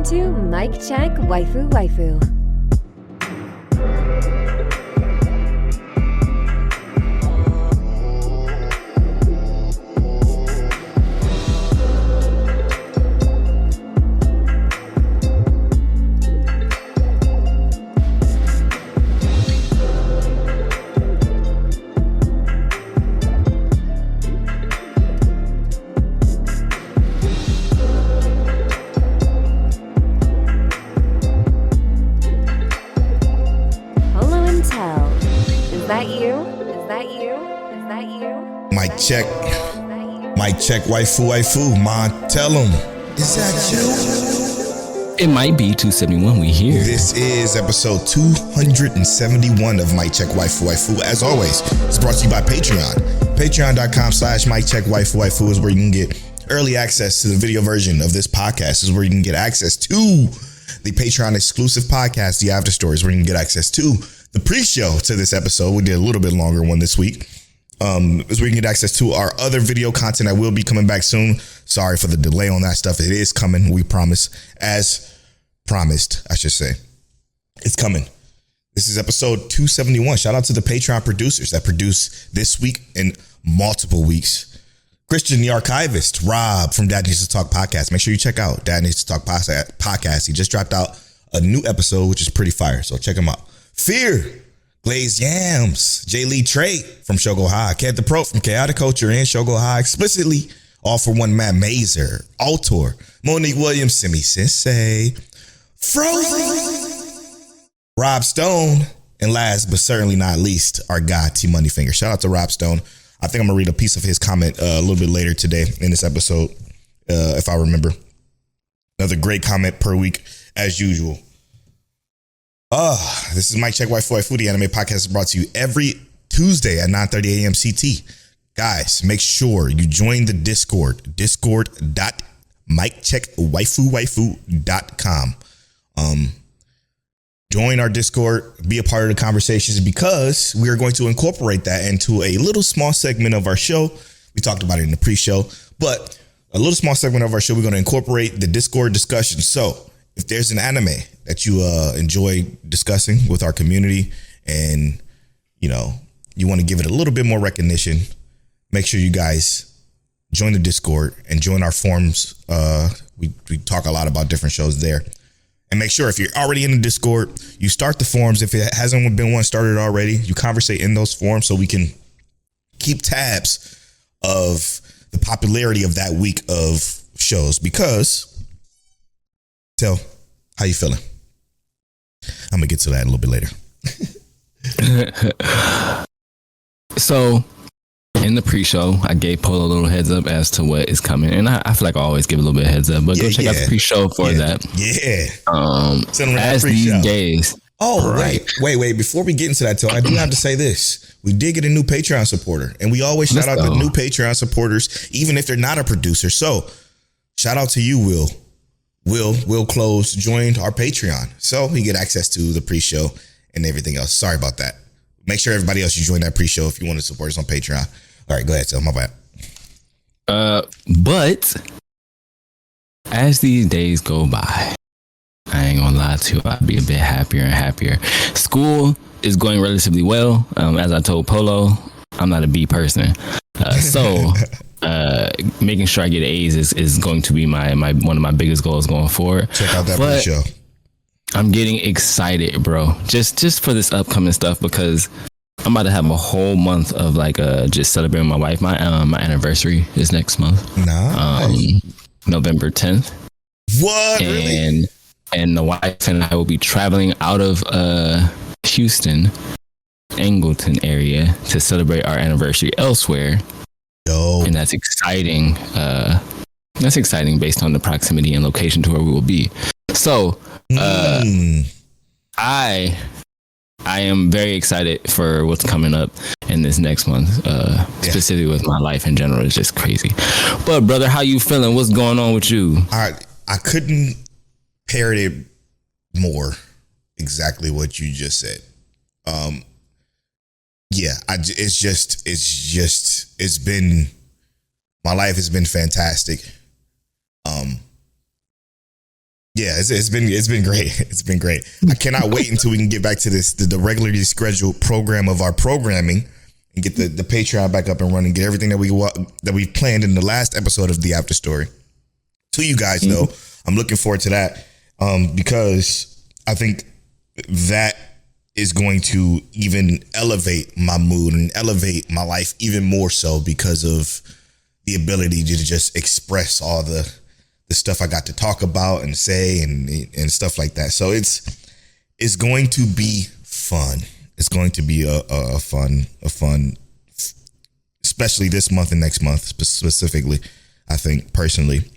Welcome to Mic Check Waifu Waifu. Mic check, waifu, ma, tell them. Is that you? It might be 271 we hear. This is episode 271 of Mic Check Waifu. As always, it's brought to you by Patreon. Patreon.com/Mic Check Waifu is where you can get early access to the video version of this podcast. This is where you can get access to the Patreon exclusive podcast, The After Stories, where you can get access to the pre-show to this episode. We did a little bit longer one this week. Is where you can get access to our other video content that will be coming back soon. Sorry for the delay on that stuff. It is coming. We promise. As promised, I should say. It's coming. This is episode 271. Shout out to the Patreon producers that produce this week and multiple weeks. Christian, the archivist, Rob from Dad Needs to Talk podcast. Make sure you check out Dad Needs to Talk podcast. He just dropped out a new episode, which is pretty fire. So check him out. Fear. Glazed Yams, J. Lee Trey from Shogo High, Cat the Pro from Chaotic Culture and Shogo High, explicitly all for one Matt Mazer, Altor, Monique Williams, Simi Sensei, Frozen, Rob Stone, and last but certainly not least, our guy T Moneyfinger. Shout out to Rob Stone. I think I'm gonna read a piece of his comment a little bit later today in this episode, if I remember. Another great comment per week as usual. This is Mic Check Waifu, the anime podcast is brought to you every Tuesday at 9:30 a.m. CT. Guys, make sure you join the Discord, discord.miccheckwaifuwaifu.com. Join our Discord, be a part of the conversations because we are going to incorporate that into a little small segment of our show. We talked about it in the pre-show, but a little small segment of our show, we're going to incorporate the Discord discussion. So if there's an anime that you enjoy discussing with our community and, you know, you want to give it a little bit more recognition, make sure you guys join the Discord and join our forums. We talk a lot about different shows there. And make sure if you're already in the Discord, you start the forums. If it hasn't been one started already, you conversate in those forums so we can keep tabs of the popularity of that week of shows. Because, tell, how you feeling? I'm gonna get to that a little bit later. So, in the pre-show, I gave Polo a little heads up as to what is coming, and I feel like I always give a little bit of heads up. But go check out the pre-show for that. Yeah. As these days. Oh, right. Wait. Before we get into that, I do have to say this: we did get a new Patreon supporter, and we always shout out the new Patreon supporters, even if they're not a producer. So, shout out to you, Will. Will Close joined our Patreon, so he get access to the pre-show and everything else. Sorry about that. Make sure everybody else you join that pre-show if you want to support us on Patreon. All right, go ahead, my bad. But as these days go by, I ain't gonna lie to you, I'll be a bit happier and happier. School is going relatively well. As I told Polo, I'm not a B person, so. Making sure I get A's is going to be my one of my biggest goals going forward. Check out that pre-show. I'm getting excited, bro. Just for this upcoming stuff because I'm about to have a whole month of just celebrating my wife. My anniversary is next month. Nice. November 10th. What? Really? And the wife and I will be traveling out of Houston, Angleton area to celebrate our anniversary elsewhere. Dope. And that's exciting. That's exciting based on the proximity and location to where we will be. So, I am very excited for what's coming up in this next month. Specifically with my life in general, it's just crazy. But brother, how you feeling? What's going on with you? I couldn't parrot it more. Exactly what you just said. Yeah, it's been, my life has been fantastic. Yeah, it's been great. It's been great. I cannot wait until we can get back to the regularly scheduled program of our programming and get the Patreon back up and running. Get everything that we planned in the last episode of the After Story to you guys. Though I'm looking forward to that because I think that is going to even elevate my mood and elevate my life even more so because of the ability to just express all the stuff I got to talk about and say and stuff like that. So it's going to be fun. It's going to be a fun, especially this month and next month specifically, I think personally.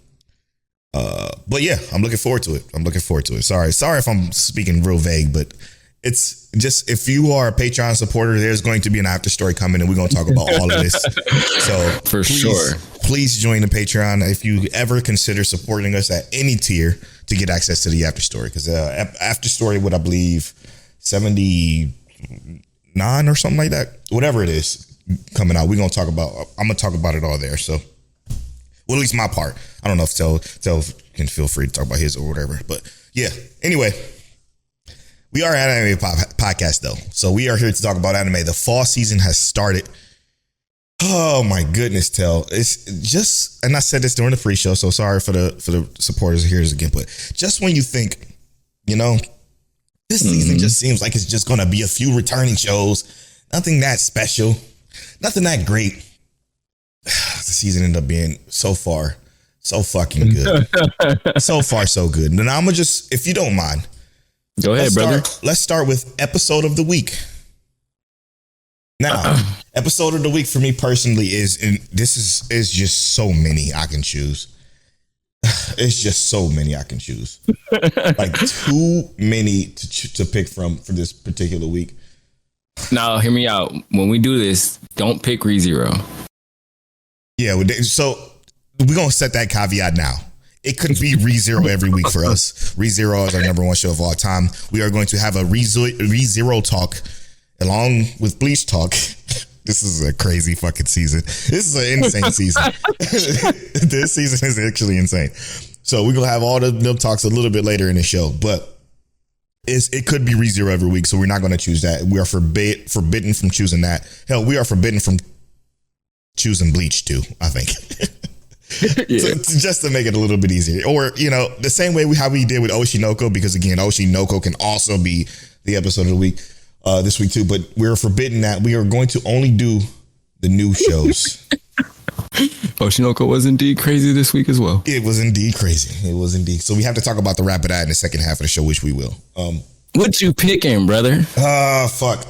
But yeah, I'm looking forward to it. Sorry if I'm speaking real vague, but it's just, if you are a Patreon supporter, there's going to be an after story coming and we're going to talk about all of this. So please join the Patreon if you ever consider supporting us at any tier to get access to the after story. Because after story, what I believe 79 or something like that, whatever it is coming out, I'm going to talk about it all there. So, well, at least my part. I don't know if Tel can feel free to talk about his or whatever, but yeah. Anyway, we are an anime podcast though. So we are here to talk about anime. The fall season has started. Oh my goodness, Tel. It's just, and I said this during the pre-show, so sorry for the supporters here again, but just when you think, this season just seems like it's just going to be a few returning shows, nothing that special, nothing that great. The season ended up being so far so fucking good. So far so good. And I'm gonna just, if you don't mind, go ahead, brother. Let's start with episode of the week. Now, episode of the week for me personally is just so many I can choose. It's just so many I can choose. Like too many to pick from for this particular week. Now, hear me out. When we do this, don't pick ReZero. Yeah, so we're going to set that caveat now. It couldn't be ReZero every week for us. ReZero is our number one show of all time. We are going to have a ReZero talk along with Bleach talk. This is a crazy fucking season. This is an insane season. This season is actually insane. So we're going to have all them talks a little bit later in the show, but it could be ReZero every week. So we're not going to choose that. We are forbidden from choosing that. Hell, we are forbidden from choosing Bleach too, I think. Yeah. So just to make it a little bit easier, or the same way how we did with Oshi No Ko, because again, Oshi No Ko can also be the episode of the week this week too. But we're forbidden that. We are going to only do the new shows. Oshi No Ko was indeed crazy this week as well. It was indeed crazy. It was indeed. So we have to talk about the Rapid Eye in the second half of the show, which we will. What you picking, brother? Fuck.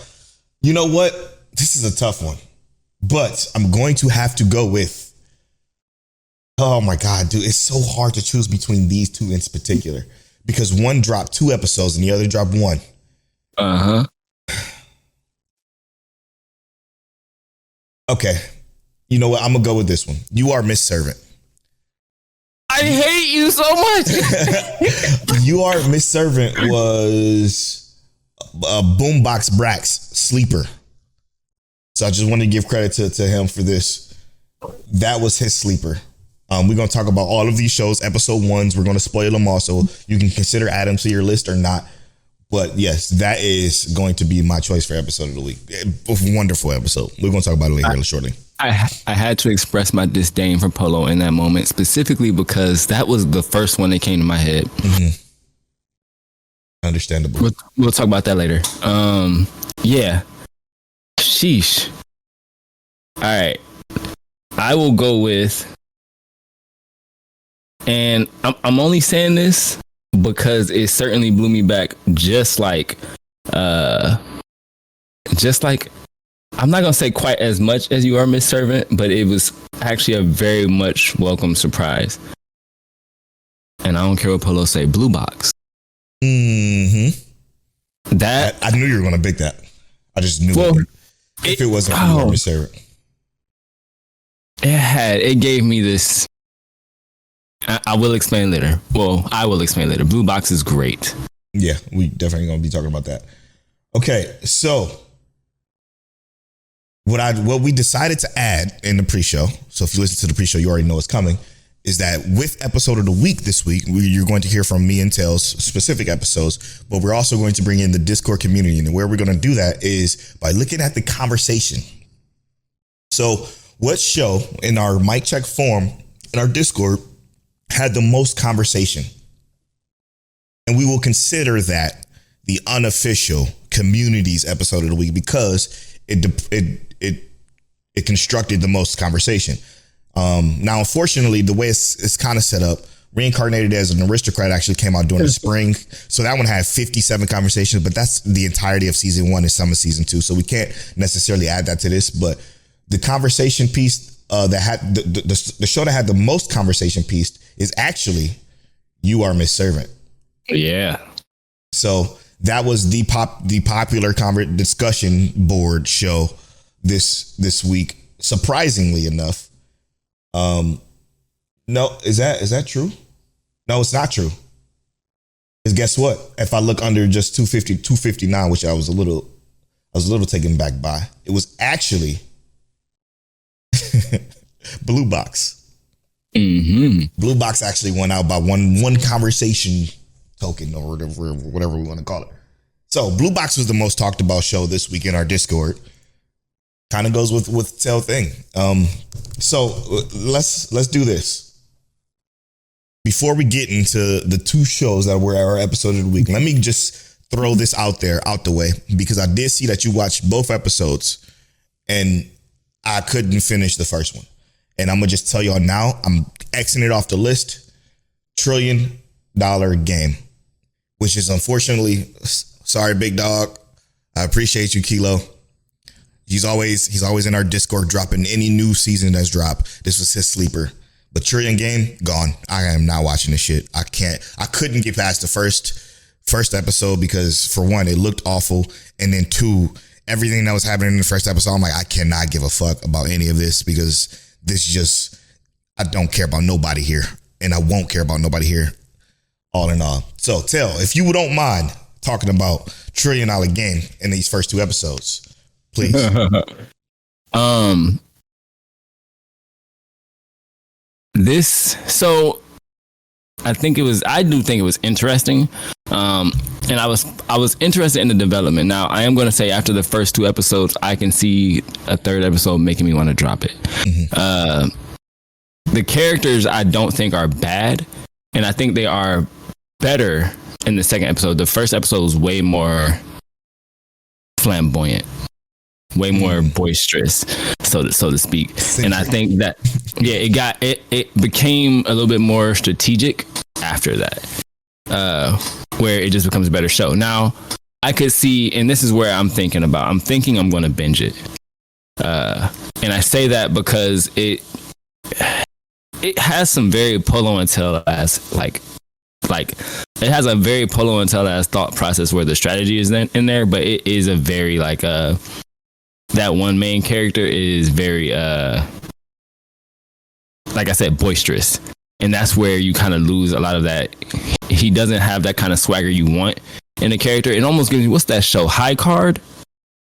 You know what? This is a tough one, but I'm going to have to go with. Oh my God, dude. It's so hard to choose between these two in particular because one dropped 2 episodes and the other dropped 1. Uh-huh. Okay. You know what? I'm going to go with this one. You Are Ms.Servant. I hate you so much. You Are Ms.Servant was a BlueBox Brax sleeper. So I just want to give credit to him for this. That was his sleeper. We're going to talk about all of these shows, episode 1s. We're going to spoil them all, so you can consider add them to your list or not. But yes, that is going to be my choice for episode of the week. A wonderful episode. We're going to talk about it later shortly. I had to express my disdain for Polo in that moment, specifically because that was the first one that came to my head. Mm-hmm. Understandable. We'll talk about that later. Yeah. Sheesh. All right. I will go with... And I'm only saying this because it certainly blew me back. Just like I'm not gonna say quite as much as You Are Ms.Servant, but it was actually a very much welcome surprise. And I don't care what Polo say. BlueBox. Mm-hmm. That I knew you were gonna pick that. I just knew it. If it wasn't You Are Ms.Servant, it gave me this. I will explain later. Well, I will explain later. BlueBox is great. Yeah, we definitely gonna be talking about that. Okay, so what we decided to add in the pre-show. So if you listen to the pre-show, you already know it's coming. is that with episode of the week this week, you're going to hear from me and Tails specific episodes, but we're also going to bring in the Discord community. And where we're going to do that is by looking at the conversation. So what show in our mic check form in our Discord had the most conversation? And we will consider that the unofficial community's episode of the week because it constructed the most conversation. Now, unfortunately, the way it's kind of set up, Reincarnated as an Aristocrat actually came out during the spring. So that one had 57 conversations, but that's the entirety of season 1 and some of season 2. So we can't necessarily add that to this. But the conversation piece that had the show that had the most conversation piece is actually You Are Ms.Servant. Yeah. So that was the popular discussion board show this week. Surprisingly enough. No, is that true? No, it's not true. Because guess what? If I look under just 250, 259, which I was a little taken back by, it was actually BlueBox. Mm-hmm. BlueBox actually won out by one conversation token or whatever we want to call it. So BlueBox was the most talked about show this week in our Discord. Kind of goes with Tell thing. So let's do this. Before we get into the 2 shows that were our episode of the week, let me just throw this out the way, because I did see that you watched both episodes and I couldn't finish the first one. And I'm going to just tell y'all now, I'm Xing it off the list. $1 trillion game, which is unfortunately, sorry, big dog. I appreciate you, Kilo. He's always in our Discord dropping any new season that's dropped. This was his sleeper. But Trillion game, gone. I am not watching this shit. I couldn't get past the first episode because, for one, it looked awful. And then 2, everything that was happening in the first episode, I'm like, I cannot give a fuck about any of this because this just, I don't care about nobody here. And I won't care about nobody here, all in all. So, Tell, if you don't mind talking about $1 trillion game in these first 2 episodes, please. So I do think it was interesting. And I was interested in the development. Now I am going to say after the first 2 episodes, I can see a 3rd episode making me want to drop it. Mm-hmm. The characters I don't think are bad. And I think they are better in the 2nd episode. The first episode was way more flamboyant, way more boisterous, so to speak. And I think that, it became a little bit more strategic after that, where it just becomes a better show. Now, I could see, and this is where I'm thinking I'm going to binge it. And I say that because it has some very Polo and Tell ass, like it has a very Polo and Tell ass thought process where the strategy is in there, but it is a very that one main character is very, like I said, boisterous. And that's where you kind of lose a lot of that. He doesn't have that kind of swagger you want in a character. It almost gives you, what's that show? High Card?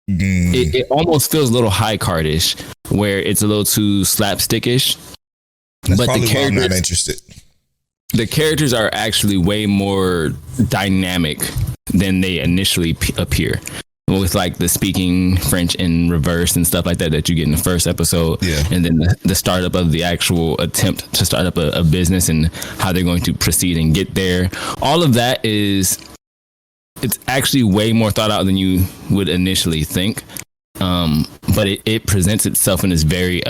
It almost feels a little High Card-ish, where it's a little too slapstickish. That's but probably why I'm not interested. The characters are actually way more dynamic than they initially appear. With like the speaking French in reverse and stuff like that you get in the first episode. Yeah. And then the startup of the actual attempt to start up a business and how they're going to proceed and get there. All of that it's actually way more thought out than you would initially think. But it presents itself in this very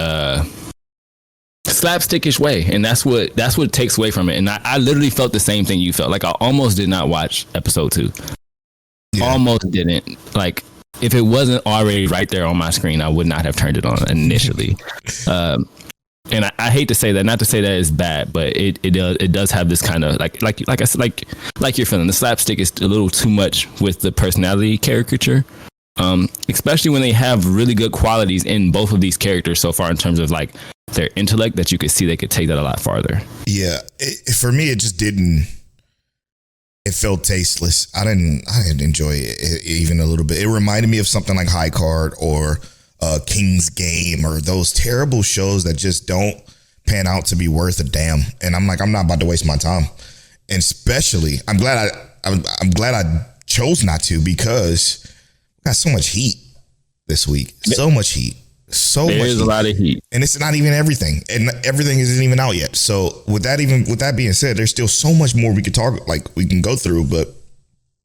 slapstickish way. And that's what takes away from it. And I literally felt the same thing you felt. Like I almost did not watch episode 2. Yeah. Almost didn't. Like if it wasn't already right there on my screen, I would not have turned it on initially. And I hate to say that, not to say that it's bad, but it does have this kind of like I said, like you're feeling the slapstick is a little too much with the personality caricature. Especially when they have really good qualities in both of these characters so far in terms of like their intellect, that you could see they could take that a lot farther. Yeah, for me, it just didn't. It felt tasteless. I didn't enjoy it even a little bit. It reminded me of something like High Card or King's Game or those terrible shows that just don't pan out to be worth a damn. And I'm like, I'm not about to waste my time. And especially, I'm glad I chose not to, because we got so much heat this week. So much heat. There's a lot of heat. And it's not even everything. And everything isn't even out yet. So with that being said, there's still so much more we could talk, like we can go through, but.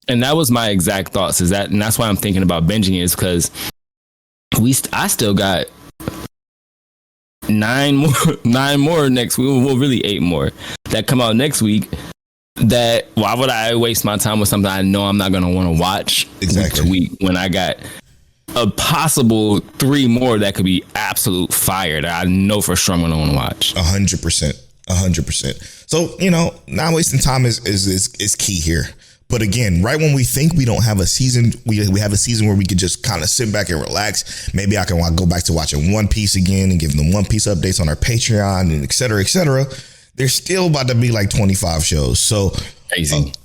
And that was my exact thoughts, and that's why I'm thinking about binging, is because I still got 9 more next week. Well, really 8 more that come out next week. That why would I waste my time with something I know I'm not going to want to watch week to week, when I got a possible 3 more that could be absolute fire that I know for sure I'm going to want to watch. 100%. So, not wasting time is key here. But again, right when we think we don't have a season, we have a season where we could just kind of sit back and relax. Maybe I can go back to watching One Piece again and give them One Piece updates on our Patreon and et cetera, et cetera. There's still about to be like 25 shows. So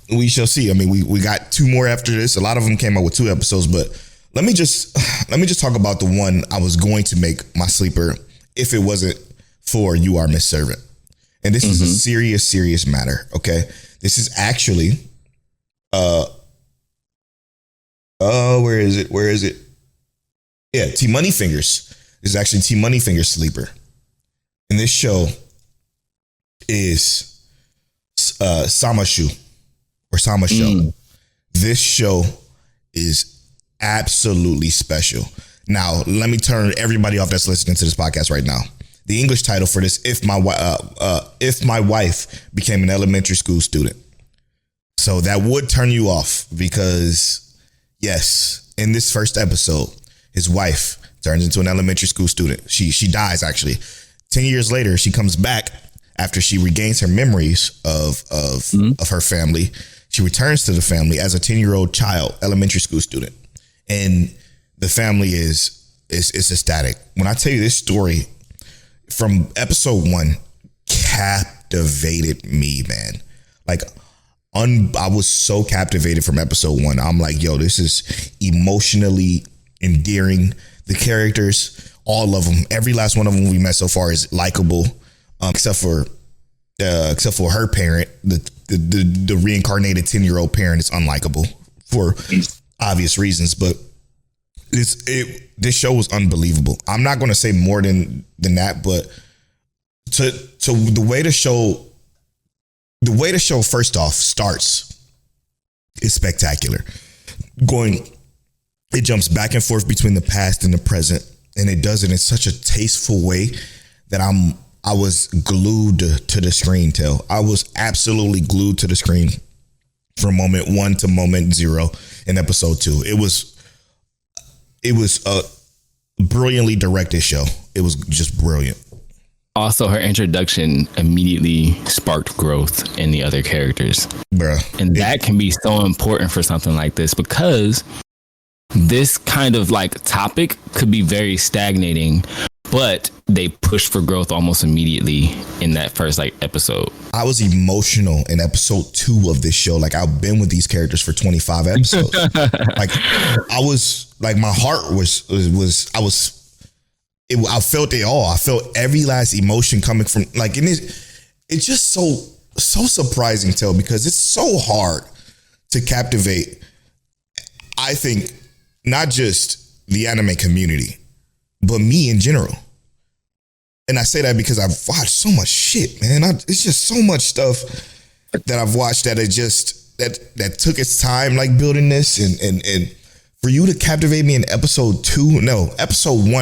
we shall see. I mean, we got 2 more after this. A lot of them came out with 2 episodes, but let me just talk about the one I was going to make my sleeper if it wasn't for You Are Ms.Servant. And this is a serious matter. Okay. This is actually, where is it? Yeah, T Money Fingers. This is actually T Money Fingers sleeper. And this show is Samashu or Sama Show. This show is absolutely special. Now, let me turn everybody off that's listening to this podcast right now. The English title for this, If My Wife Became an Elementary School Student. So that would turn you off, because yes, in this first episode, his wife turns into an elementary school student. She dies, actually. 10 years later, she comes back after she regains her memories of her family. She returns to the family as a 10-year-old child, elementary school student. And the family is ecstatic. When I tell you this story from episode 1, captivated me, man. Like, I was so captivated from episode 1. I'm like, yo, this is emotionally endearing. The characters, all of them, every last one of them we met so far is likable, except for her parent, the reincarnated 10-year-old parent is unlikable for obvious reasons. But this show was unbelievable. I'm not going to say more than that, but to the way the show first off starts is spectacular. It jumps back and forth between the past and the present, and it does it in such a tasteful way that I was glued to the screen. I was absolutely glued to the screen from moment 1 to moment 0 in episode 2. It was a brilliantly directed show. It was just brilliant. Also, her introduction immediately sparked growth in the other characters. Bruh. And that can be so important for something like this, because this kind of like topic could be very stagnating, but they push for growth almost immediately in that first episode. I was emotional in episode 2 of this show. Like, I've been with these characters for 25 episodes. Like, I was like, my heart I felt it all. I felt every last emotion coming from, like, and it's just so surprising, because it's so hard to captivate, I think, not just the anime community, but me in general. And I say that because I've watched so much shit, man. It's just so much stuff that I've watched that that took its time, like, building this, and for you to captivate me in episode 1,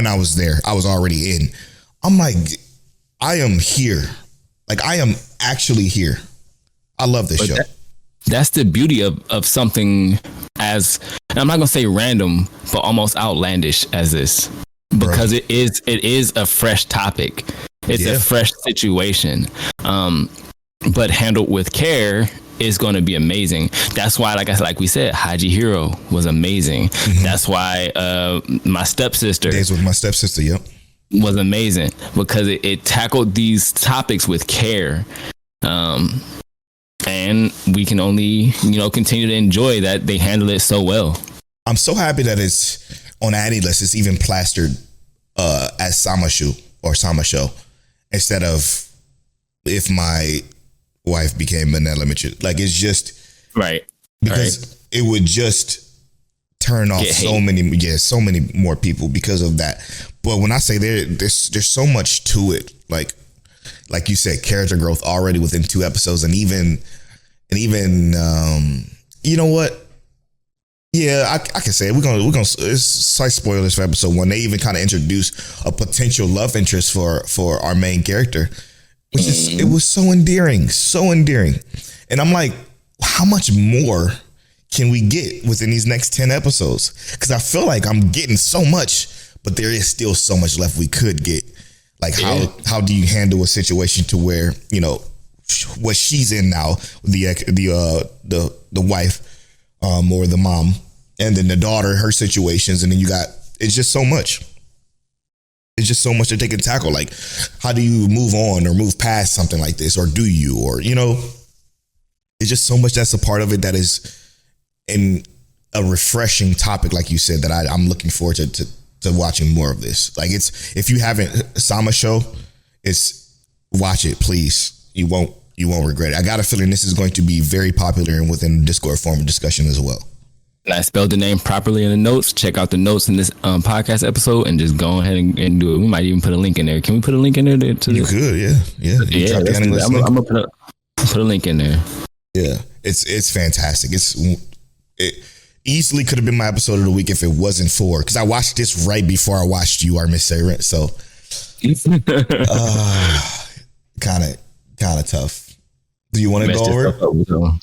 I was there. I was already in. I'm like, I am here. Like, I am actually here. I love this show. That's the beauty of something as, and I'm not going to say random, but almost outlandish as this. Because it is a fresh topic. It's a fresh situation. But handled with care is going to be amazing. That's why, like we said, Haji Hero was amazing. Mm-hmm. That's why my stepsister. Days with my stepsister, yep. Was amazing, because it tackled these topics with care. And we can only, continue to enjoy that they handle it so well. I'm so happy that it's on Annie List. It's even plastered as Samashu or Sama Show instead of if my wife became Vanilla Mitchell. Like, it's just Right. because it would just turn off so many more people because of that. But when I say there's so much to it, like you said, character growth already within 2 episodes, and even you know what? Yeah, I can say it. We're gonna it's slight spoilers for episode 1. They even kind of introduced a potential love interest for our main character, which is it was so endearing, and I'm like, how much more can we get within these next 10 episodes? Because I feel like I'm getting so much, but there is still so much left we could get. Like, how do you handle a situation to where, you know, what she's in now, the wife, or the mom, and then the daughter, her situations, and then you got, it's just so much. It's just so much that they can tackle. Like, how do you move on or move past something like this, or do you, or, you know, it's just so much that's a part of it that is in a refreshing topic, like you said, that I'm looking forward to watching more of this. Like, it's, if you haven't, Sama show, watch it, please. You won't regret it. I got a feeling this is going to be very popular and within the Discord forum of discussion as well. And I spelled the name properly in the notes. Check out the notes in this podcast episode and just go ahead and do it. We might even put a link in there. Can we put a link in there? You could, yeah. I'm gonna put a link in there. Yeah, it's fantastic. It easily could have been my episode of the week if it wasn't for, because I watched this right before I watched You Are Ms.Servant. So, kind of tough. Do you want to go over?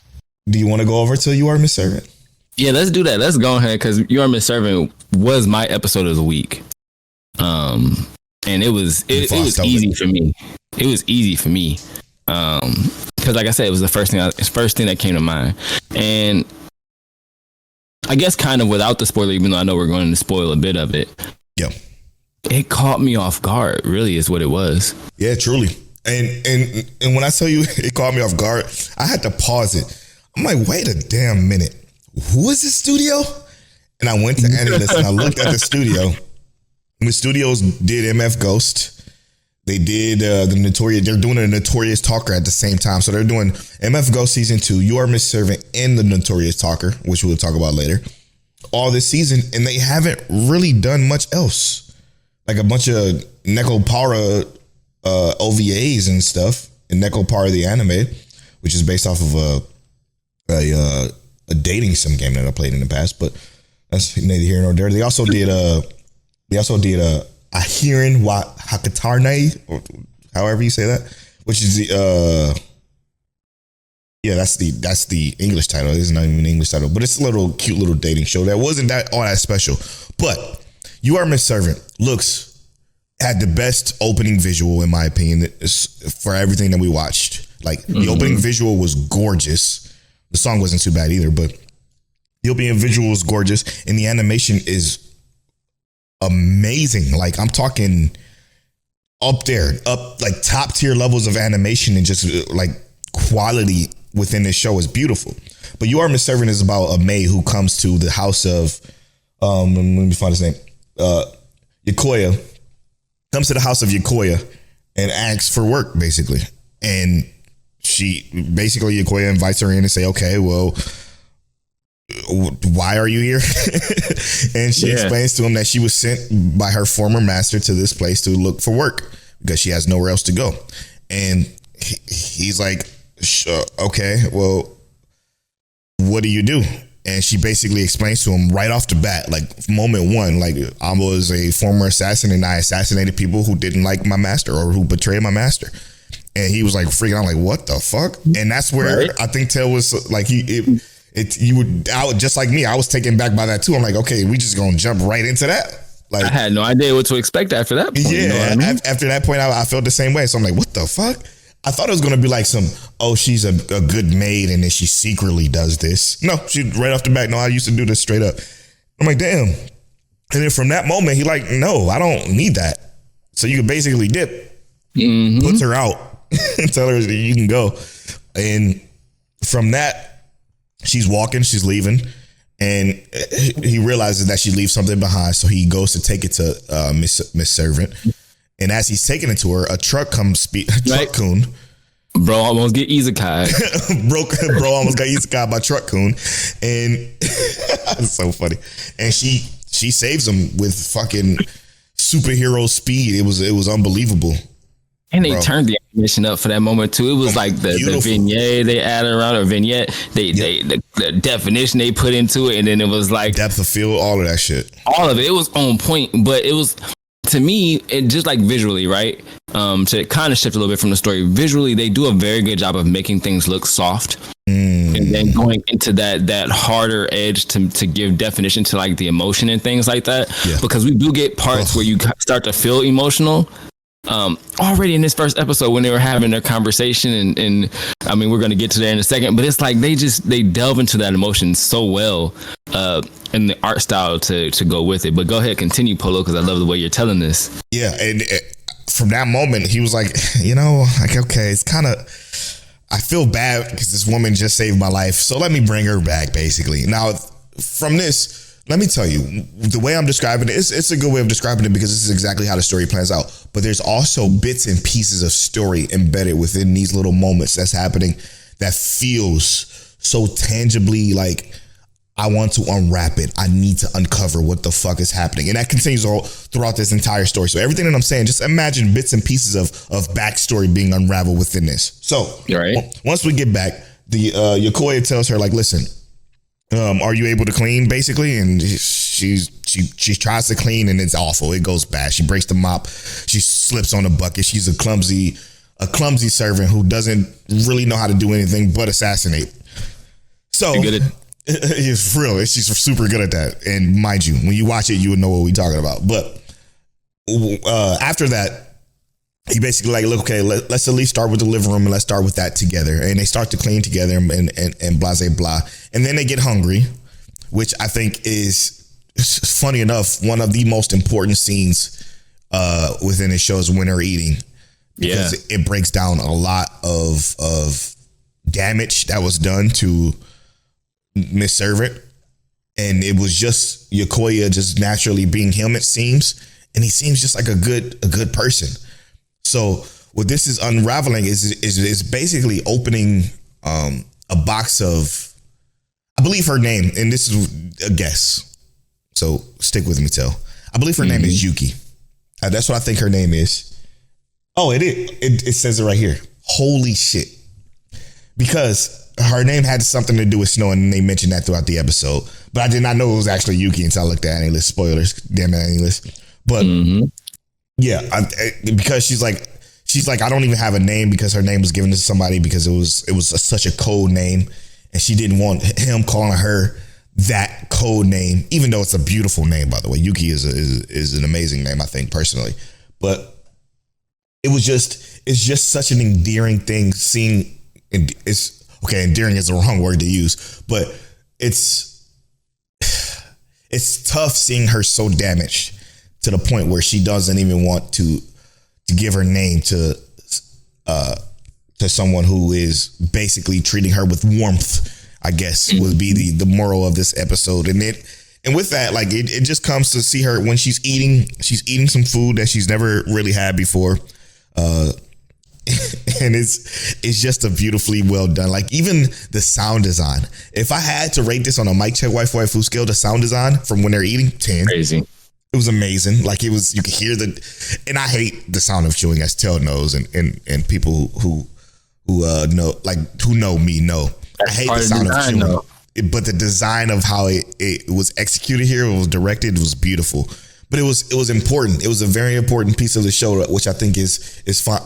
Do you want to go over to You Are Ms.Servant? Yeah, let's do that. Let's go ahead, because You Are Misservant was my episode of the week. And it was easy for me. It was easy for me. Because like I said, it was the first thing that came to mind. And I guess kind of without the spoiler, even though I know we're going to spoil a bit of it. Yeah. It caught me off guard, really, is what it was. Yeah, truly. And when I tell you it caught me off guard, I had to pause it. I'm like, wait a damn minute. Who is this studio? And I went to Analyst and I looked at the studio. The studios did MF Ghost. They did the Notorious. They're doing a Notorious Talker at the same time. So they're doing MF Ghost season 2, You Are Ms.Servant, and the Notorious Talker, which we'll talk about later, all this season. And they haven't really done much else. Like a bunch of Neko Para OVAs and stuff. And Neko Para the anime, which is based off of a dating sim game that I played in the past, but that's neither here nor there. They also did a Ahirin wa Hakatarne, or however you say that, which is that's the English title. It's not even an English title, but it's a little cute little dating show that wasn't that all that special. But You Are Ms.Servant had the best opening visual, in my opinion, for everything that we watched. Like, the opening visual was gorgeous. The song wasn't too bad either, but the opening visual was gorgeous, and the animation is amazing. Like, I'm talking up like top tier levels of animation, and just like quality within this show is beautiful. But You Are Ms.Servant is about a maid who comes to the house of let me find his name, Yokoya. Comes to the house of Yokoya and asks for work, basically, and Yokoya invites her in and say, okay, well, why are you here? And she explains to him that she was sent by her former master to this place to look for work because she has nowhere else to go. And he's like, okay, well, what do you do? And she basically explains to him right off the bat, like moment one, like, I was a former assassin and I assassinated people who didn't like my master or who betrayed my master. And he was like freaking out, like, what the fuck? And that's where I think Tail was like, just like me, I was taken back by that too. I'm like, okay, we just gonna jump right into that. Like, I had no idea what to expect after that point. Yeah, you know what I mean? After that point, I felt the same way. So I'm like, what the fuck? I thought it was gonna be like she's a good maid and then she secretly does this. No, she right off the bat, no, I used to do this straight up. I'm like, damn. And then from that moment, he like, no, I don't need that. So you can basically dip. Puts her out and tell her you can go. And from that, she's walking, she's leaving, and he realizes that she leaves something behind. So he goes to take it to Ms.Servant. And as he's taking it to her, a truck coon Bro almost get isekai. bro almost got isekai by Truck Coon, and it's so funny. And she saves him with fucking superhero speed. It was unbelievable. And they Bro. turned the animation up for that moment too. It was like the vignette they added around, or vignette, the definition they put into it, and then it was like depth of field, all of that shit. All of it. It was on point, but it was, to me, it just like visually, right? To kind of shift a little bit from the story. Visually, they do a very good job of making things look soft, and then going into that harder edge to give definition to like the emotion and things like that. Yeah. Because we do get parts where you start to feel emotional. Already in this first episode when they were having their conversation, and I mean, we're going to get to that in a second, but it's like they delve into that emotion so well, and the art style to go with it. But go ahead, continue, Polo, because I love the way you're telling this. Yeah, and from that moment, he was like, like, okay, it's kind of, I feel bad because this woman just saved my life, so let me bring her back, basically. Now, from this, let me tell you, the way I'm describing it, it's a good way of describing it because this is exactly how the story plans out. But there's also bits and pieces of story embedded within these little moments that's happening that feels so tangibly like, I want to unwrap it. I need to uncover what the fuck is happening. And that continues all throughout this entire story. So everything that I'm saying, just imagine bits and pieces of backstory being unraveled within this. So once we get back, the Yokoya tells her, like, listen, are you able to clean, basically? And she tries to clean and it's awful. It goes bad. She breaks the mop. She slips on a bucket. She's a clumsy servant who doesn't really know how to do anything but assassinate. So it's real. She's super good at that. And mind you, when you watch it, you would know what we're talking about. But after that, he basically like, look, okay, let's at least start with the living room and let's start with that together. And they start to clean together and blah, blah, blah. And then they get hungry, which I think is, funny enough, one of the most important scenes within the show is when they're eating. Because it breaks down a lot of damage that was done to Ms.Servant. And it was just Yokoya just naturally being him, it seems. And he seems just like a good person. So what this is unraveling is basically opening a box of, I believe her name, and this is a guess, so stick with me, Tel. I believe her name is Yuki. That's what I think her name is. Oh, it is. It says it right here. Holy shit. Because her name had something to do with snow, and they mentioned that throughout the episode. But I did not know it was actually Yuki until I looked at Annie List. Spoilers. Damn it, Annie List. But yeah, because she's like, I don't even have a name because her name was given to somebody because it was such a code name, and she didn't want him calling her that code name, even though it's a beautiful name, by the way. Yuki is an amazing name, I think, personally. But it's just such an endearing thing seeing. It's okay. Endearing is the wrong word to use, but it's tough seeing her so damaged to the point where she doesn't even want to give her name to someone who is basically treating her with warmth, I guess would be the moral of this episode. And with that, like it just comes to see her when she's eating some food that she's never really had before. And it's just a beautifully well done. Like even the sound design. If I had to rate this on a Mic Check Waifu scale, the sound design from when they're eating, 10. Crazy. It was amazing. Like you could hear and I hate the sound of chewing, as Tel knows, and people who know me know. I hate the sound of chewing. But the design of how it was executed here, it was directed, it was beautiful. But it was important. It was a very important piece of the show, which I think is fun.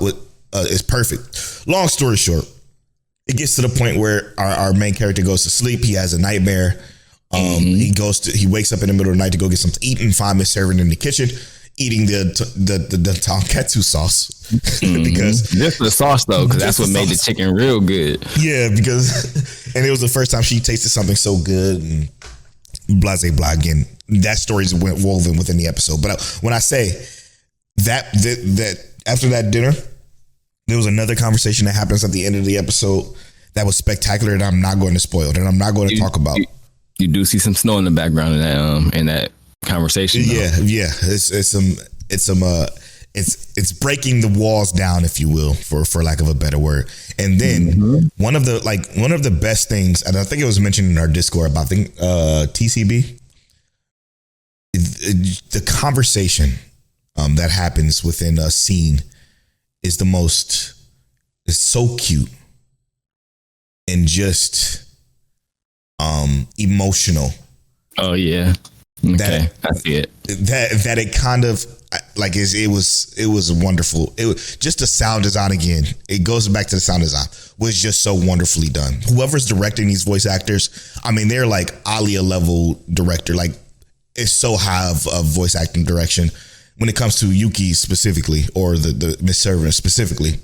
Is perfect. Long story short, it gets to the point where our main character goes to sleep. He has a nightmare. He wakes up in the middle of the night to go get something to eat and find Ms.Servant in the kitchen eating the tonkatsu sauce. Because just the sauce though, because that's what made the chicken real good. Yeah, and it was the first time she tasted something so good and blah blah blah. Again, that story's woven within the episode. But when I say that after that dinner, there was another conversation that happens at the end of the episode that was spectacular that I'm not going to spoil, that I'm not going to talk about. You do see some snow in the background in that conversation. Yeah, yeah. it's breaking the walls down, if you will, for lack of a better word. And then one of the best things, and I think it was mentioned in our Discord about TCB, the conversation that happens within a scene is so cute and just emotional. Oh yeah. Okay, I see it. That it kind of like it was wonderful. It was just the sound design again. It goes back to the sound design was just so wonderfully done. Whoever's directing these voice actors, I mean, they're like Alia level director. Like it's so high of voice acting direction when it comes to Yuki specifically, or the Ms.Servant specifically,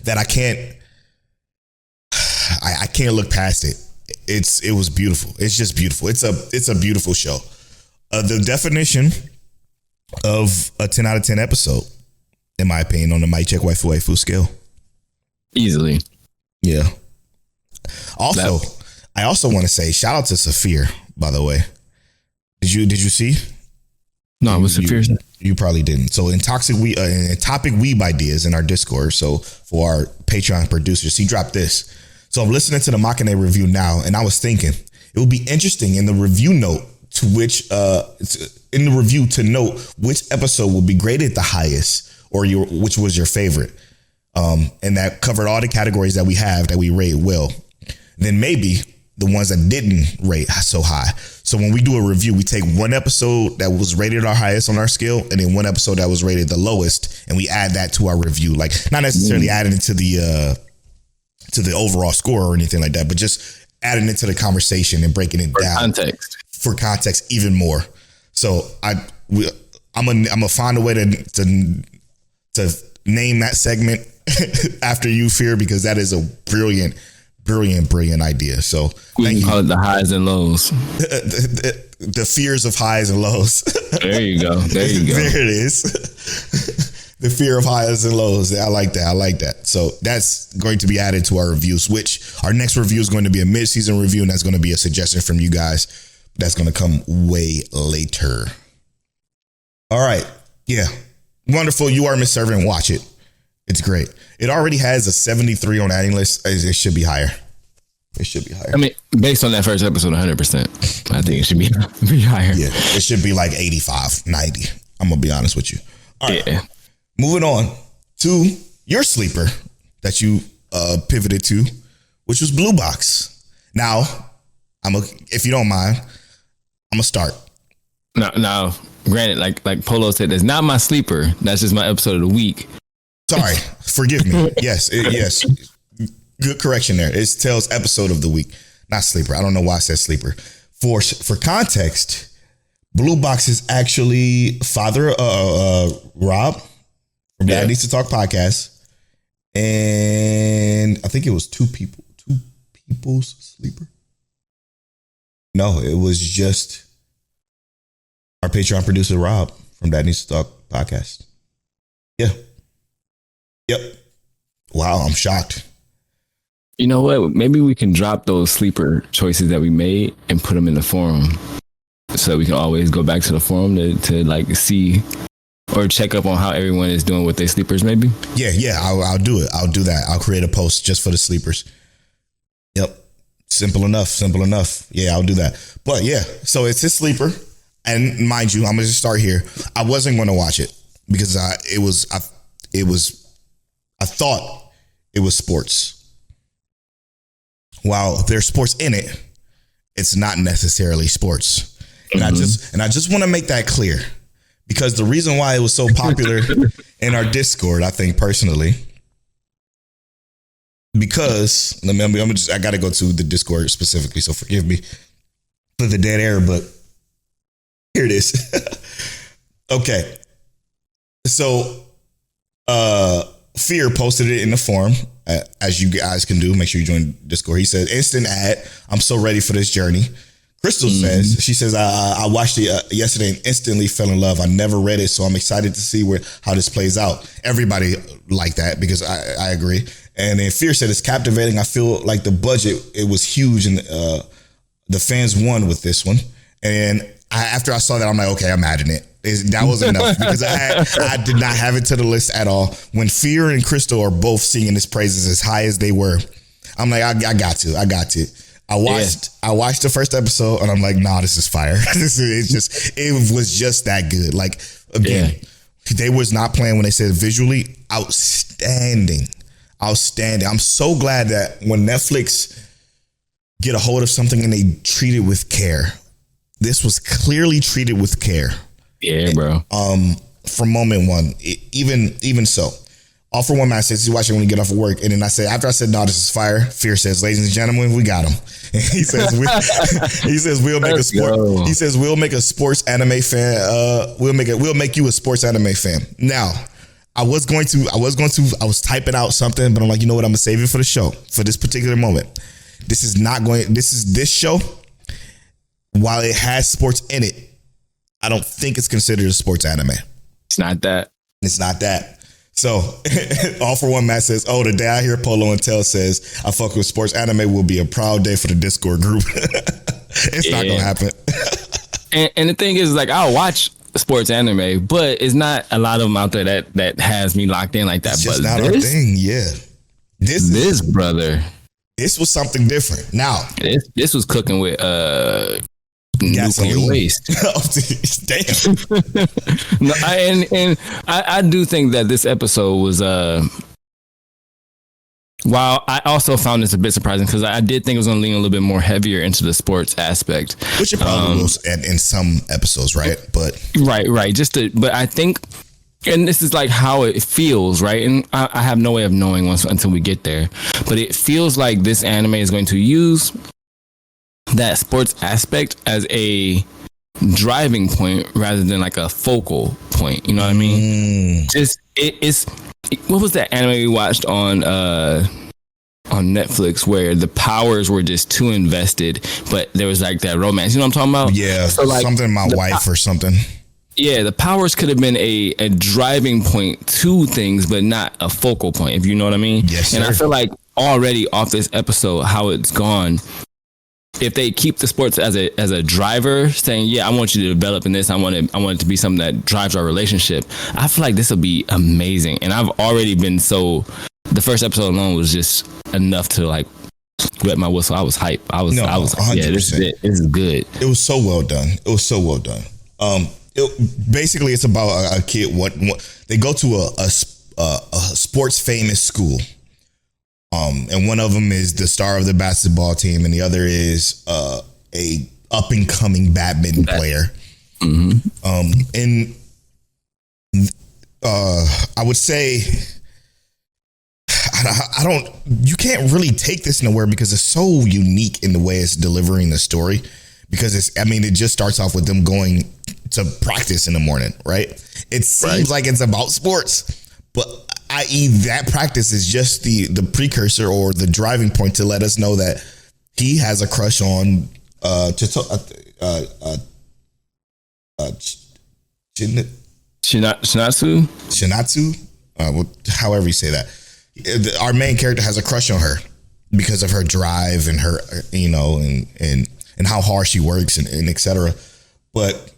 that I can't look past it. It was beautiful. It's just beautiful. It's a beautiful show. The definition of a 10 out of 10 episode, in my opinion, on the Mic Check Waifu scale. Easily. Yeah. Also, I also want to say shout out to Saphir, by the way. Did you see? No, it was Saphir. You probably didn't. So in topic weeb ideas in our Discord, so for our Patreon producers, he dropped this. So I'm listening to the Makane review now, and I was thinking it would be interesting in the review note to note which episode will be graded the highest, or which was your favorite, and that covered all the categories that we rate well. Then maybe the ones that didn't rate so high. So when we do a review, we take one episode that was rated our highest on our scale, and then one episode that was rated the lowest, and we add that to our review. Like not necessarily adding it to the overall score or anything like that, but just adding it to the conversation and breaking it down for context even more. So I'm gonna find a way to name that segment after you, Fear, because that is a brilliant idea. So we can call it the highs and lows. The fears of highs and lows. There you go. There it is. The fear of highs and lows. I like that. So that's going to be added to our reviews, which our next review is going to be a mid-season review, and that's going to be a suggestion from you guys. That's going to come way later. All right. Yeah. Wonderful. You Are Ms.Servant. Watch it. It's great. It already has a 73 on adding list. It should be higher. I mean, based on that first episode, 100%. I think it should be higher. Yeah. It should be like 85, 90. I'm going to be honest with you. All right. Yeah. Moving on to your sleeper that you pivoted to, which was BlueBox. Now, if you don't mind, I'm gonna start. Now, granted, like Polo said, that's not my sleeper. That's just my episode of the week. Sorry, forgive me. Yes. Good correction there. It tells episode of the week, not sleeper. I don't know why I said sleeper. For context, BlueBox is actually father Rob from Dad Needs to Talk podcast, and I think it was two people's sleeper. No, it was just our Patreon producer Rob from Dad Needs to Talk podcast. Yeah. Yep. Wow, I'm shocked. You know what? Maybe we can drop those sleeper choices that we made and put them in the forum, so we can always go back to the forum to like see or check up on how everyone is doing with their sleepers. Maybe. Yeah. I'll do it. I'll do that. I'll create a post just for the sleepers. Yep. Simple enough. Yeah, I'll do that. But yeah, so it's his sleeper, and mind you, I'm gonna just start here. I wasn't going to watch it because I thought it was sports. While there's sports in it, it's not necessarily sports. And I just want to make that clear, because the reason why it was so popular in our Discord, I think personally, because I got to go to the Discord specifically, so forgive me for the dead air, but here it is. Okay. So, Fear posted it in the forum, as you guys can do. Make sure you join Discord. He said, instant ad. I'm so ready for this journey. Crystal says, I watched it yesterday and instantly fell in love. I never read it, so I'm excited to see how this plays out. Everybody liked that, because I agree. And then Fear said, it's captivating. I feel like the budget, it was huge, and the fans won with this one. And after I saw that, I'm like, okay, I'm adding it. That was enough because I did not have it to the list at all. When Fear and Crystal are both singing his praises as high as they were, I'm like, I got to. I watched the first episode and I'm like, nah, this is fire. It was just that good. Like, again, they was not playing when they said visually outstanding. I'm so glad that when Netflix get a hold of something and they treat it with care. This was clearly treated with care. Yeah, bro. From moment one, even so. All for One Man says he's watching when he get off of work. And then after I said, no, this is fire, Fear says, ladies and gentlemen, we got him. And he says, we'll make we'll make a sports anime fan. We'll make you a sports anime fan. Now, I was typing out something, but I'm like, you know what? I'm gonna save it for the show, for this particular moment. This show, while it has sports in it, I don't think it's considered a sports anime. It's not that. So, All for One Matt says, oh, the day I hear Polo and Tell says I fuck with sports anime will be a proud day for the Discord group. It's not gonna happen. and the thing is, like, I'll watch sports anime, but it's not a lot of them out there that has me locked in like that. It's just not our thing. Yeah. This was something different. Now, this was cooking with nuclear waste. Damn. No, I do think that this episode was while I also found this a bit surprising because I did think it was going to lean a little bit more heavier into the sports aspect, which it probably was in some episodes, right? But right. But I think, and this is like how it feels, right? And I have no way of knowing until we get there, but it feels like this anime is going to use that sports aspect as a driving point rather than like a focal point. You know what I mean? Just it's what was that anime we watched on Netflix where the powers were just too invested, but there was like that romance. You know what I'm talking about? Yeah, so like something my wife or something. Yeah, the powers could have been a driving point to things, but not a focal point, if you know what I mean. Yes, sir. And I feel like already off this episode, how it's gone, if they keep the sports as a driver, saying, yeah, I want you to develop in this, I want it to be something that drives our relationship, I feel like this will be amazing. And I've already been the first episode alone was just enough to like wet my whistle. I was hyped. I was 100%. Yeah, this is good. It was so well done. Basically it's about a kid. What they go to a sports famous school. And one of them is the star of the basketball team, and the other is a up and coming badminton player. Mm-hmm. And I would say you can't really take this nowhere because it's so unique in the way it's delivering the story. Because it just starts off with them going to practice in the morning, right? It seems like it's about sports, but i.e. that practice is just the precursor or the driving point to let us know that he has a crush on Shinatsu, however you say that. Our main character has a crush on her because of her drive and her, and how hard she works and etc. But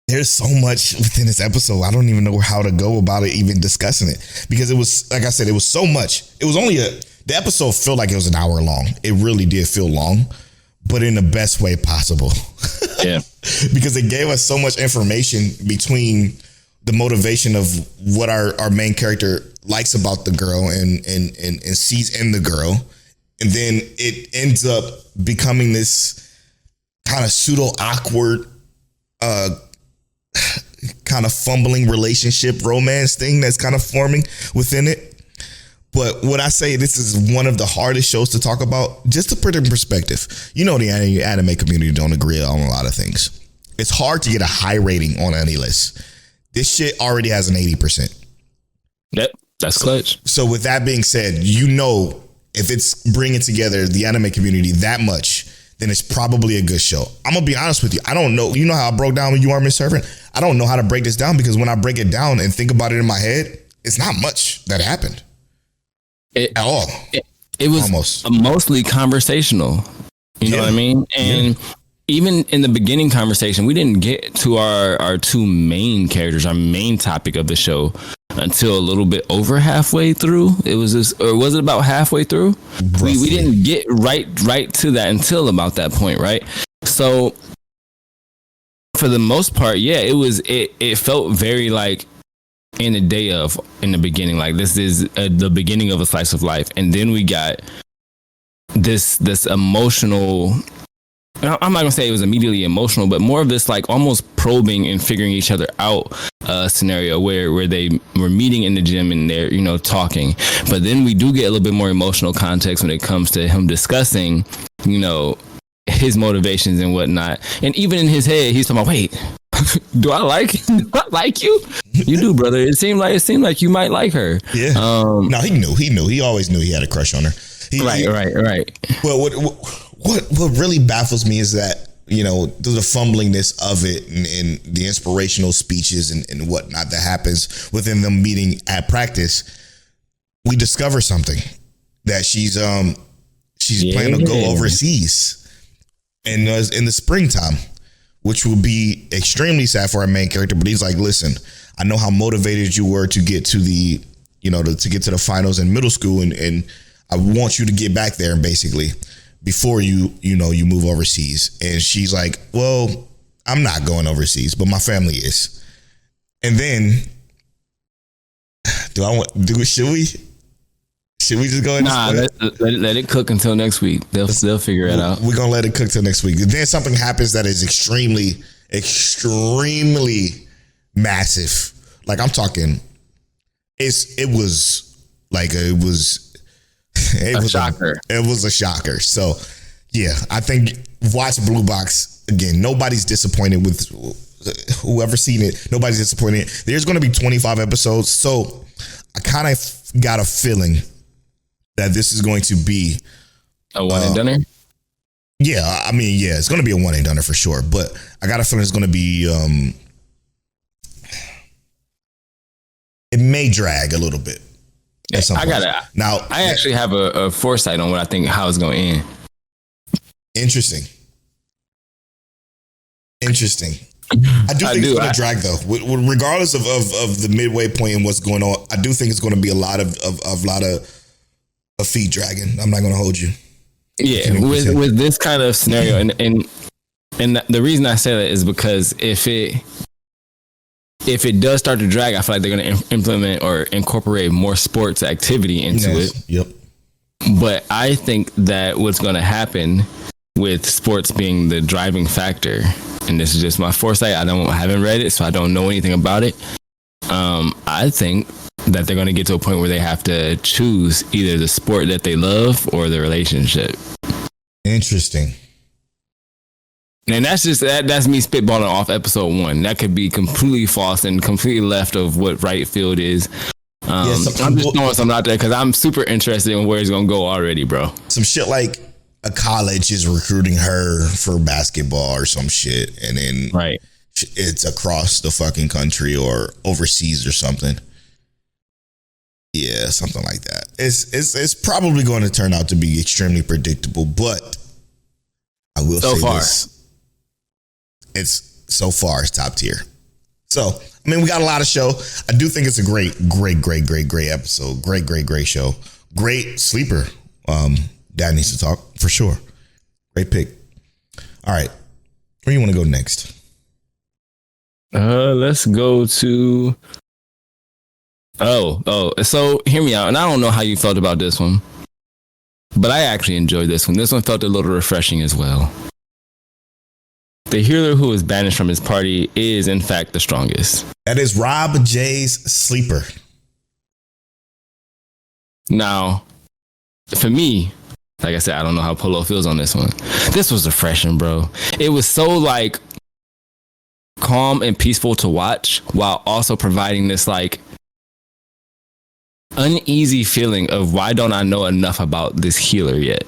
there's so much within this episode. I don't even know how to go about it, even discussing it, because it was, like I said, it was so much. It was only the episode felt like it was an hour long. It really did feel long, but in the best way possible. Yeah. Because it gave us so much information between the motivation of what our main character likes about the girl and sees in the girl. And then it ends up becoming this kind of pseudo awkward, kind of fumbling relationship romance thing that's kind of forming within it. But what I say, this is one of the hardest shows to talk about, just to put it in perspective. The anime community don't agree on a lot of things. It's hard to get a high rating on any list. This shit already has an 80%. Yep, that's clutch. So with that being said, if it's bringing together the anime community that much, then it's probably a good show. I'm going to be honest with you. I don't know. You know how I broke down when you are Ms.Servant? I don't know how to break this down because when I break it down and think about it in my head, it's not much that happened at all. It was mostly conversational. You know what I mean? And even in the beginning conversation, we didn't get to our two main characters, our main topic of the show, until a little bit over halfway through. It was this, or was it about halfway through? We didn't get right to that until about that point, right? So for the most part, yeah, it felt very like in the beginning, like this is the beginning of a slice of life, and then we got this emotional. I'm not gonna say it was immediately emotional, but more of this like almost probing and figuring each other out scenario where they were meeting in the gym and they're, you know, talking. But then we do get a little bit more emotional context when it comes to him discussing, you know, his motivations and whatnot. And even in his head, he's talking about, wait, do I like you? You do, brother. It seemed like you might like her. Yeah. No, he knew. He always knew he had a crush on her. Right. Well, what really baffles me is that, you know, the fumblingness of it and the inspirational speeches and whatnot that happens within them meeting at practice. We discover something that she's planning to go overseas and in the springtime, which will be extremely sad for our main character. But he's like, listen, I know how motivated you were to get to the, you know, to get to the finals in middle school, and I want you to get back there, basically, before you move overseas. And she's like, well, I'm not going overseas, but my family is. And then should we just go ahead and let it cook until next week. They'll figure it out. We're gonna let it cook till next week. Then something happens that is extremely massive. Like, I'm talking, it was a shocker. It was a shocker. So yeah, I think watch BlueBox again. Nobody's disappointed with whoever's seen it. Nobody's disappointed. There's going to be 25 episodes, so I kind of got a feeling that this is going to be a one and done. Yeah, I mean, yeah, it's going to be a one and done for sure. But I got a feeling it's going to be. It may drag a little bit. I actually have a foresight on what I think how it's going to end. Interesting. I do think it's going to drag though. Regardless of the midway point and what's going on, I do think it's going to be a lot of feet dragging. I'm not going to hold you. Yeah, with this kind of scenario, and the reason I say that is because if it does start to drag, I feel like they're going to implement or incorporate more sports activity into it. Yep. But I think that what's going to happen with sports being the driving factor, and this is just my foresight, I haven't read it, so I don't know anything about it. I think that they're going to get to a point where they have to choose either the sport that they love or the relationship. Interesting. And that's me spitballing off episode 1. That could be completely false and completely left of what right field is. I'm just throwing something out there because I'm super interested in where it's going to go already, bro. Some shit like a college is recruiting her for basketball or some shit, and then it's across the fucking country or overseas or something. Yeah, something like that. It's probably going to turn out to be extremely predictable, but I will say this. It's top tier. So, I mean, we got a lot of show. I do think it's a great episode. Great show. Great sleeper. Dad needs to talk for sure. Great pick. All right. Where do you want to go next? Let's go to. So hear me out. And I don't know how you felt about this one, but I actually enjoyed this one. This one felt a little refreshing as well. The healer who is banished from his party is, in fact, the strongest. That is Rob J's sleeper. Now, for me, like I said, I don't know how Polo feels on this one. This was refreshing, bro. It was so like calm and peaceful to watch while also providing this like uneasy feeling of why don't I know enough about this healer yet?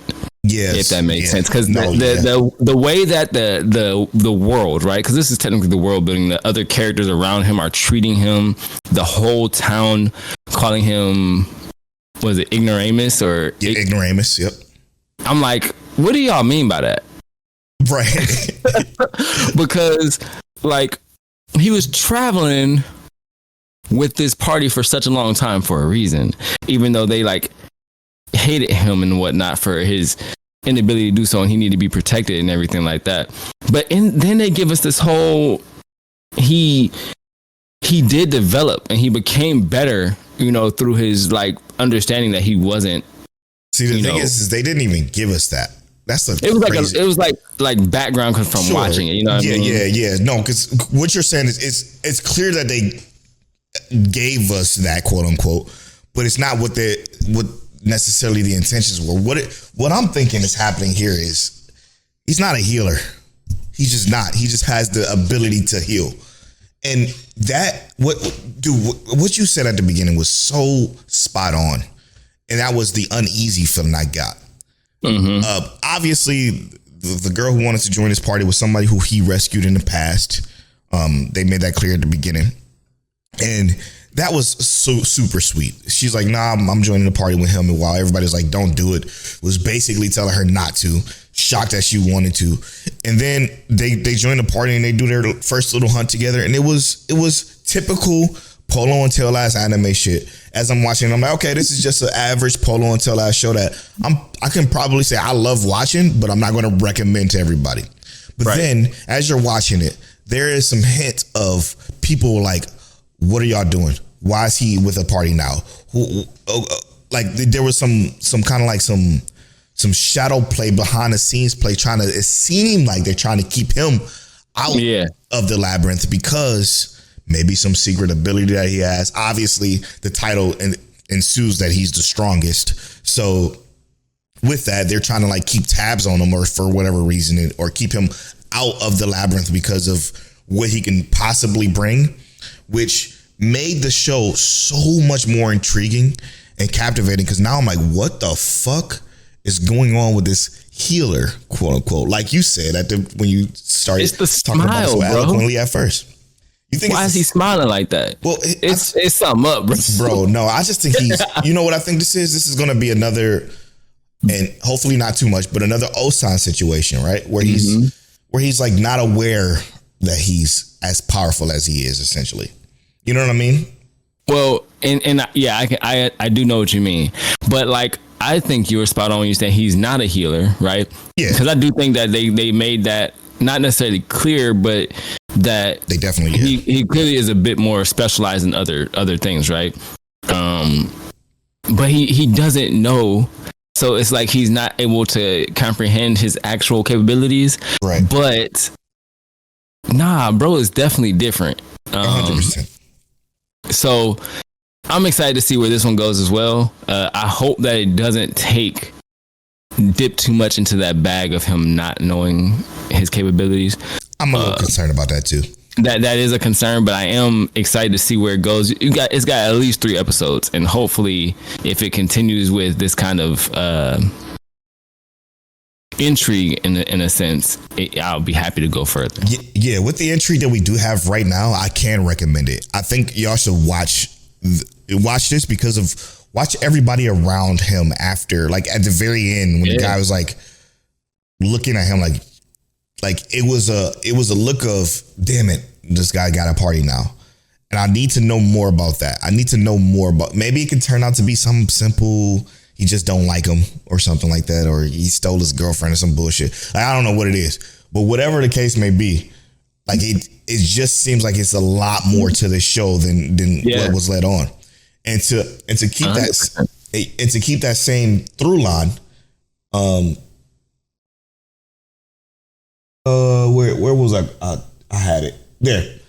Yes, if that makes sense, because the way that the world, right? Because this is technically the world building. The other characters around him are treating him. The whole town calling him, was it ignoramus or ignoramus? Yep. I'm like, what do y'all mean by that? Right. Because like he was traveling with this party for such a long time for a reason, even though they like hated him and whatnot for his inability to do so, and he needed to be protected and everything like that. But then they give us this whole he did develop and he became better, you know, through his like understanding that he wasn't. See, the thing is they didn't even give us that. That's the it was crazy. like it was like background from watching it, you know what I mean? Yeah. No, because what you're saying is it's clear that they gave us that, quote unquote, but it's not what necessarily the intentions were. What I'm thinking is happening here is he's not a healer. He's just not. He just has the ability to heal. And that what you said at the beginning was so spot on. And that was the uneasy feeling I got. Obviously, the girl who wanted to join this party was somebody who he rescued in the past. They made that clear at the beginning. And that was so super sweet. She's like, nah, I'm joining the party with him. And while everybody was like, don't do it, was basically telling her not to. Shocked that she wanted to. And then they join the party and they do their first little hunt together. And it was typical Polo and Tail Ass anime shit. As I'm watching, I'm like, okay, this is just an average Polo and Tail Ass show that I can probably say I love watching, but I'm not going to recommend to everybody. But then as you're watching it, there is some hint of people like, what are y'all doing? Why is he with a party now? Like there was some kind of like some shadow play, behind the scenes play, it seemed like they're trying to keep him out of the labyrinth because maybe some secret ability that he has. Obviously, the title ensues that he's the strongest. So with that, they're trying to like keep tabs on him or for whatever reason, or keep him out of the labyrinth because of what he can possibly bring, which made the show so much more intriguing and captivating. Because now I'm like, what the fuck is going on with this healer, quote unquote? Like you said when you started it's the talking smile, about it so bro. Eloquently at first. You think why is he smiling like that? Well, it's something up, bro. No, I just think he's. You know what I think this is? This is going to be another, and hopefully not too much, but another Osan situation, right? Where he's like not aware that he's as powerful as he is, essentially. You know what I mean? Well, and yeah, I do know what you mean, but like I think you were spot on when you said he's not a healer, right? Yeah, because I do think that they made that not necessarily clear, but that they definitely he clearly is a bit more specialized in other things, right? But he doesn't know, so it's like he's not able to comprehend his actual capabilities, right? But nah, bro, it's definitely different. 100%. So I'm excited to see where this one goes as well. I hope that it doesn't dip too much into that bag of him not knowing his capabilities. I'm a little concerned about that too. That is a concern, but I am excited to see where it goes. It's got at least 3 episodes, and hopefully, if it continues with this kind of intrigue in a sense, I'll be happy to go further. Yeah, with the intrigue that we do have right now, I can recommend it. I think y'all should watch this because of watch everybody around him after, like at the very end when the guy was like looking at him like it was a look of, damn it, this guy got a party now. And I need to know more about that. I need to know more about, maybe it can turn out to be some simple, he just don't like him or something like that, or he stole his girlfriend or some bullshit. Like, I don't know what it is, but whatever the case may be, like it just seems like it's a lot more to the show than what was led on. And to keep 100%. And to keep that same through line, where was I had it there.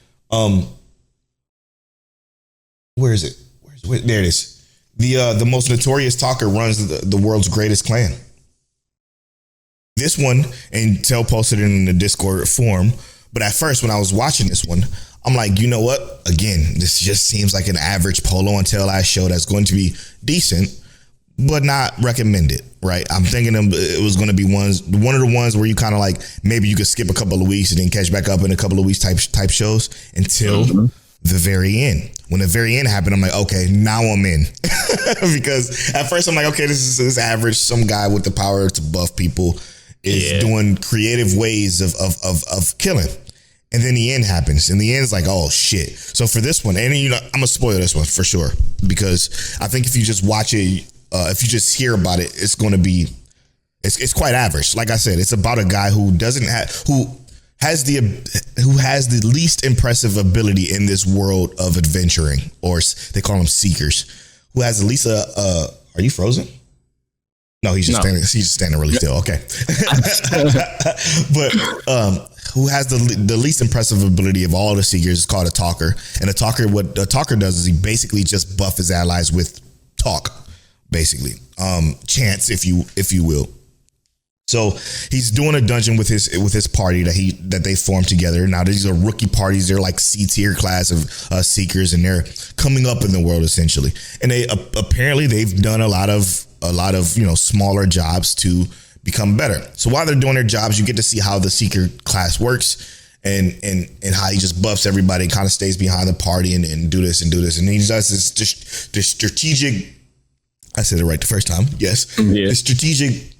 Where is it? There it is. The most notorious talker runs the world's greatest clan. This one, and Tel posted it in the Discord forum, but at first when I was watching this one, I'm like, you know what? Again, this just seems like an average Polo and Tail Ass show that's going to be decent, but not recommended, right? I'm thinking it was going to be one of the ones where you kind of like, maybe you could skip a couple of weeks and then catch back up in a couple of weeks type shows until the very end. When the very end happened, I'm like, okay, now I'm in. Because at first I'm like, okay, this is average, some guy with the power to buff people is doing creative ways of killing. And then the end happens, and the end's like, oh shit. So for this one, and you know, I'm gonna spoil this one for sure, because I think if you just watch it, if you just hear about it, it's gonna be, it's quite average. Like I said, it's about a guy who has the least impressive ability in this world of adventuring, or they call them seekers, who has at least are you frozen? No, he's just standing really still. Okay. But who has the least impressive ability of all the seekers is called a talker. And what a talker does is he basically just buff his allies with talk, basically. Chants, if you will. So he's doing a dungeon with his party that they formed together. Now these are rookie parties. They're like C-tier class of seekers, and they're coming up in the world essentially. And they apparently they've done a lot of smaller jobs to become better. So while they're doing their jobs, you get to see how the seeker class works and how he just buffs everybody, kind of stays behind the party and do this. And he does this strategic. I said it right the first time. Yes, yeah. The strategic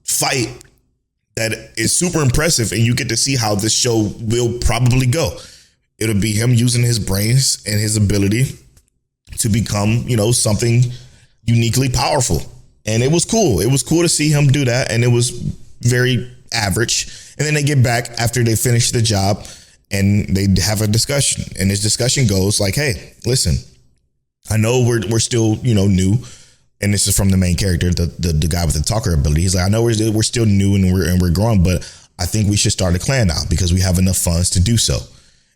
fight that is super impressive, and you get to see how this show will probably go. It'll be him using his brains and his ability to become, something uniquely powerful. And it was cool. It was cool to see him do that, and it was very average. And then they get back after they finish the job, and they have a discussion. And this discussion goes like, hey, listen, I know we're still, new. And this is from the main character, the guy with the talker ability. He's like, I know we're still new and we're growing, but I think we should start a clan now because we have enough funds to do so.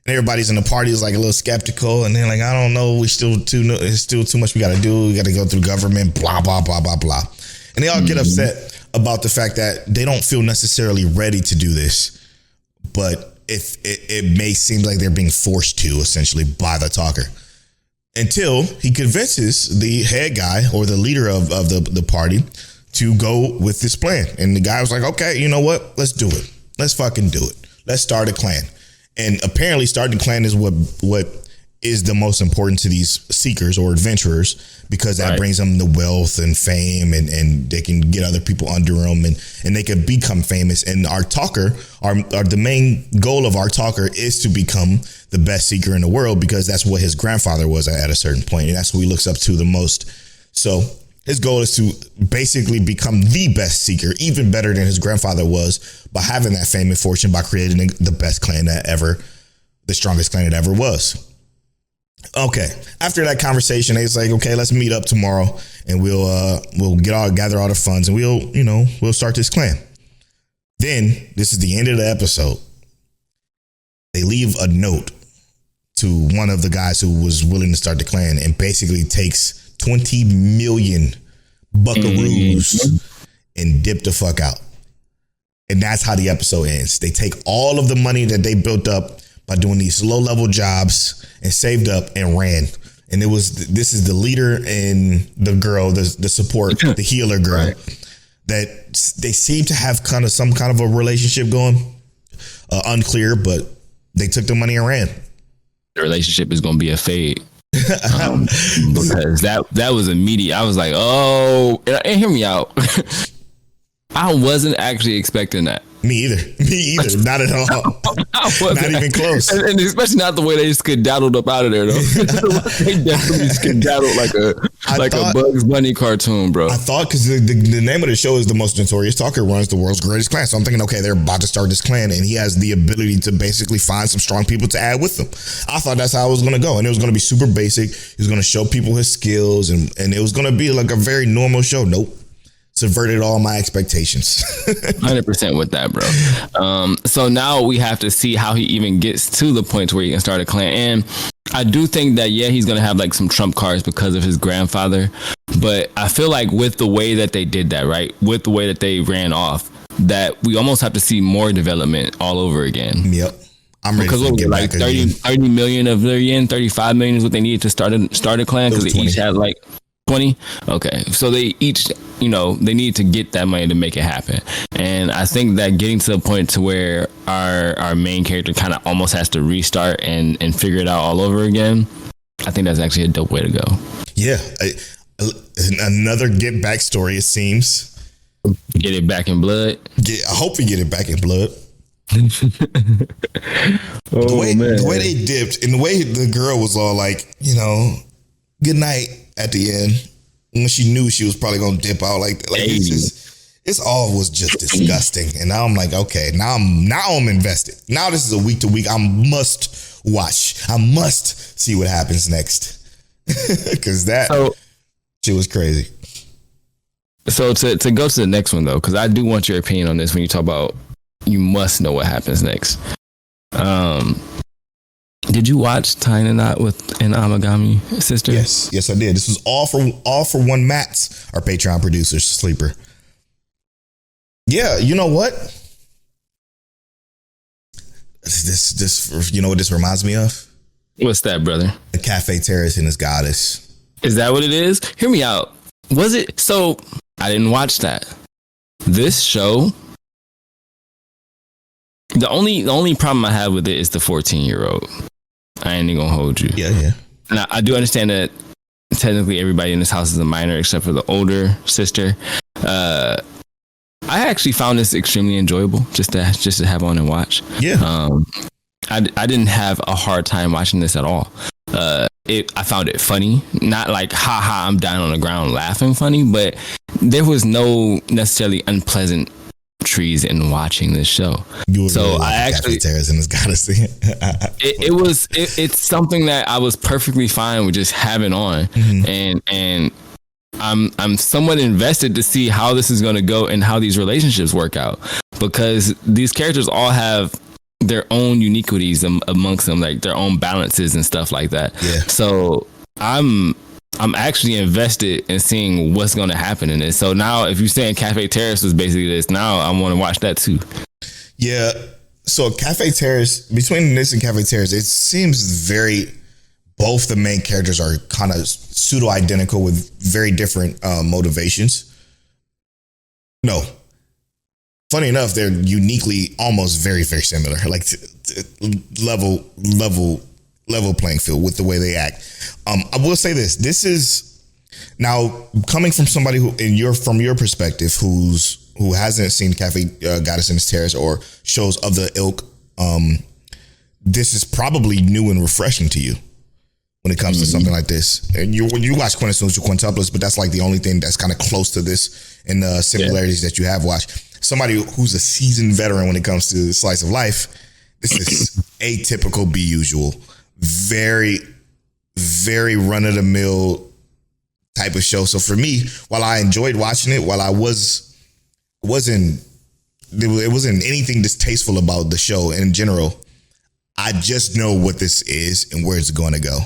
And everybody's in the party is like a little skeptical, and they're like, I don't know, it's still too much we got to do. We got to go through government, blah blah blah blah blah. And they all get upset about the fact that they don't feel necessarily ready to do this, but if it may seem like they're being forced to, essentially, by the talker. Until he convinces the head guy or the leader of the party to go with this plan. And the guy was like, okay, you know what? Let's do it. Let's fucking do it. Let's start a clan. And apparently starting a clan is what is the most important to these seekers or adventurers, because that brings them the wealth and fame, and they can get other people under them, and they can become famous. And our talker, the main goal of our talker is to become the best seeker in the world, because that's what his grandfather was at a certain point, and that's who he looks up to the most. So his goal is to basically become the best seeker, even better than his grandfather was, by having that fame and fortune, by creating the best clan the strongest clan that ever was. Okay. After that conversation, it's like, okay, let's meet up tomorrow, and we'll gather all the funds, and we'll start this clan. Then this is the end of the episode. They leave a note to one of the guys who was willing to start the clan, and basically takes 20 million buckaroos and dip the fuck out. And that's how the episode ends. They take all of the money that they built up by doing these low level jobs and saved up and ran. And this is the leader and the girl, the support, the healer girl, that they seem to have some kind of a relationship going. Unclear, but they took the money and ran. The relationship is going to be a fade. Because that was immediate. I was like, oh, and hear me out. I wasn't actually expecting that. Me either. Not at all. Not even close. And especially not the way they skedaddled up out of there, though. They definitely skedaddled like a Bugs Bunny cartoon, bro. I thought, because the name of the show is The Most Notorious Talker Runs the World's Greatest Clan. So I'm thinking, okay, they're about to start this clan, and he has the ability to basically find some strong people to add with them. I thought that's how it was going to go. And it was going to be super basic. He was going to show people his skills, and it was going to be like a very normal show. Nope. Subverted all my expectations. 100% with that, bro. So now we have to see how he even gets to the point where he can start a clan. And I do think that, he's going to have like some trump cards because of his grandfather. But I feel like with the way that they did that, right, with the way that they ran off, that we almost have to see more development all over again. Yep. I'm ready to get like back 30 million of their yen, 35 million is what they needed to start a clan, because they each had like 20. Okay. So they each, they need to get that money to make it happen. And I think that getting to the point to where our main character kind of almost has to restart and figure it out all over again, I think that's actually a dope way to go. Yeah. Another get back story, it seems. Get it back in blood. I hope we get it back in blood. Oh, the way they dipped and the way the girl was all like, good night at the end when she knew she was probably gonna dip out like it's all was just disgusting. And now I'm like, okay, now I'm invested. Now this is a week to week. I must watch. I must see what happens next because shit was crazy. So to go to the next one though, because I do want your opinion on this when you talk about you must know what happens next. Did you watch Tying a Knot with an Amagami sister? Yes, I did. This was all for one Mats, our Patreon producer, Sleeper. Yeah, you know what? This you know what this reminds me of? What's that, brother? The Cafe Terrace and his goddess. Is that what it is? Hear me out. Was it? So I didn't watch that. This show. The only problem I have with it is the 14-year-old. I ain't even gonna hold you. Yeah. Now I do understand that technically everybody in this house is a minor except for the older sister. I actually found this extremely enjoyable just to have on and watch. Yeah. I didn't have a hard time watching this at all. I found it funny, not like haha I'm down on the ground laughing funny, but there was no necessarily unpleasant trees in watching this show. So I actually it's something that I was perfectly fine with just having on, and I'm somewhat invested to see how this is going to go and how these relationships work out, because these characters all have their own uniquities amongst them, like their own balances and stuff like that. Yeah. So I'm actually invested in seeing what's going to happen in this. So now if you're saying Cafe Terrace was basically this, now I want to watch that too. Yeah. So Cafe Terrace, between this and Cafe Terrace, it seems both the main characters are kind of pseudo identical with very different motivations. No. Funny enough, they're uniquely almost very, very similar. Like level playing field with the way they act. I will say this. This is now coming from somebody from your perspective who hasn't seen Cafe Goddess in his Terrace or shows of the ilk. This is probably new and refreshing to you when it comes to something like this. And you watch Quintessential Quintuplets, but that's like the only thing that's kind of close to this in the similarities that you have watched. Somebody who's a seasoned veteran when it comes to slice of life, this is atypical, be usual. Very, very run of the mill type of show. So for me, while I enjoyed watching it, while it wasn't anything distasteful about the show in general, I just know what this is and where it's going to go.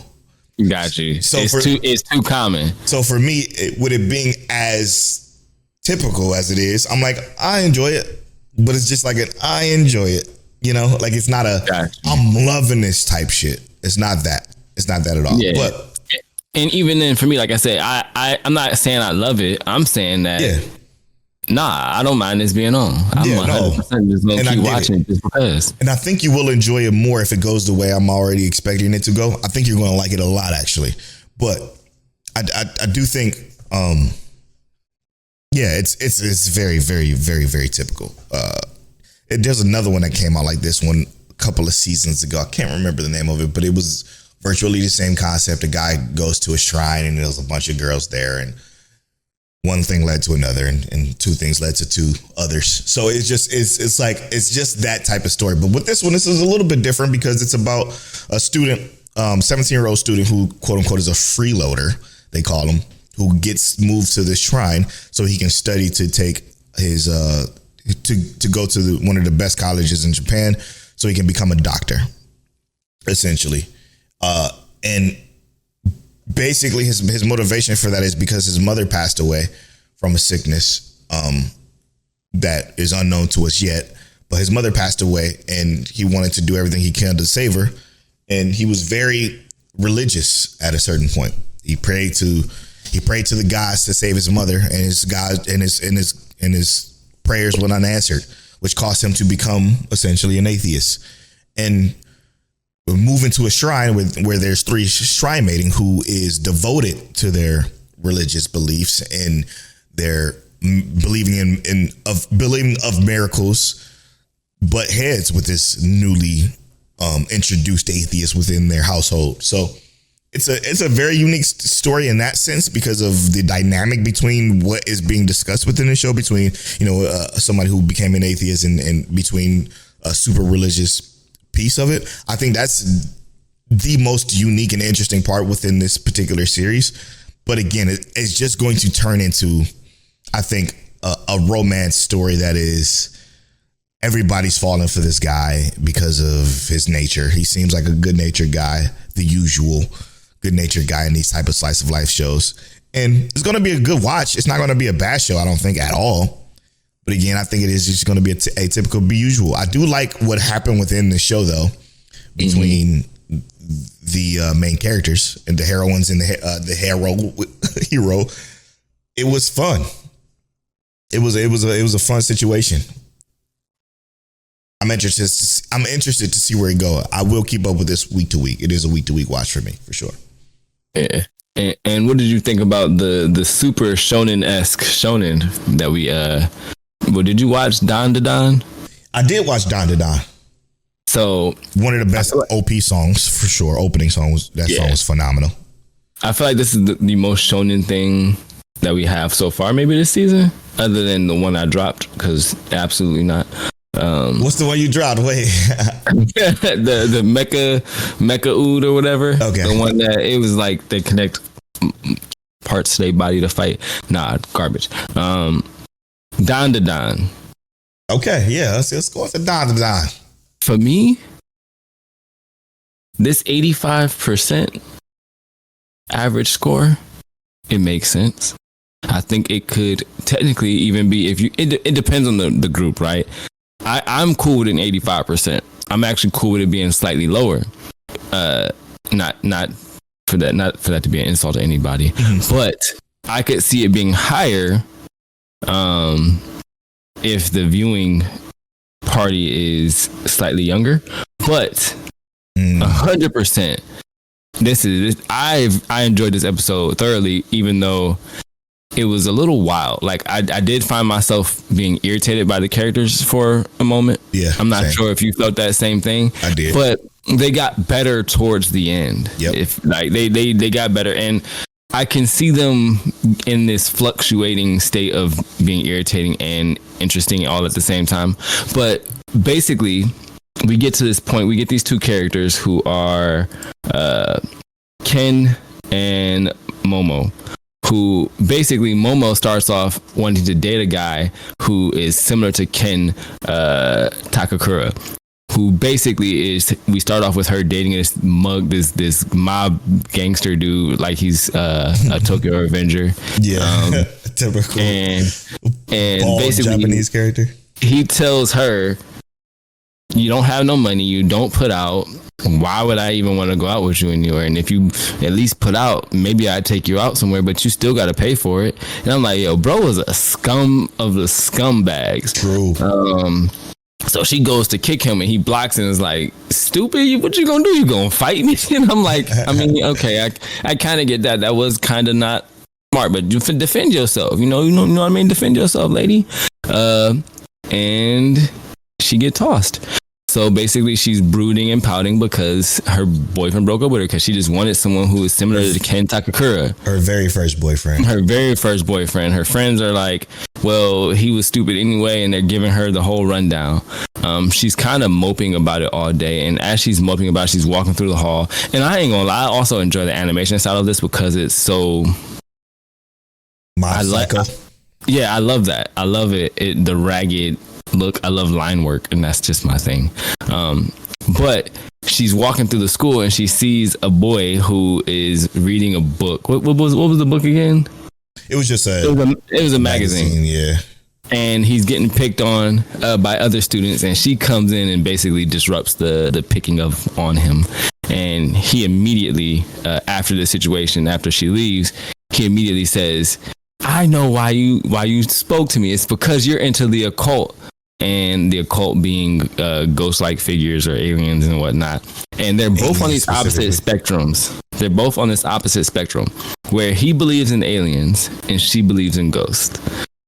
Got you. So it's too common. So for me, with it being as typical as it is, I'm like, I enjoy it, but it's just like I enjoy it. Like it's not I'm loving this type shit. It's not that. It's not that at all. Yeah. But even then, for me, like I said, I'm not saying I love it. I'm saying that I don't mind this being on. I'm 100% just gonna keep watching it just because. And I think you will enjoy it more if it goes the way I'm already expecting it to go. I think you're going to like it a lot, actually. But I do think, it's very, very, very, very typical. There's another one that came out like this one a couple of seasons ago. I can't remember the name of it, but it was virtually the same concept. A guy goes to a shrine and there's a bunch of girls there, and one thing led to another, and two things led to two others. So it's just that type of story. But with this one, this is a little bit different because it's about a student, 17-year-old student who quote unquote is a freeloader, they call him, who gets moved to this shrine so he can study to take his to go to one of the best colleges in Japan so he can become a doctor, essentially. And basically his motivation for that is because his mother passed away from a sickness that is unknown to us yet. But his mother passed away and he wanted to do everything he can to save her. And he was very religious at a certain point. He prayed to the gods to save his mother, and his God and his prayers went unanswered, which caused him to become essentially an atheist. And move into a shrine where there's three shrine mating who is devoted to their religious beliefs and their believing of miracles, butt heads with this newly introduced atheist within their household. So it's a very unique story in that sense because of the dynamic between what is being discussed within the show between, somebody who became an atheist and between a super religious piece of it. I think that's the most unique and interesting part within this particular series. But again, it's just going to turn into, I think, a romance story that is everybody's falling for this guy because of his nature. He seems like a good natured guy, the usual good natured guy in these type of slice of life shows. And it's going to be a good watch. It's not going to be a bad show, I don't think, at all. But again, I think it is just going to be a typical be usual. I do like what happened within the show, though, between the main characters and the heroines and the hero. It was fun. It was a fun situation. I'm interested to see where it goes. I will keep up with this week to week. It is a week to week watch for me, for sure. Yeah. And what did you think about the super shonen-esque shonen that we did you watch Don to Don? I did watch Don to Don. So one of the best OP songs for sure. Opening song song was phenomenal. I feel like this is the most shonen thing that we have so far, maybe this season, other than the one I dropped, because absolutely not. What's the one you dropped? Wait, the Mecha Ood or whatever. Okay, the one that it was like they connect parts to their body to fight. Nah, garbage. Don to Don. Okay, yeah, let's go with the Don to Don. For me, this 85% average score, it makes sense. I think it could technically even be it depends on the group, right? I'm cool with an 85%. I'm actually cool with it being slightly lower. Not for that to be an insult to anybody, but I could see it being higher if the viewing party is slightly younger. But 100%, I enjoyed this episode thoroughly, even though it was a little wild. Like I did find myself being irritated by the characters for a moment. Yeah, I'm not sure if you felt that same thing. I did, but they got better towards the end. Yep. If like they got better, and I can see them in this fluctuating state of being irritating and interesting all at the same time. But basically, we get to this point. We get these two characters who are Ken and Momo. Who basically Momo starts off wanting to date a guy who is similar to Ken Takakura, who basically is, we start off with her dating this mob gangster dude like he's a Tokyo Avenger. Yeah, typical. And basically Japanese character. He tells her, you don't have no money, you don't put out. Why would I even want to go out with you anywhere? And if you at least put out, maybe I'd take you out somewhere, but you still got to pay for it. And I'm like, yo, bro was a scum of the scumbags. True. So she goes to kick him and he blocks and is like, stupid, what you gonna do? You gonna fight me? And I'm like, I mean, okay, I kind of get that. That was kind of not smart, but you defend yourself. You know what I mean? Defend yourself, lady. And she get tossed. So basically, she's brooding and pouting because her boyfriend broke up with her because she just wanted someone who was similar to Ken Takakura. Her very first boyfriend. Her friends are like, well, he was stupid anyway, and they're giving her the whole rundown. She's kind of moping about it all day, and as she's moping about it, she's walking through the hall. And I ain't gonna lie, I also enjoy the animation style of this because it's so... I love that. I love it. The ragged... look, I love line work, and that's just my thing. But she's walking through the school and she sees a boy who is reading a book. What was the book again? It was just it was a magazine. Yeah. And he's getting picked on by other students, and she comes in and basically disrupts the picking on him. And he immediately, after the situation, after she leaves, he immediately says, I know why you spoke to me. It's because you're into the occult. And the occult being ghost-like figures or aliens and whatnot. And they're both on these opposite spectrums. They're both on this opposite spectrum where he believes in aliens and she believes in ghosts.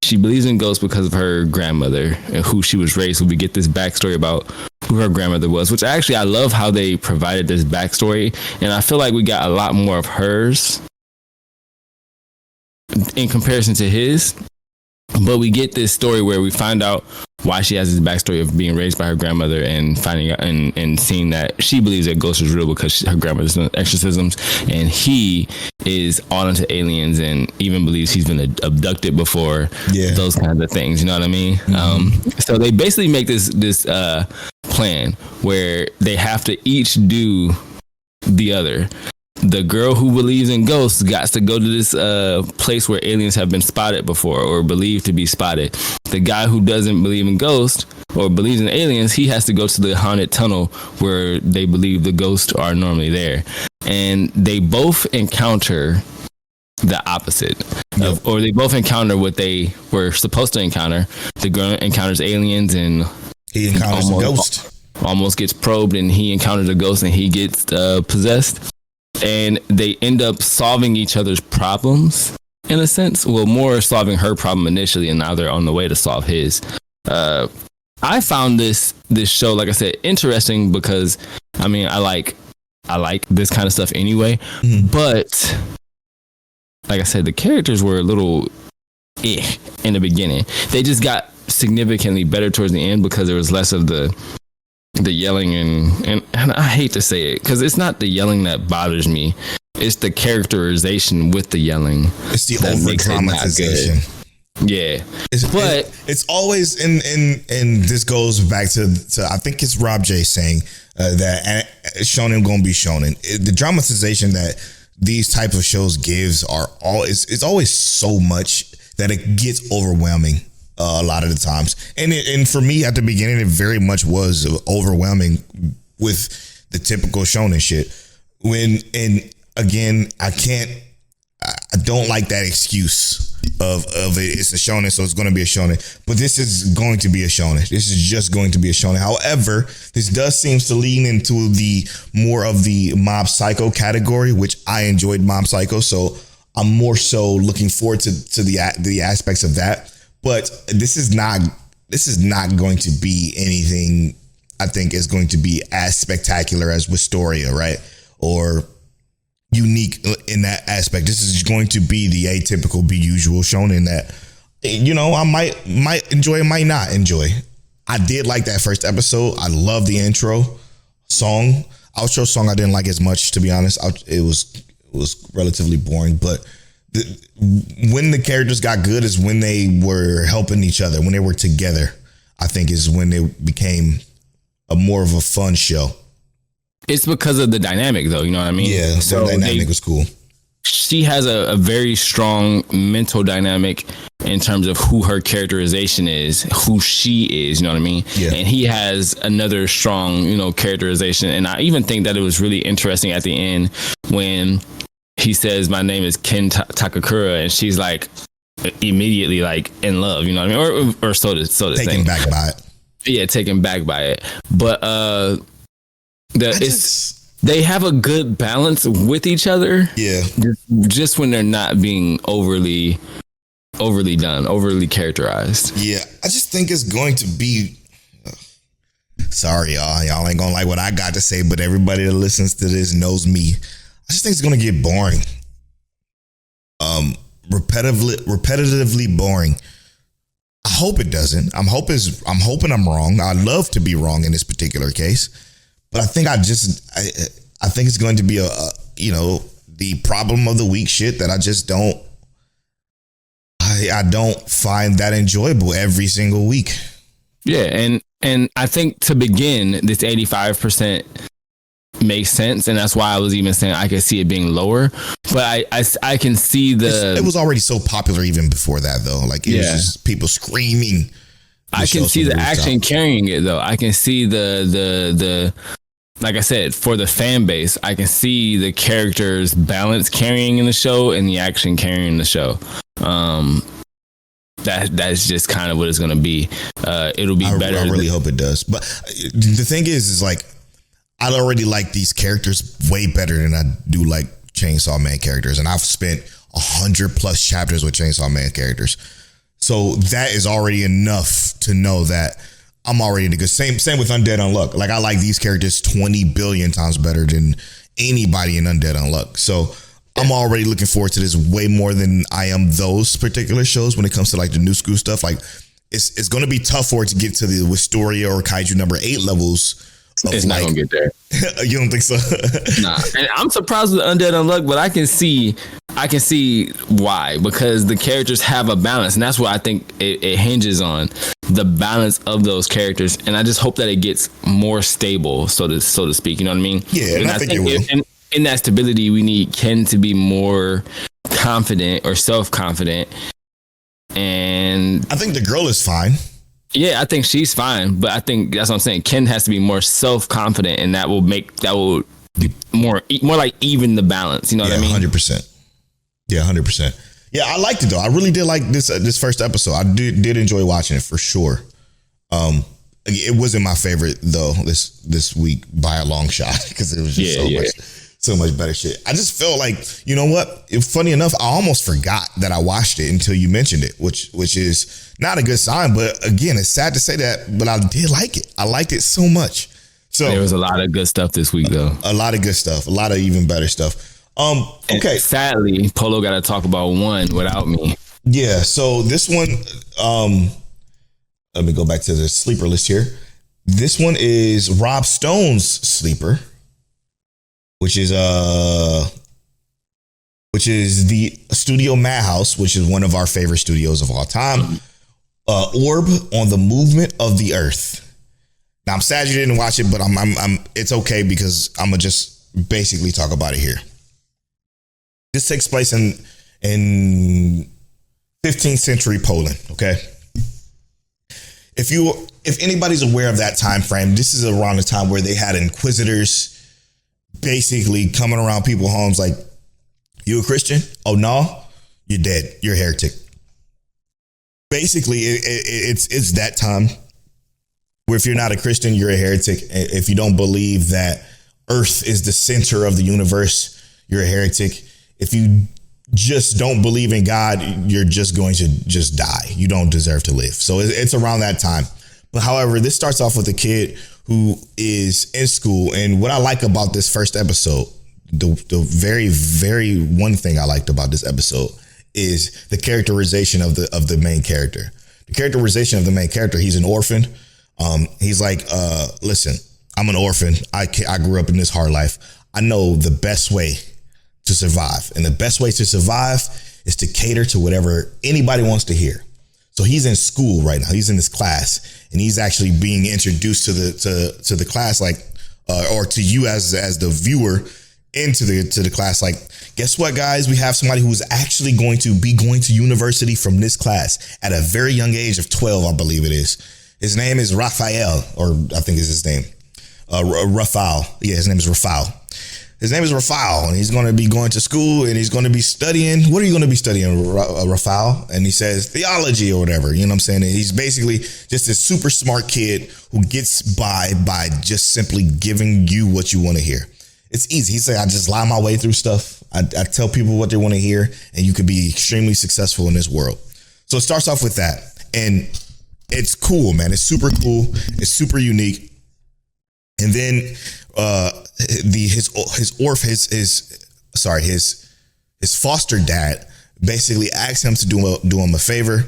she believes in ghosts because of her grandmother and who she was raised with. We get this backstory about who her grandmother was, which actually I love how they provided this backstory, and I feel like we got a lot more of hers in comparison to his. But we get this story where we find out why she has this backstory of being raised by her grandmother and finding out and seeing that she believes that ghosts is real because her grandmother's done exorcisms, and he is all into aliens and even believes he's been abducted before. Those kinds of things, you know what I mean? So they basically make this plan where they have to each do the other. The girl who believes in ghosts got to go to this place where aliens have been spotted before or believed to be spotted. The guy who doesn't believe in ghosts or believes in aliens, he has to go to the haunted tunnel where they believe the ghosts are normally there. And they both encounter the opposite or they both encounter what they were supposed to encounter. The girl encounters aliens and he encounters a ghost. Almost gets probed, and he encounters a ghost and he gets possessed. And they end up solving each other's problems in a sense. Well, more solving her problem initially, and now they're on the way to solve his. I found this show, like I said, interesting because I mean I like this kind of stuff anyway. But like I said, the characters were a little in the beginning. They just got significantly better towards the end because there was less of the yelling and I hate to say it because it's not the yelling that bothers me, it's the characterization with the yelling. It's the over dramatization. It's always and this goes back to I think it's Rob J saying that shonen gonna be shonen. The dramatization that these type of shows gives it's always so much that it gets overwhelming. A lot of the times, and for me at the beginning, it very much was overwhelming with the typical shonen shit. And again, I don't like that excuse of it. It's a shonen, so it's going to be a shonen. But this is going to be a shonen. This is just going to be a shonen. However, this does seems to lean into the more of the Mob Psycho category, which I enjoyed Mob Psycho, so I'm more so looking forward to the aspects of that. But this is not going to be anything I think is going to be as spectacular as Wistoria, right? Or unique in that aspect. This is going to be the atypical, be usual shonen that, you know, I might enjoy, might not enjoy. I did like that first episode. I love the intro song. Outro song I didn't like as much, to be honest. It was relatively boring, but when the characters got good is when they were helping each other, when they were together, I think is when it became a more of a fun show. It's because of the dynamic though, you know what I mean? Yeah, so the dynamic was cool. She has a very strong mental dynamic in terms of who her characterization is, who she is, you know what I mean? Yeah. And he has another strong, you know, characterization. And I even think that it was really interesting at the end when he says, "My name is Ken Takakura," and she's like immediately like in love, you know what I mean? Or so to taken back by it. Yeah, taken back by it. But they have a good balance with each other. Yeah. Just when they're not being overly done, overly characterized. Yeah. I just think it's going to be sorry, y'all ain't gonna like what I got to say, but everybody that listens to this knows me. I just think it's gonna get boring. Repetitively boring. I hope it doesn't. I'm hoping I'm wrong. I'd love to be wrong in this particular case, but I think I think it's going to be the problem of the week shit that I just don't. I don't find that enjoyable every single week. Yeah, and I think to begin, this 85% makes sense, and that's why I was even saying I could see it being lower. But I can see it was already so popular even before that though. Like it was just people screaming. I can see the action carrying it though. I can see the like I said, for the fan base, I can see the characters balance carrying in the show and the action carrying the show. That's just kind of what it's gonna be. It'll be better. I really hope it does. But the thing is like I already like these characters way better than I do like Chainsaw Man characters, and I've spent 100+ chapters with Chainsaw Man characters. So that is already enough to know that I'm already in the good. Same with Undead Unluck. Like, I like these characters 20 billion times better than anybody in Undead Unluck. So I'm already looking forward to this way more than I am those particular shows when it comes to like the new school stuff. Like, it's going to be tough for it to get to the Wisteria or Kaiju number 8 levels. It's not gonna get there. You don't think so? Nah, and I'm surprised with Undead Unluck, but I can see why, because the characters have a balance, and that's what I think it hinges on, the balance of those characters. And I just hope that it gets more stable, so to speak. You know what I mean? Yeah, and I think it will. In that stability, we need Ken to be more confident or self-confident, and I think the girl is fine. Yeah, I think she's fine, but I think that's what I'm saying. Ken has to be more self-confident, and that will be more like even the balance. You know what I mean? 100%. Yeah, 100%. Yeah, I liked it though. I really did like this first episode. I did enjoy watching it for sure. It wasn't my favorite though this week by a long shot, because it was just so much better shit. I just felt like, you know what? Funny enough, I almost forgot that I watched it until you mentioned it, which is not a good sign. But again, it's sad to say that, but I did like it. I liked it so much. So there was a lot of good stuff this week, though. A lot of good stuff. A lot of even better stuff. Okay. And sadly, Polo got to talk about one without me. Yeah. So this one, let me go back to the sleeper list here. This one is Rob Stone's sleeper, which is the Studio Madhouse, which is one of our favorite studios of all time. Orb on the Movement of the Earth. Now, I'm sad you didn't watch it, but I'm it's okay, because I'm gonna just basically talk about it here. This takes place in 15th century Poland. Okay, if anybody's aware of that time frame, this is around the time where they had inquisitors basically coming around people's homes like, you a Christian? Oh no, you're dead. You're a heretic. Basically, it's that time where if you're not a Christian, you're a heretic. If you don't believe that Earth is the center of the universe, you're a heretic. If you just don't believe in God, you're just going to just die. You don't deserve to live. So it's around that time. But however, this starts off with a kid who is in school. And what I like about this first episode, the very, very one thing I liked about this episode is the characterization of the main character. The characterization of the main character, he's an orphan. He's like, listen, I'm an orphan. I grew up in this hard life. I know the best way to survive. And the best way to survive is to cater to whatever anybody wants to hear. So he's in school right now. He's in this class, and he's actually being introduced to the class, like, or to you as the viewer into the class. Like, guess what, guys? We have somebody who's actually going to be going to university from this class at a very young age of 12, I believe it is. His name is Raphael, or I think is his name. Raphael. Yeah, his name is Raphael. His name is Raphael, and he's going to be going to school, and he's going to be studying. What are you going to be studying, Raphael? And he says theology or whatever. You know what I'm saying? And he's basically just a super smart kid who gets by just simply giving you what you want to hear. It's easy. He said, I just lie my way through stuff. I tell people what they want to hear, and you could be extremely successful in this world. So it starts off with that, and it's cool, man. It's super cool. It's super unique. And then his foster dad basically asks him to do him a favor,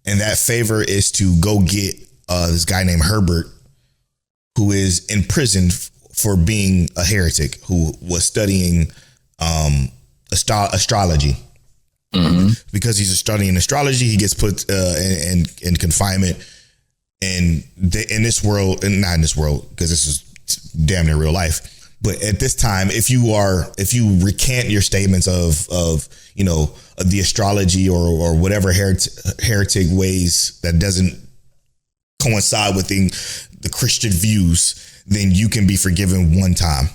and that favor is to go get this guy named Herbert, who is in prison for being a heretic, who was studying astrology. Mm-hmm. Because he's studying astrology, he gets put in confinement. And in this world, and not in this world, because this is damn near real life. But at this time, if you recant your statements of the astrology or whatever heretic ways that doesn't coincide with the Christian views, then you can be forgiven one time.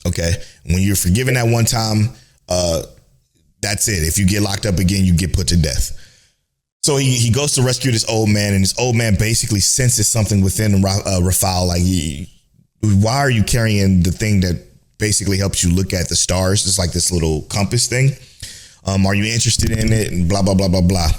Okay, when you're forgiven that one time, that's it. If you get locked up again, you get put to death. So he goes to rescue this old man, and this old man basically senses something within Raphael. Like, why are you carrying the thing that basically helps you look at the stars? It's like this little compass thing. Are you interested in it? And blah, blah, blah, blah, blah.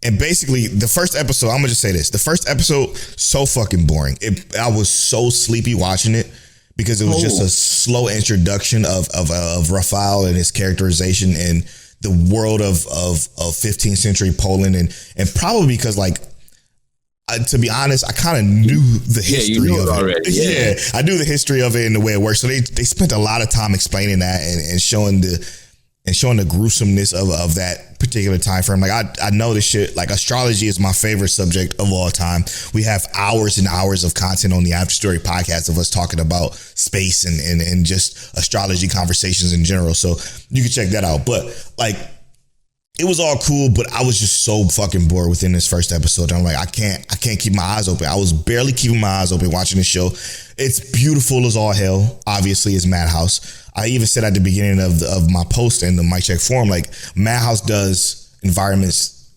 And basically, the first episode, I'm gonna just say this: the first episode, so fucking boring. I was so sleepy watching it because it was just a slow introduction of Raphael and his characterization in the world of 15th century Poland, and probably because like. To be honest, I kind of knew the history of it already. Yeah, I knew the history of it and the way it works. So they spent a lot of time explaining that and showing the gruesomeness of that particular time frame. Like I know this shit. Like astrology is my favorite subject of all time. We have hours and hours of content on the After Story podcast of us talking about space and just astrology conversations in general. So you can check that out. But like. It was all cool, but I was just so fucking bored within this first episode. I'm like, I can't keep my eyes open. I was barely keeping my eyes open watching the show. It's beautiful as all hell. Obviously, it's Madhouse. I even said at the beginning of my post in the Mic Check forum, like Madhouse does environments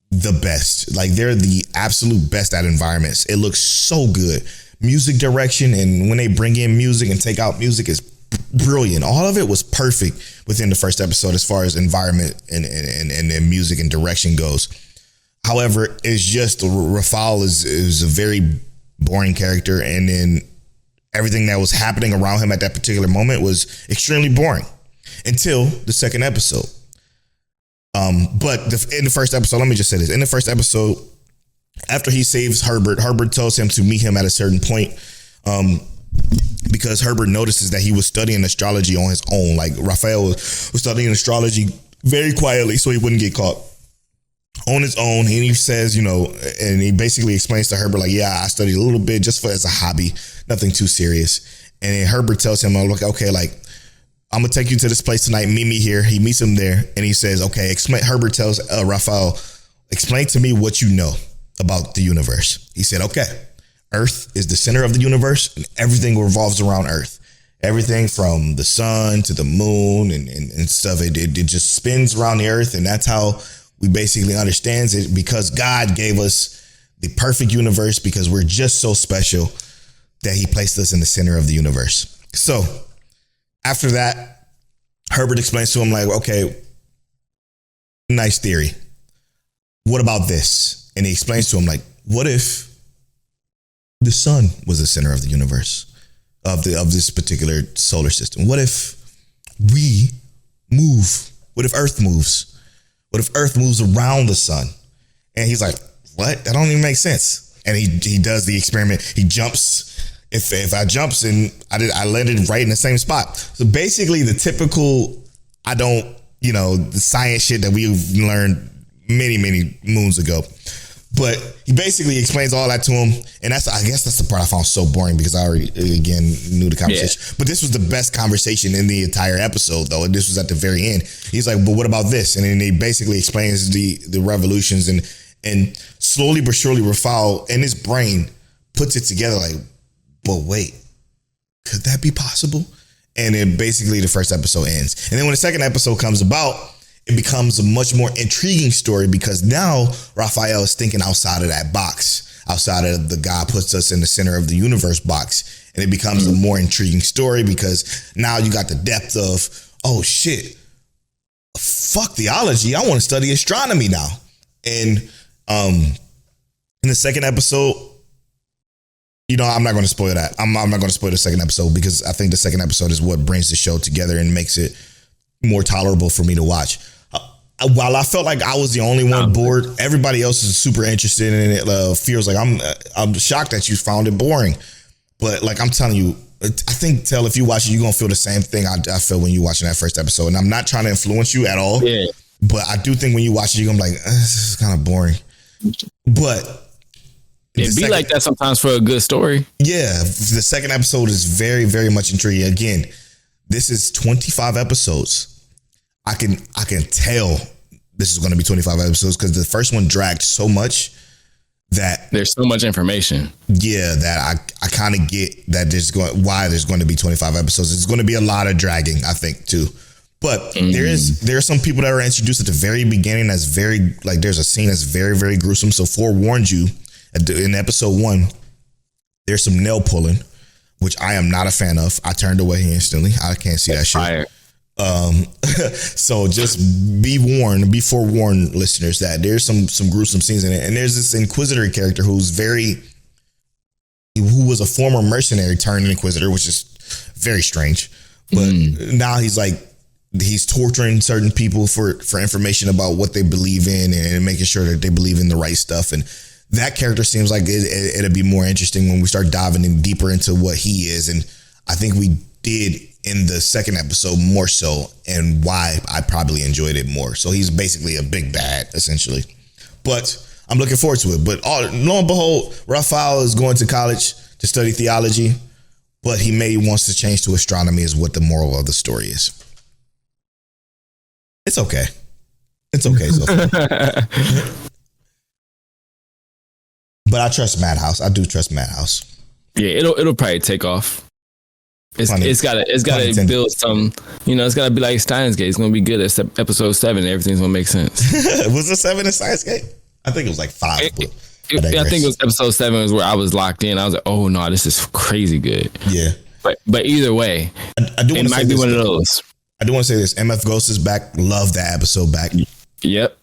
the best. Like they're the absolute best at environments. It looks so good. Music direction, and when they bring in music and take out music is brilliant. All of it was perfect within the first episode as far as environment and music and direction goes. However, it's just Raphael is a very boring character, and then everything that was happening around him at that particular moment was extremely boring until the second episode. But in the first episode, let me just say this. In the first episode, after he saves Herbert tells him to meet him at a certain point. Because Herbert notices that he was studying astrology on his own. Like Raphael was studying astrology very quietly so he wouldn't get caught on his own. And he says, and he basically explains to Herbert, like, yeah, I studied a little bit just as a hobby, nothing too serious. And then Herbert tells him, okay, like, I'm going to take you to this place tonight. Meet me here. He meets him there and he says, okay, Herbert tells Raphael, explain to me what you know about the universe. He said, okay. Earth is the center of the universe and everything revolves around Earth. Everything from the sun to the moon and stuff. It just spins around the Earth, and that's how we basically understand it, because God gave us the perfect universe because we're just so special that he placed us in the center of the universe. So after that, Herbert explains to him like, okay, nice theory. What about this? And he explains to him like, what if the sun was the center of the universe, of this particular solar system? What if we move? What if Earth moves? What if Earth moves around the sun? And he's like, what? That don't even make sense. And he does the experiment. He jumps. If I jumps and I landed right in the same spot. So basically the typical, the science shit that we've learned many, many moons ago. But he basically explains all that to him. And I guess that's the part I found so boring because I already, again, knew the conversation. Yeah. But this was the best conversation in the entire episode, though. And this was at the very end. He's like, but what about this? And then he basically explains the revolutions and slowly but surely Raphael in his brain puts it together like, but wait, could that be possible? And then basically the first episode ends. And then when the second episode comes about, it becomes a much more intriguing story because now Raphael is thinking outside of that box, outside of the God puts us in the center of the universe box. And it becomes a more intriguing story because now you got the depth of, oh shit, fuck theology. I want to study astronomy now. And in the second episode, I'm not going to spoil that. I'm not going to spoil the second episode because I think the second episode is what brings the show together and makes it more tolerable for me to watch. While I felt like I was the only one bored, everybody else is super interested in it. Feels like I'm shocked that you found it boring. But like I'm telling you, I think if you watch it, you're going to feel the same thing I feel when you're watching that first episode. And I'm not trying to influence you at all. Yeah. But I do think when you watch it, you're going to be like, this is kind of boring. But it be like that sometimes for a good story. Yeah. The second episode is very, very much intriguing. Again, this is 25 episodes. I can tell this is going to be 25 episodes because the first one dragged so much that there's so much information. Yeah, that I kind of get that why there's going to be 25 episodes. It's going to be a lot of dragging, I think, too. But there are some people that are introduced at the very beginning that's very, like, there's a scene that's very, very gruesome. So forewarned you in episode 1, there's some nail pulling, which I am not a fan of. I turned away instantly. I can't see that shit. Fire. So just be warned, be forewarned, listeners, that there's some gruesome scenes in it. And there's this Inquisitor character who was a former mercenary turned Inquisitor, which is very strange. But now he's torturing certain people for information about what they believe in and making sure that they believe in the right stuff. And that character seems like it'll be more interesting when we start diving in deeper into what he is. And I think we did in the second episode more so, and why I probably enjoyed it more. So he's basically a big bad, essentially. But I'm looking forward to it. But lo and behold, Raphael is going to college to study theology, but he wants to change to astronomy is what the moral of the story is. It's okay. It's okay so far. But I trust Madhouse. I do trust Madhouse. Yeah, it'll probably take off. It's gotta build some, it's gotta be like Steins Gate. It's gonna be good at episode 7. Everything's gonna make sense. Was it 7 in Steins Gate? I think it was like 5. I think it was episode 7 was where I was locked in. I was like, oh no, this is crazy good. Yeah. But either way, it might be one of those. I do want to say this. MF Ghost is back. Love that episode back. Yep.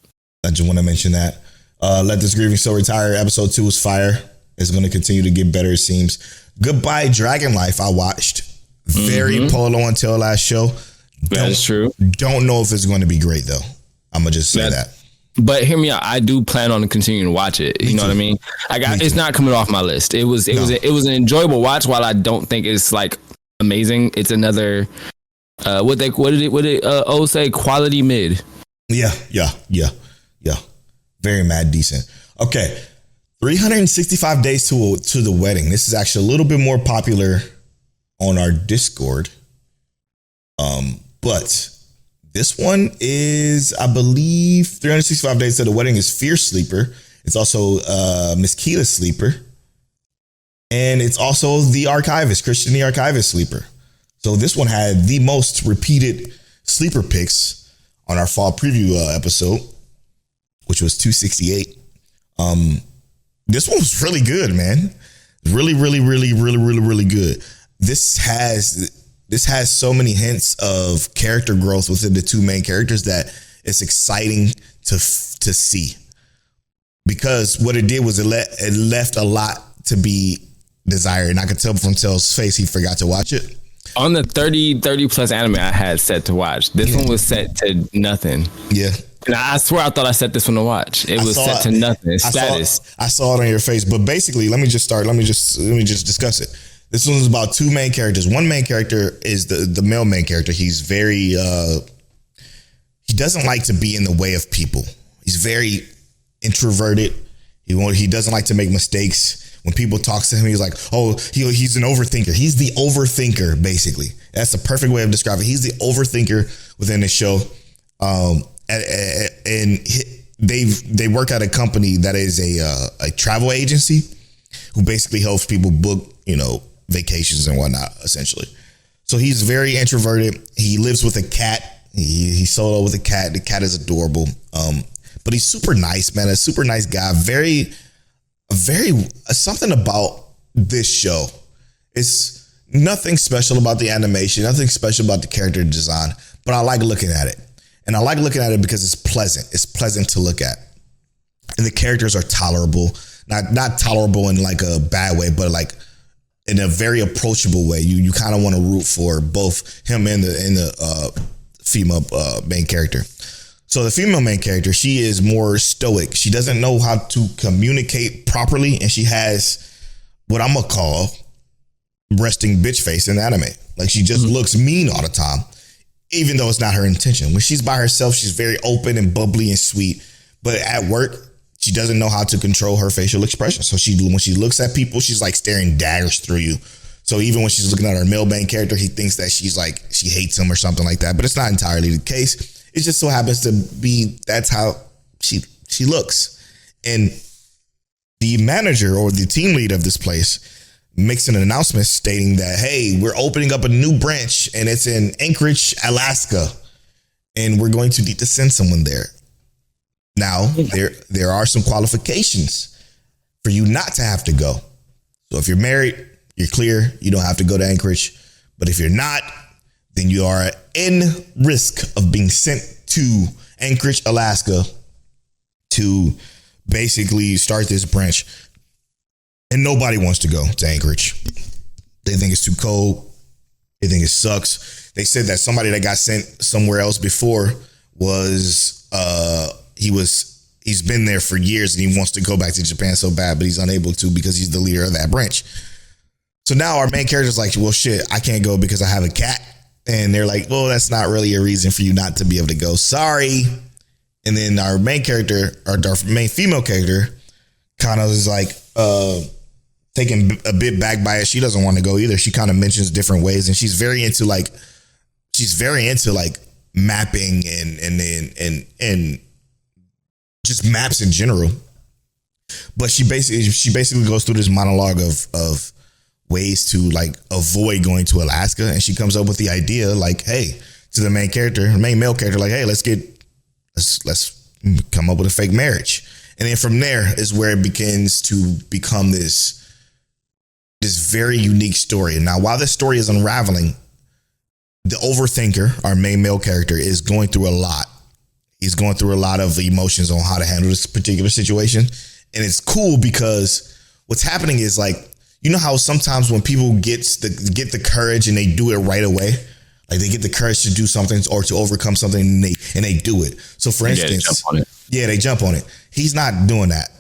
I just want to mention that. Let This Grieving Soul Retire. Episode 2 was fire. It's going to continue to get better, it seems. Goodbye Dragon Life, I watched. Very polo until last show. That's true. Don't know if it's going to be great, though. I'm going to just say that. But hear me out. I do plan on continuing to watch it. You know what I mean? It's not coming off my list. It was an enjoyable watch. While I don't think it's like amazing, it's another what did it say? Quality mid. Yeah. Very mad decent. Okay, 365 days to the wedding. This is actually a little bit more popular on our Discord. But this one is, I believe, 365 Days to the Wedding is Fear Sleeper. It's also Miss Keela's Sleeper. And it's also The Archivist, Christian the Archivist Sleeper. So this one had the most repeated sleeper picks on our fall preview episode, which was 268. This one was really good, man. Really good. This has so many hints of character growth within the two main characters that it's exciting to see. Because what it did was it left a lot to be desired. And I could tell from Tell's face he forgot to watch it. On the 30 plus anime I had set to watch, this one was set to nothing. Yeah. And I swear I thought I set this one to watch. It was set to nothing. Status. I saw it on your face. But basically, let me just discuss it. This one is about two main characters. One main character is the male main character. He's very, he doesn't like to be in the way of people. He's very introverted. He doesn't like to make mistakes. When people talk to him, he's like, oh, he's an overthinker. He's the overthinker, basically. That's the perfect way of describing it. He's the overthinker within the show. And they work at a company that is a travel agency who basically helps people book, vacations and whatnot, essentially. So he's very introverted. He lives with a cat. He's solo with a cat. The cat is adorable. But he's super nice, man. A super nice guy. Something about this show. It's nothing special about the animation, nothing special about the character design, but I like looking at it. And I like looking at it because it's pleasant. It's pleasant to look at. And the characters are tolerable. Not tolerable in like a bad way, but like in a very approachable way. You kind of want to root for both him and the female main character. So the female main character, she is more stoic. She doesn't know how to communicate properly, and she has what I'm gonna call resting bitch face in anime. Like she just looks mean all the time, even though it's not her intention. When she's by herself, she's very open and bubbly and sweet. But at work, she doesn't know how to control her facial expression. So when she looks at people, she's like staring daggers through you. So even when she's looking at her male main character, he thinks that she hates him or something like that. But it's not entirely the case. It just so happens to be that's how she looks. And the manager or the team lead of this place makes an announcement stating that, hey, we're opening up a new branch and it's in Anchorage, Alaska. And we're going to need to send someone there. Now, there are some qualifications for you not to have to go. So if you're married, you're clear. You don't have to go to Anchorage. But if you're not, then you are in risk of being sent to Anchorage, Alaska to basically start this branch. And nobody wants to go to Anchorage. They think it's too cold. They think it sucks. They said that somebody that got sent somewhere else before was, he's been there for years and he wants to go back to Japan so bad, but he's unable to because he's the leader of that branch. So now our main character is like, well, shit, I can't go because I have a cat. And they're like, well, that's not really a reason for you not to be able to go. Sorry. And then our main character, our main female character, kind of is like taken a bit back by it. She doesn't want to go either. She kind of mentions different ways, and she's very into mapping and just maps in general. But she basically goes through this monologue of ways to like avoid going to Alaska, and she comes up with the idea like, hey, to the main male character, like, hey, let's come up with a fake marriage. And then from there is where it begins to become this very unique story. And now while this story is unraveling, the overthinker, our main male character, is going through a lot. He's going through a lot of emotions on how to handle this particular situation. And it's cool because what's happening is like, you know how sometimes when people get the courage and they do it right away, like they get the courage to do something or to overcome something and they do it. So for instance, they jump on it. He's not doing that,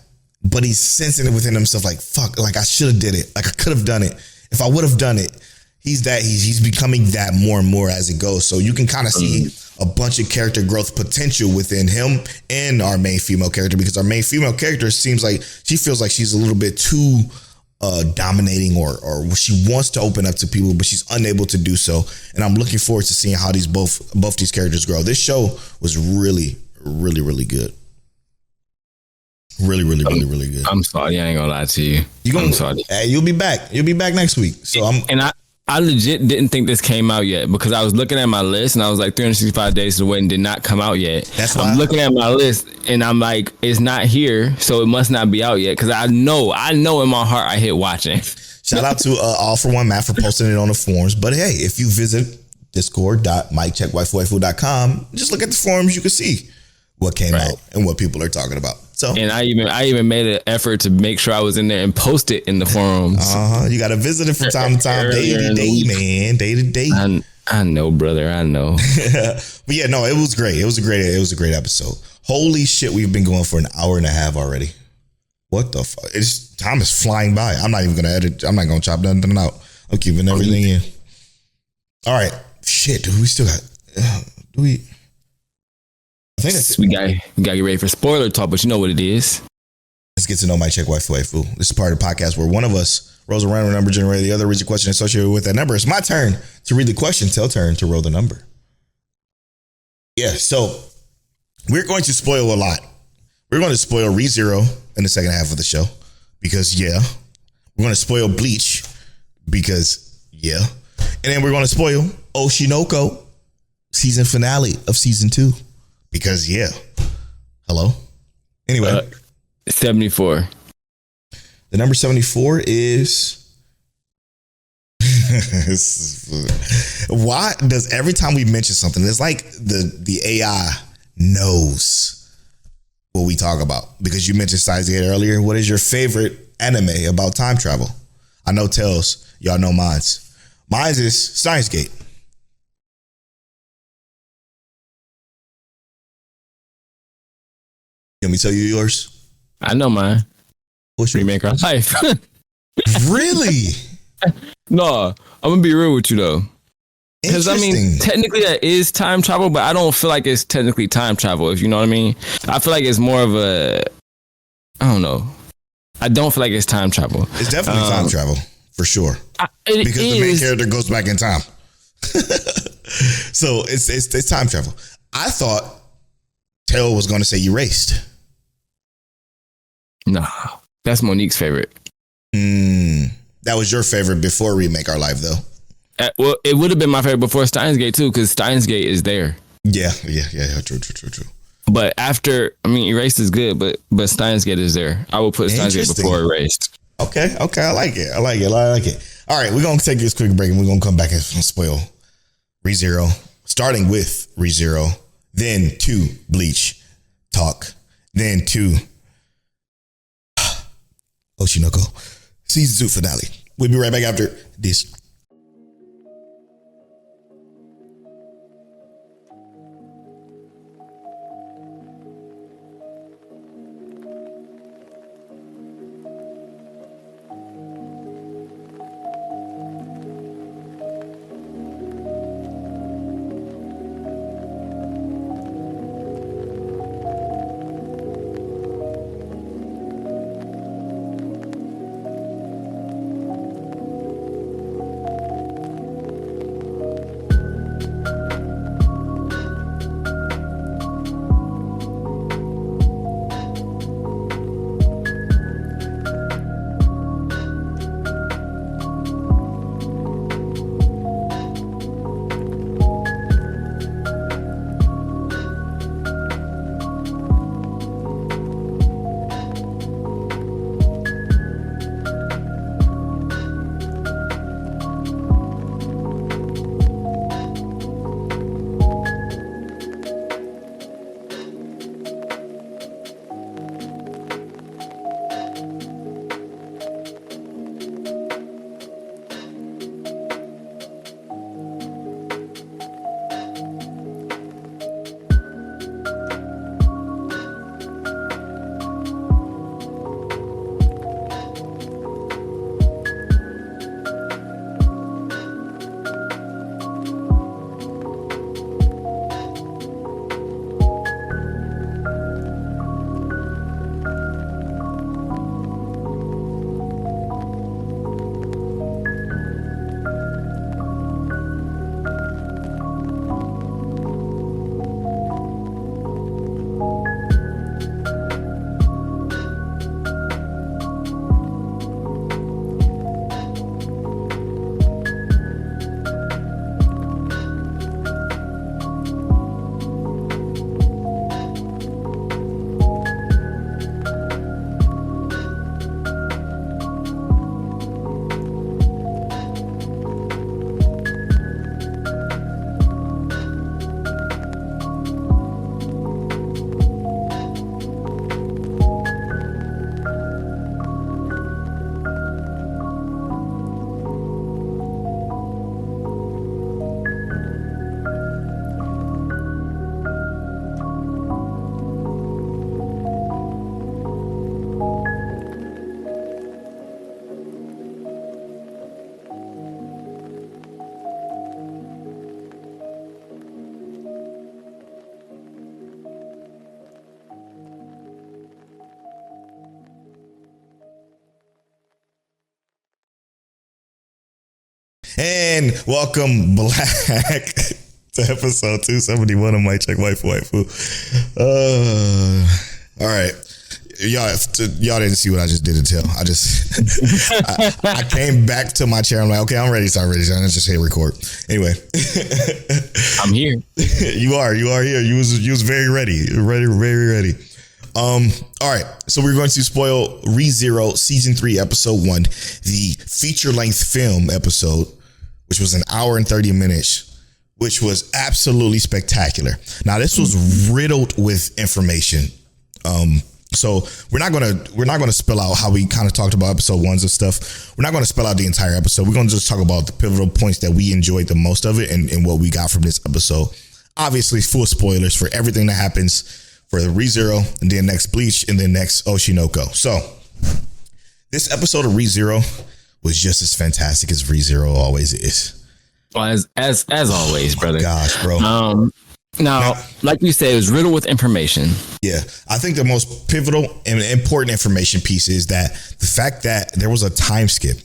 but he's sensing it within himself. Like, fuck, like I should have did it. Like I could have done it. If I would have done it, he's becoming that more and more as it goes. So you can kind of see a bunch of character growth potential within him and our main female character, because our main female character seems like she feels like she's a little bit too dominating or she wants to open up to people, but she's unable to do so. And I'm looking forward to seeing how both these characters grow. This show was really, really, really good. Really, really, really, really good. I'm sorry, I ain't gonna lie to you. I'm sorry. Hey, you'll be back. You'll be back next week. So I legit didn't think this came out yet because I was looking at my list and I was like 365 Days to the Wedding did not come out yet. That's why I'm looking at my list and I'm like, it's not here, so it must not be out yet, because I know in my heart I hit watching. Shout out to All For One Matt for posting it on the forums. But hey, if you visit discord.mikecheckwaifuwaifu.com, just look at the forums, you can see what came out and what people are talking about. So, and I even made an effort to make sure I was in there and post it in the forums. You got to visit it from time to time, day to day, man, day to day. I know, brother. I know. But yeah, no, it was great. It was a great episode. Holy shit, we've been going for an hour and a half already. What the fuck? Time is flying by. I'm not even gonna edit. I'm not gonna chop nothing out. I'm keeping everything in. All right, shit, dude. We still got. Do we? I think that's we gotta get ready for spoiler talk, but you know what it is. Let's get to know my check waifu. This is part of the podcast where one of us rolls a random number generator, the other reads a question associated with that number. It's my turn to read the question, tell turn to roll the number. Yeah, so we're going to spoil a lot. We're going to spoil ReZero in the second half of the show because we're going to spoil Bleach because and then we're going to spoil Oshi No Ko season finale of season 2. Because hello. Anyway, 74. The number 74 is. Why does every time we mention something, it's like the AI knows what we talk about? Because you mentioned Steins Gate earlier. What is your favorite anime about time travel? I know Tails. Y'all know mine's. Mine's is Steins Gate. Let me tell you yours. I know mine. What's your Remake Our Life? Really? No, I'm gonna be real with you though. Because I mean, technically that is time travel, but I don't feel like it's technically time travel, if you know what I mean. I feel like it's more of I don't know. I don't feel like it's time travel. It's definitely time travel, for sure. Because the main character goes back in time. So it's time travel. I thought Taylor was going to say erased. Nah, that's Monique's favorite. That was your favorite before Remake Our Life, though. Well, it would have been my favorite before Steins Gate too, because Steins Gate is there. Yeah. True. But after, I mean, Erased is good, but Steins Gate is there. I will put Steins Gate before Erased. Okay, I like it. All right, we're gonna take this quick break and we're gonna come back and spoil ReZero starting with ReZero, then to Bleach talk, then to Oshi No Ko season 2 finale. We'll be right back after this. And welcome back to episode 271 of My Check Waifu. All right. Y'all didn't see what I just did to tell. I came back to my chair. I'm like, okay, I'm ready. So let's just hit record. Anyway. I'm here. You are here. You was very ready. Very ready. All right. So we're going to spoil ReZero season 3, episode 1, the feature length film episode, which was an hour and 30 minutes, which was absolutely spectacular. Now, this was riddled with information. So we're not gonna spell out how we kind of talked about episode 1s and stuff. We're not gonna spell out the entire episode. We're gonna just talk about the pivotal points that we enjoyed the most of it and what we got from this episode. Obviously, full spoilers for everything that happens for the ReZero and then next Bleach and then next Oshi No Ko. So this episode of ReZero was just as fantastic as ReZero always is. Well, as always, brother. Oh gosh, bro. Now, like you said, it was riddled with information. Yeah, I think the most pivotal and important information piece is that the fact that there was a time skip.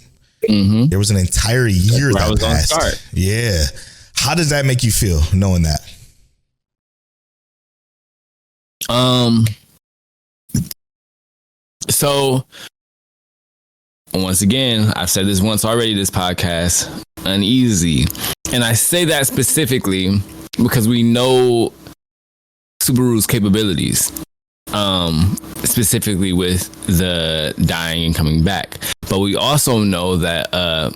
Mm-hmm. There was an entire year that passed. Yeah. How does that make you feel knowing that? So once again, I've said this once already, this podcast, uneasy. And I say that specifically because we know Subaru's capabilities, specifically with the dying and coming back. But we also know that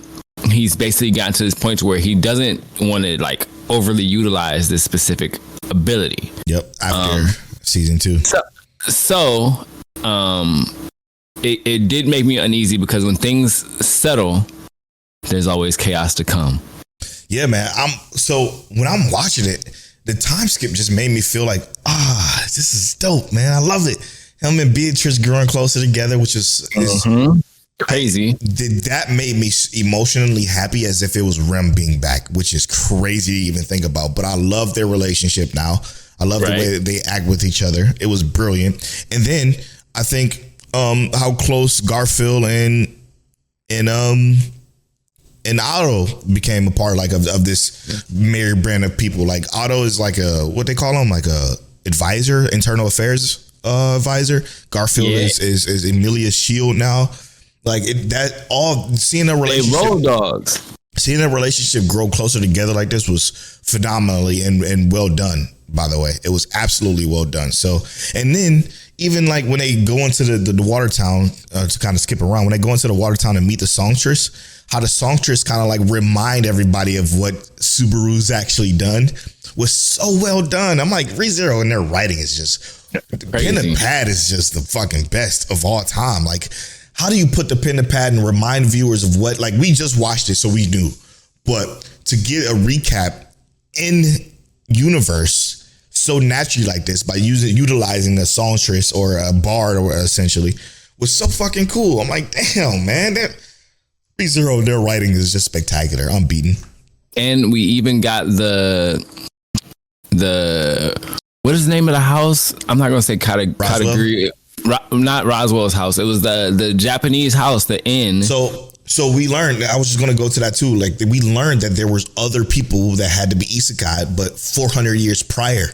he's basically gotten to this point where he doesn't want to like overly utilize this specific ability. Yep. After season 2. So it did make me uneasy because when things settle, there's always chaos to come. Yeah, man. So when I'm watching it, the time skip just made me feel like, this is dope, man. I love it. Him and Beatrice growing closer together, which is crazy. That made me emotionally happy, as if it was Rem being back, which is crazy to even think about. But I love their relationship now. I love the way that they act with each other. It was brilliant. And then I think how close Garfield and Otto became a part of this merry brand of people. Like Otto is like what they call him, like a advisor, internal affairs advisor. Garfield is Emilia's shield now. Like seeing a relationship, they road dogs. Seeing a relationship grow closer together like this was phenomenally and well done. By the way, it was absolutely well done. So, and then even like when they go into the water town to kind of skip around, when they go into the water town and meet the songstress, how the songstress kind of like remind everybody of what Subaru's actually done was so well done. I'm like, ReZero and their writing is just crazy. Pen and pad is just the fucking best of all time. Like, how do you put the pen to pad and remind viewers of what, like, we just watched it, so we knew, but to get a recap in universe so naturally like this by utilizing a songstress or a bard or essentially was so fucking cool. I'm like, damn, man, that ReZero, their writing is just spectacular, unbeaten. And we even got the what is the name of the house? I'm not gonna say category. Not Roswell's house. It was the Japanese house, the inn. So we learned, I was just going to go to that too. Like, we learned that there was other people that had to be isekai, but 400 years prior.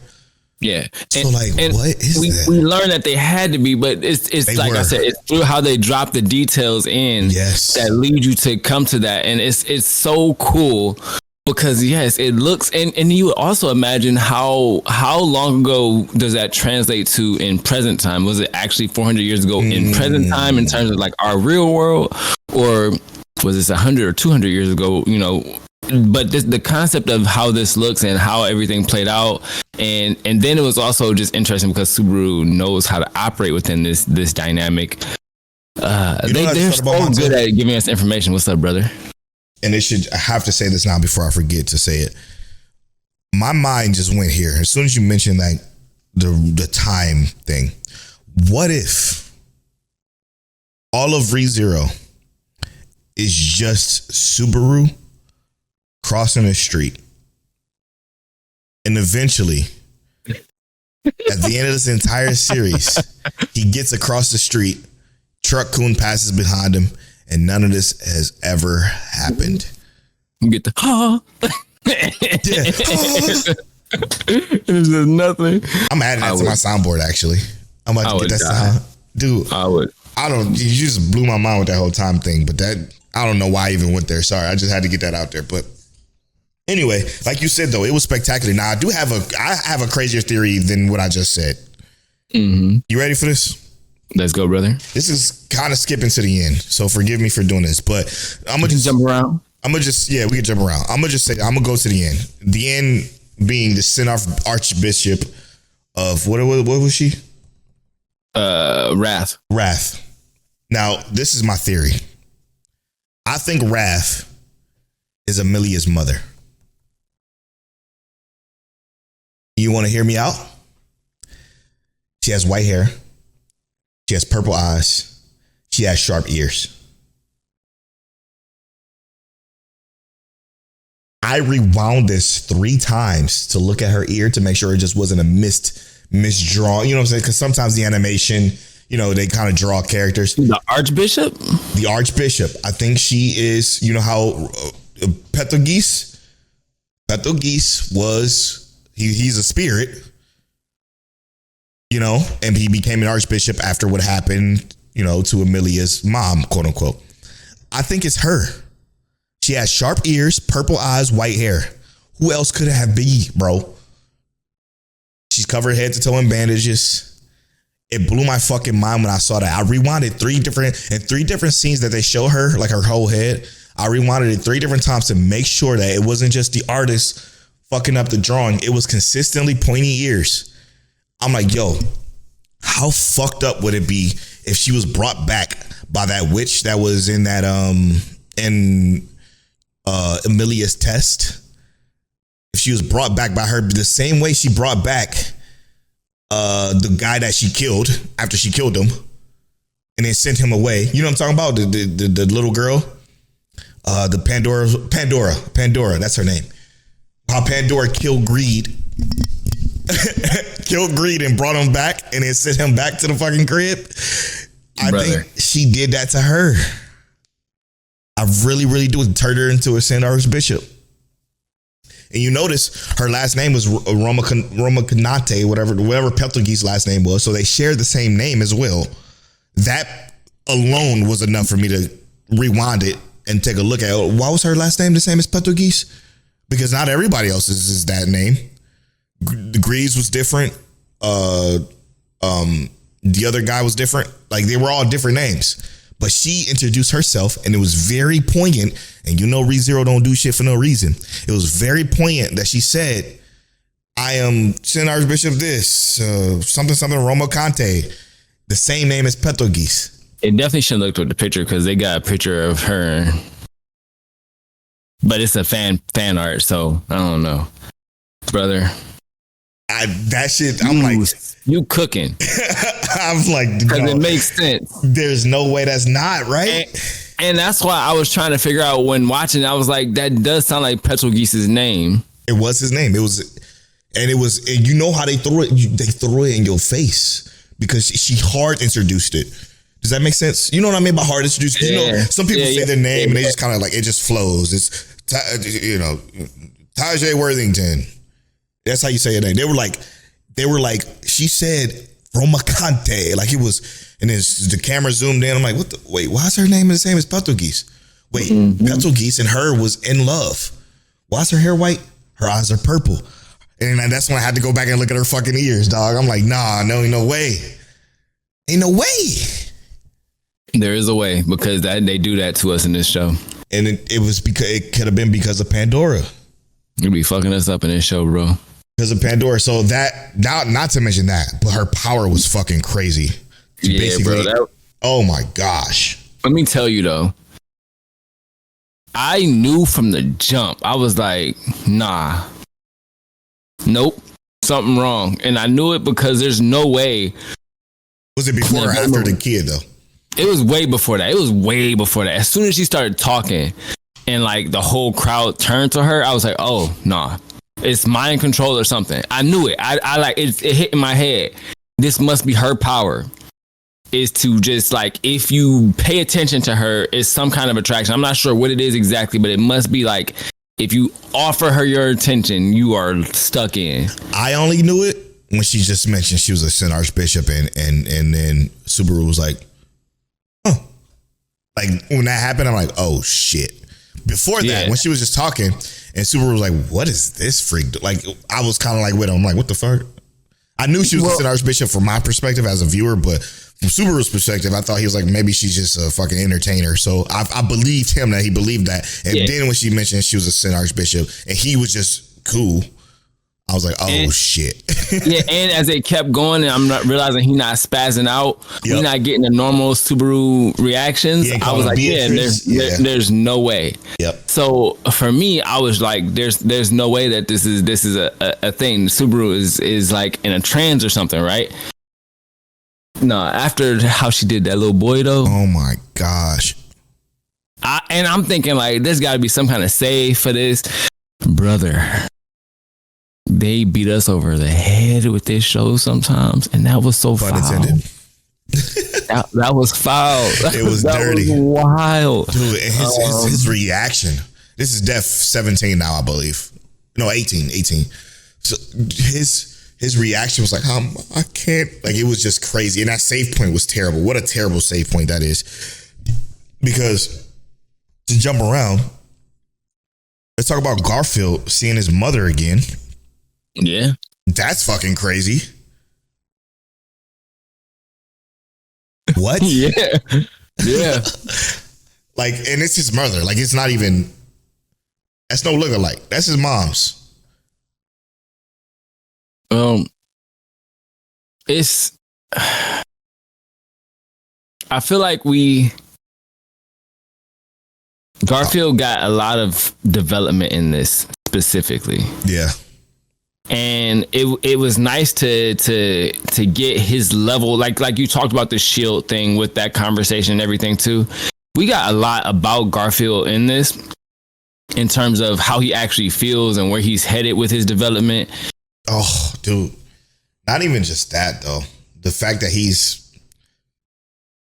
Yeah. So what is that? We learned that they had to be, but it's like I said, it's through how they drop the details in that lead you to come to that. And it's so cool because it looks, and you also imagine how long ago does that translate to in present time? Was it actually 400 years ago in present time in terms of like our real world, or was this 100 or 200 years ago? You know, but the concept of how this looks and how everything played out, and then it was also just interesting because Subaru knows how to operate within this dynamic. They're so good at giving us information. What's up, brother? And I have to say this now before I forget to say it. My mind just went here. As soon as you mentioned like the time thing, what if all of ReZero is just Subaru crossing the street, and eventually at the end of this entire series, he gets across the street, Truck-kun passes behind him, and none of this has ever happened. You get the There's nothing. I'm adding that to my soundboard. Actually, I'm about to get that sound, dude. I would. I don't. You just blew my mind with that whole time thing. But I don't know why I even went there. Sorry, I just had to get that out there. But anyway, like you said though, it was spectacular. Now I have a crazier theory than what I just said. Mm-hmm. You ready for this? Let's go, brother. This is kind of skipping to the end, so forgive me for doing this, but I'm gonna just jump around. We can jump around. I'm gonna just say I'm gonna go to the end. The end being the sent-off Archbishop of what was she? Wrath. Now, this is my theory. I think Wrath is Amelia's mother. You want to hear me out? She has white hair. She has purple eyes. She has sharp ears. I rewound this 3 times to look at her ear to make sure it just wasn't a misdrawn. You know what I'm saying? Because sometimes the animation, you know, they kind of draw characters. The Archbishop? The Archbishop. I think she is, you know how Petogis was, he's a spirit. You know, and he became an archbishop after what happened, you know, to Amelia's mom, quote unquote. I think it's her. She has sharp ears, purple eyes, white hair. Who else could it have been, bro? She's covered head to toe in bandages. It blew my fucking mind when I saw that. I rewinded 3 different scenes that they show her, like her whole head. I rewinded it 3 different times to make sure that it wasn't just the artist fucking up the drawing. It was consistently pointy ears. I'm like, yo, how fucked up would it be if she was brought back by that witch that was in that in Amelia's test? If she was brought back by her the same way she brought back the guy that she killed after she killed him and then sent him away. You know what I'm talking about? The little girl, the Pandora, that's her name. How Pandora killed Greed. Killed Greed and brought him back and then sent him back to the fucking crib. I think she did that to her. I really, really do. It turned her into a St. Archbishop. And you notice her last name was Roma Canate, whatever Peltogee's last name was. So they share the same name as well. That alone was enough for me to rewind it and take a look at it. Why was her last name the same as Peltogee's? Because not everybody else's is that name. The Greaves was different. The other guy was different. Like they were all different names. But she introduced herself and it was very poignant. And you know ReZero don't do shit for no reason. It was very poignant that she said, I am Sin Archbishop this, something Roma Conte. The same name as Peltogee's. It definitely should have looked at the picture because they got a picture of her. But it's a fan art, so I don't know. Brother. I'm like, you cooking. I'm like, because it makes sense. There's no way that's not right. And that's why I was trying to figure out when watching. I was like, that does sound like Peltogee's name. It was his name. And you know how they threw it. They threw it in your face because she hard introduced it. Does that make sense? You know what I mean by hard introduced? You know, some people say their name and they just kind of like, it just flows. It's, Tajay Worthington. That's how you say it. They were like, she said Roma Conte. Like it was, and then the camera zoomed in. I'm like, wait, why is her name the same as Peltogee's? Wait, Peltogee's and her was in love. Why is her hair white? Her eyes are purple. And that's when I had to go back and look at her fucking ears, dog. I'm like, nah, no, ain't no way. Ain't no way. There is a way because they do that to us in this show. And it was because it could have been because of Pandora. You'd be fucking us up in this show, bro. Because of Pandora. So that, not to mention that, but her power was fucking crazy. Basically, bro. Oh my gosh. Let me tell you though. I knew from the jump. I was like, nah. Nope. Something wrong. And I knew it because there's no way. Was it before or after the kid though? It was way before that. It was way before that. As soon as she started talking and like the whole crowd turned to her, I was like, oh, nah. It's mind control or something. I knew it. I like it hit in my head. This must be her power. Is to just like, if you pay attention to her, it's some kind of attraction. I'm not sure what it is exactly, but it must be like, if you offer her your attention, you are stuck in. I only knew it when she just mentioned she was a Sin Archbishop and then Subaru was like, oh. Like when that happened, I'm like, oh shit. Before that, when she was just talking and Subaru was like, what is this freak? Like I was kind of like with him. I'm like, what the fuck? I knew she was a Sin Archbishop from my perspective as a viewer, but from Subaru's perspective, I thought he was like, maybe she's just a fucking entertainer. So I believed him that he believed that. And then when she mentioned she was a Sin Archbishop and he was just cool, I was like, oh shit. And as it kept going and I'm not realizing he's not spazzing out, we're not getting the normal Subaru reactions. I was like, there's no way. Yep. So for me, I was like, there's no way that this is a thing. Subaru is like in a trance or something, right? No, after how she did that little boy though. Oh my gosh. And I'm thinking like, there's got to be some kind of save for this, brother. They beat us over the head with this show sometimes, and that was so foul. That was foul. It was dirty. Was wild. Dude, and his reaction. This is Def 17 now, I believe. No, 18. So his reaction was like, I can't. Like, it was just crazy. And that save point was terrible. What a terrible save point that is. Because to jump around, let's talk about Garfield seeing his mother again. Yeah. That's fucking crazy. What? Yeah. Like, and it's his mother. Like, it's not even, that's no lookalike. That's his mom's. It's. I feel like Garfield got a lot of development in this specifically. Yeah. And it was nice to get his level, like you talked about the shield thing with that conversation and everything too. We got a lot about Garfield in this in terms of how he actually feels and where he's headed with his development. Oh, dude. Not even just that though. The fact that he's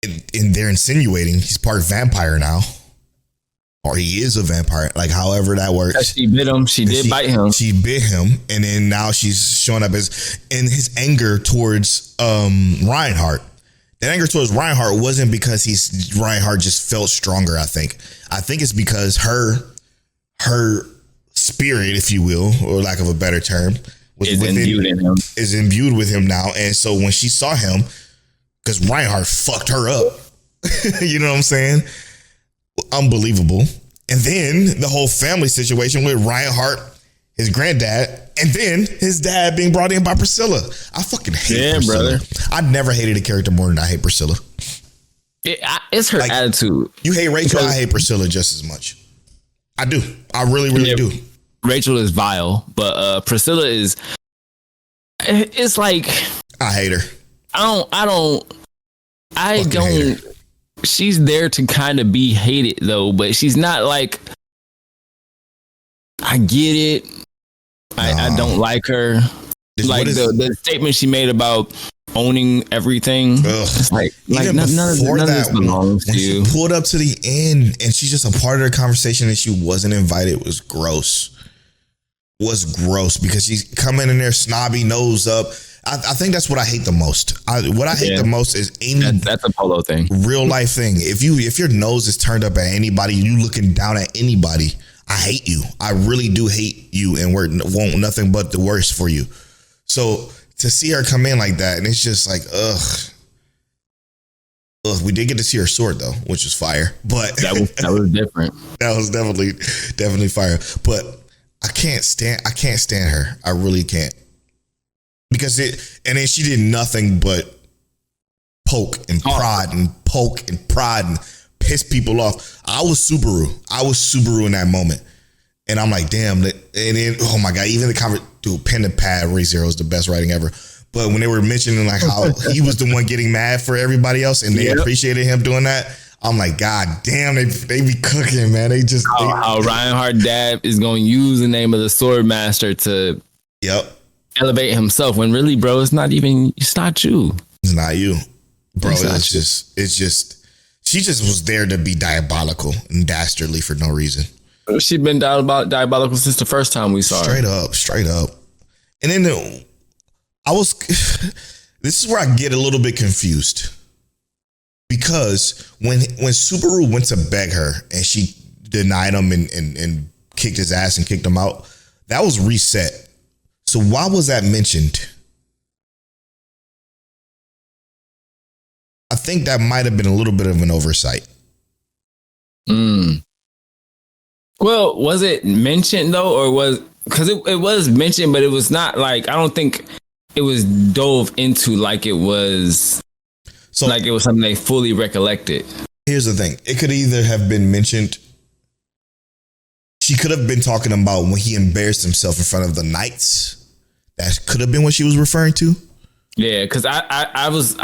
they're insinuating he's part vampire now. Or he is a vampire, like however that works. She bit him. She did bite him. She bit him, and then now she's showing up as in his anger towards Reinhardt. That anger towards Reinhardt wasn't because Reinhardt just felt stronger. I think it's because her spirit, if you will, or lack of a better term, is imbued with him now. And so when she saw him, because Reinhardt fucked her up, you know what I'm saying? Unbelievable. And then the whole family situation with Reinhardt, his granddad, and then his dad being brought in by Priscilla. I fucking hate Priscilla. Brother. I never hated a character more than I hate Priscilla. It's her attitude. You hate Rachel, I hate Priscilla just as much. I do. I really do. Rachel is vile, but Priscilla is. It's like I hate her. I don't. She's there to kind of be hated though, but she's not like. I get it. I don't like her. Like the statement she made about owning everything. It's like none of this belongs to you. She pulled up to the end and she's just a part of the conversation and she wasn't invited was gross. Because she's coming in there snobby, nose up. I think that's what I hate the most. What I hate the most is that's a Polo thing, real life thing. If your nose is turned up at anybody, you looking down at anybody, I hate you. I really do hate you, and want nothing but the worst for you. So to see her come in like that, and it's just like, ugh. We did get to see her sword though, which was fire. But that was different. That was definitely fire. But I can't stand her. I really can't. Because and then she did nothing but poke and prod and piss people off. I was Subaru in that moment. And I'm like, damn. And then, oh my God, even dude, pen and pad, ReZero is the best writing ever. But when they were mentioning like how he was the one getting mad for everybody else and they appreciated him doing that, I'm like, God damn, they be cooking, man. How Reinhardt dad is going to use the name of the sword master to elevate himself when really, bro, it's not you. It's not you, bro. It's just she just was there to be diabolical and dastardly for no reason. She's been diabolical since the first time we saw her. Straight up. And then this is where I get a little bit confused. Because when Subaru went to beg her and she denied him and kicked his ass and kicked him out, that was reset. So why was that mentioned? I think that might have been a little bit of an oversight. Well, was it mentioned though, or because it was mentioned, but it was not like, I don't think it was dove into like it was. So like it was something they fully recollected. Here's the thing. It could either have been mentioned. She could have been talking about when he embarrassed himself in front of the knights. That could have been what she was referring to. Yeah, because I was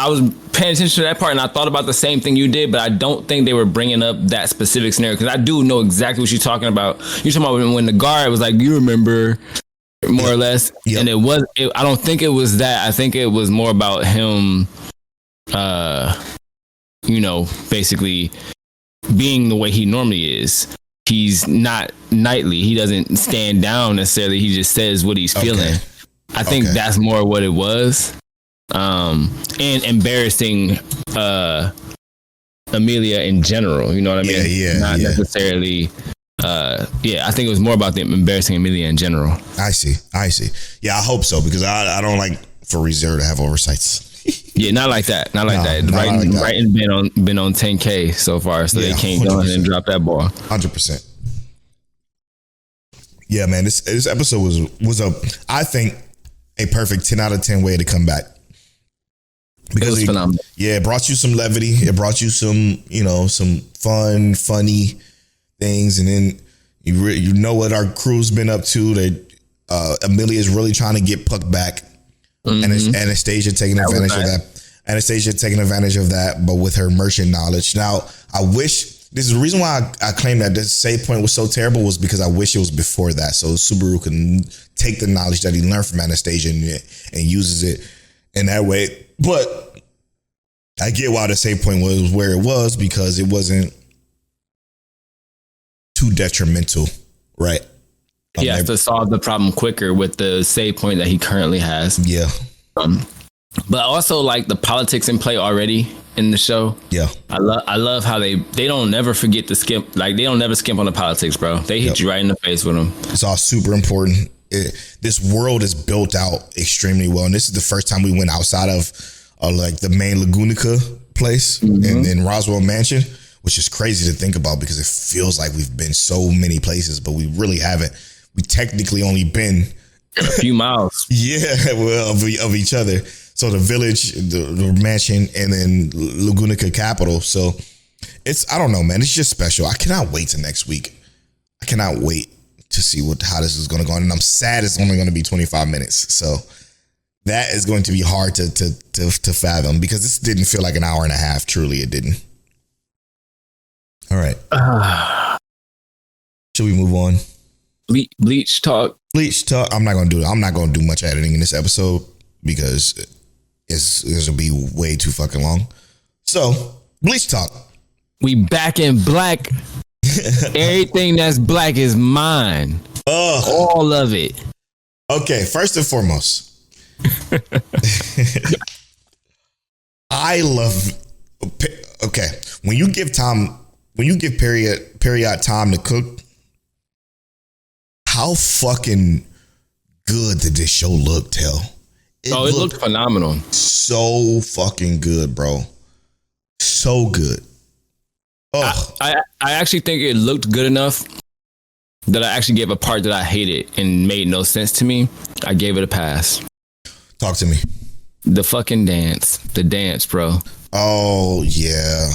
paying attention to that part and I thought about the same thing you did, but I don't think they were bringing up that specific scenario because I do know exactly what you're talking about. You're talking about when the guard was like, you remember, more or less. Yep. And I don't think it was that. I think it was more about him basically being the way he normally is. He's not knightly. He doesn't stand down necessarily. He just says what he's feeling. I think that's more what it was. And embarrassing Amelia in general. You know what I mean? Yeah. Not necessarily. I think it was more about the embarrassing Amelia in general. I see. Yeah, I hope so because I don't like for ReZero to have oversights. Yeah, not like that. Not like that. Writing been on 10K so far, so they can't 100%. Go ahead and drop that ball. 100%. Yeah, man, this episode was I think a perfect 10 out of 10 way to come back. Because it brought you some levity. It brought you some, some funny things. And then you know what our crew's been up to. That Amelia is really trying to get Puck back. And Anastasia taking advantage of that. Anastasia taking advantage of that, but with her merchant knowledge. Now, I wish, this is the reason why I claim that this save point was so terrible, was because I wish it was before that. So Subaru can take the knowledge that he learned from Anastasia and uses it in that way. But I get why the save point was where it was, because it wasn't too detrimental, right? He has to solve the problem quicker with the save point that he currently has. Yeah. But also like the politics in play already in the show. Yeah. I love how they don't never forget to skimp. Like they don't never skimp on the politics, bro. They hit you right in the face with them. It's all super important. This world is built out extremely well. And this is the first time we went outside of like the main Lagunica place and then Roswell Mansion, which is crazy to think about because it feels like we've been so many places, but we really haven't. We technically only been a few miles. Yeah, well, of each other. So the village, the mansion, and then Lagunica capital. So I don't know, man. It's just special. I cannot wait till next week. I cannot wait to see how this is going to go on. And I'm sad it's only going to be 25 minutes. So that is going to be hard to fathom, because this didn't feel like an hour and a half. Truly, it didn't. All right. Should we move on? Bleach talk. Bleach talk. I'm not going to do much editing in this episode because it's going to be way too fucking long. So, Bleach talk. We back in black. Everything that's black is mine. All of it. Okay, first and foremost, I love. Okay, when you give Period time to cook, how fucking good did this show look, Tel? It looked phenomenal. So fucking good, bro. So good. Oh, I actually think it looked good enough that I actually gave a part that I hated and made no sense to me. I gave it a pass. Talk to me. The fucking dance. The dance, bro. Oh, yeah.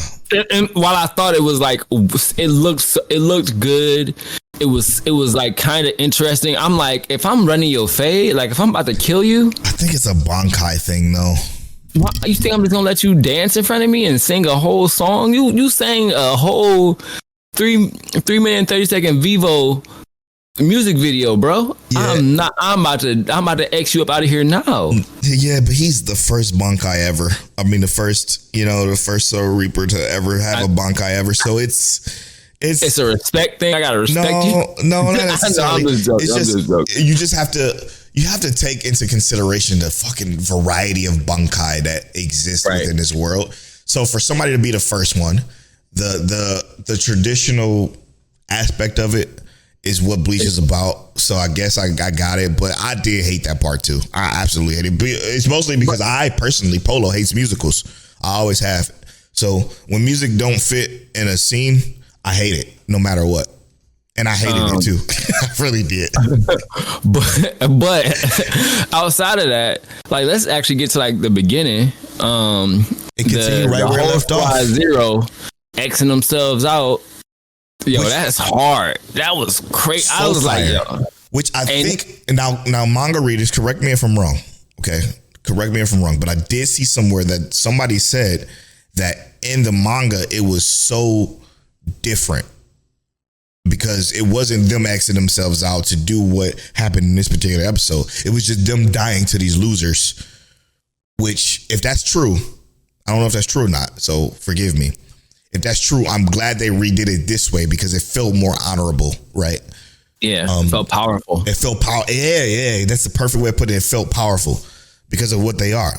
And while I thought it was like, it looked good. It was like kind of interesting. I'm like, if I'm running your fade, like if I'm about to kill you. I think it's a Bankai thing though. What, you think I'm just gonna let you dance in front of me and sing a whole song? You sang a whole 3 minute and 30-second Vivo music video, bro. Yeah. I'm about to X you up out of here now. Yeah, but he's the first Bankai ever. I mean, the first Soul Reaper to ever have a Bankai ever. So it's a respect thing. I gotta respect you. No, not necessarily. I'm just joking. You just have to take into consideration the fucking variety of Bankai that exists within this world. So for somebody to be the first one, the traditional aspect of it is what Bleach is about. So I guess I got it, but I did hate that part too. I absolutely hate it. It's mostly because I personally, Polo, hates musicals. I always have. So when music don't fit in a scene, I hate it no matter what. And I hated it too. I really did. But outside of that, like, let's actually get to like the beginning. It continued right where it left off. Zero Xing themselves out. Yo, that's hard. That was crazy. So I was fire. like, yo. Which I think, now manga readers, correct me if I'm wrong. Okay. Correct me if I'm wrong. But I did see somewhere that somebody said that in the manga, it was so different because it wasn't them Xing themselves out to do what happened in this particular episode. It was just them dying to these losers, which, if that's true, I don't know if that's true or not. So forgive me. If that's true, I'm glad they redid it this way because it felt more honorable, right? Yeah, it felt powerful. It felt powerful. Yeah. That's the perfect way to put it. It felt powerful because of what they are.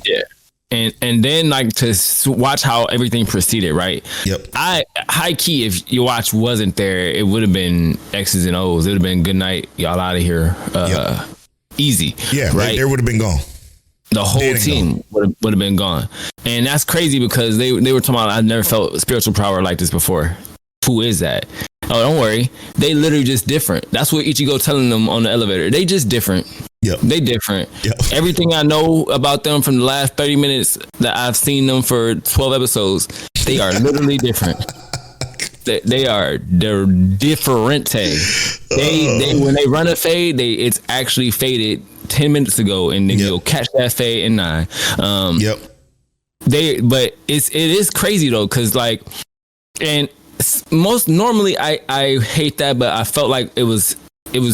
Yeah. And then like to watch how everything proceeded, right? Yep. High key, if your watch wasn't there, it would have been X's and O's. It would have been good night, y'all out of here. Easy. Yeah, right. They would have been gone. The whole team would have been gone. And that's crazy because they were talking about, I've never felt spiritual power like this before. Who is that? Oh, don't worry. They literally just different. That's what Ichigo telling them on the elevator. They just different. Yep. They different. Yep. Everything I know about them from the last 30 minutes that I've seen them for 12 episodes, they are literally different. They're different. They when they run a fade, it's actually faded 10 minutes ago, and then you'll catch that fade in 9. Yep. But it is crazy though, because like, and most normally I hate that, but I felt like it was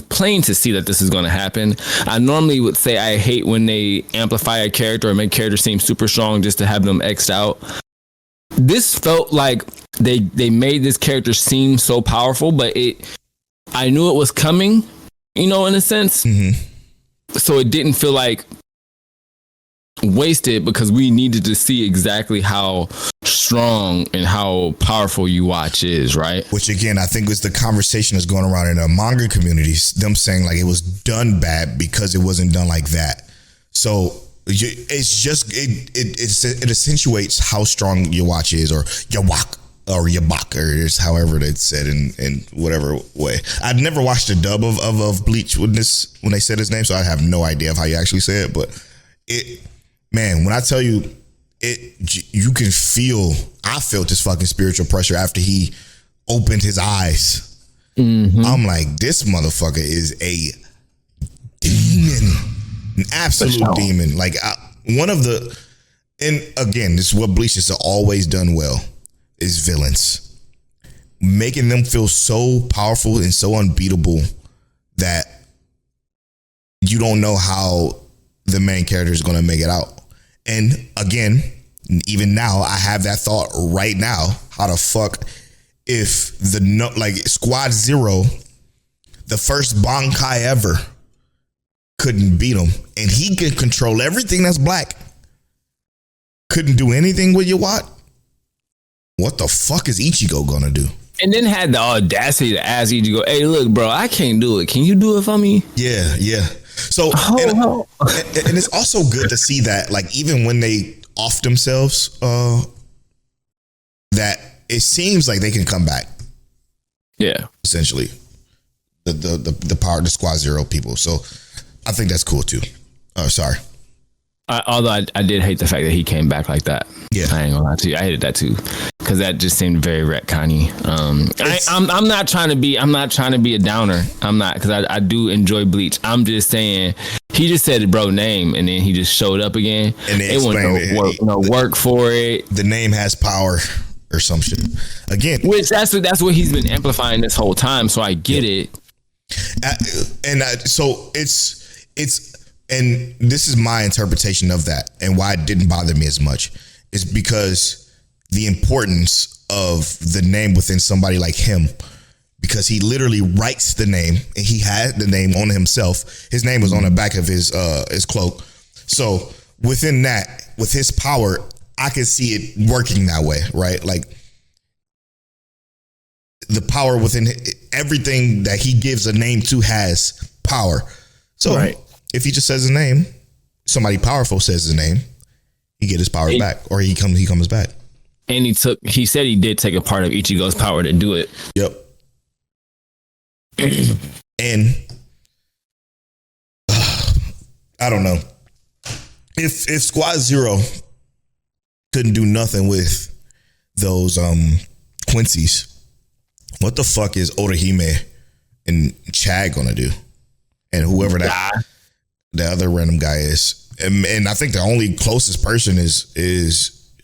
plain to see that this is going to happen. I normally would say I hate when they amplify a character or make characters seem super strong just to have them X'd out. This felt like they made this character seem so powerful, but I knew it was coming, in a sense. Mm-hmm. So it didn't feel like wasted, because we needed to see exactly how strong and how powerful you watch is, right? Which again, I think was the conversation that's going around in the manga communities, them saying like it was done bad because it wasn't done like that. So it's just it accentuates how strong your watch is, or your wak, or your bak, or it's however they said in whatever way. I'd never watched a dub of Bleach when they said his name, so I have no idea of how you actually say it. But man, when I tell you you can feel, I felt this fucking spiritual pressure after he opened his eyes. Mm-hmm. I'm like, this motherfucker is a demon, an absolute demon. Like one of the, and again, this is what Bleach has always done well, is villains. Making them feel so powerful and so unbeatable that you don't know how the main character is going to make it out. And again, even now, I have that thought right now. How the fuck if Squad Zero, the first Bankai ever, couldn't beat him, and he can control everything that's black, couldn't do anything with your Watt? What the fuck is Ichigo gonna do? And then had the audacity to ask Ichigo, "Hey, look, bro, I can't do it. Can you do it for me?" Yeah. So, and it's also good to see that, like, even when they off themselves, that it seems like they can come back. Yeah, essentially, the power, the Squad Zero people. So, I think that's cool too. Sorry. Although I did hate the fact that he came back like that. Yeah, I ain't gonna lie to you. I hated that too, because that just seemed very retconny. I'm not trying to be a downer. I'm not, because I do enjoy Bleach. I'm just saying, he just said bro name, and then he just showed up again. And they wasn't no work for it. The name has power or some shit. Again, which that's what he's been amplifying this whole time. So I get it. So it's. And this is my interpretation of that, and why it didn't bother me as much is because the importance of the name within somebody like him, because he literally writes the name, and he had the name on himself. His name was on the back of his cloak. So within that, with his power, I can see it working that way, right? Like the power within everything that he gives a name to has power. So right. If he just says his name, somebody powerful says his name, he get his power back, or he comes back. And he said he did take a part of Ichigo's power to do it. Yep. And I don't know. If Squad Zero couldn't do nothing with those Quincy's, what the fuck is Orihime and Chad gonna do? And whoever that the other random guy is, and I think the only closest person is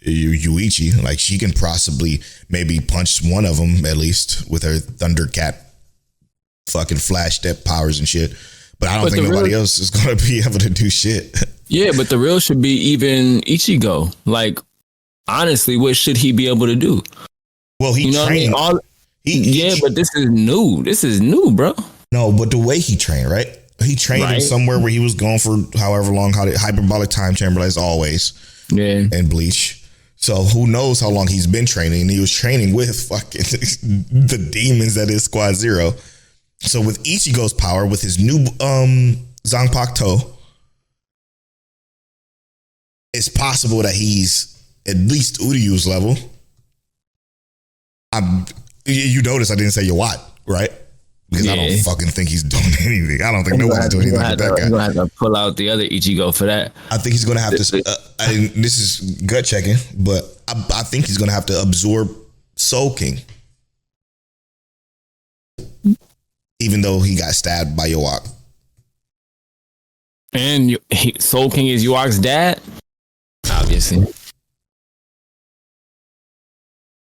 Yuichi. Like, she can possibly maybe punch one of them at least with her Thundercat fucking flash step powers and shit. But I don't think nobody else is gonna be able to do shit. Yeah, but the real should be even Ichigo. Like, honestly, what should he be able to do? Well, he trained. But this is new. This is new, bro. No, but the way he trained, right? He trained in somewhere where he was going for however long, hyperbolic time chamber as always. Yeah. And Bleach. So who knows how long he's been training. He was training with fucking the demons that is Squad Zero. So with Ichigo's power, with his new Zanpakuto, it's possible that he's at least Uryu's level. You notice I didn't say Yawat, right? Because I don't fucking think he's doing anything. I don't think nobody's doing anything with that guy. He's gonna have to pull out the other Ichigo for that. I think he's gonna have to. This is gut checking, but I think he's gonna have to absorb Soul King, even though he got stabbed by Yowak. And Soul King is Yowak's dad, obviously.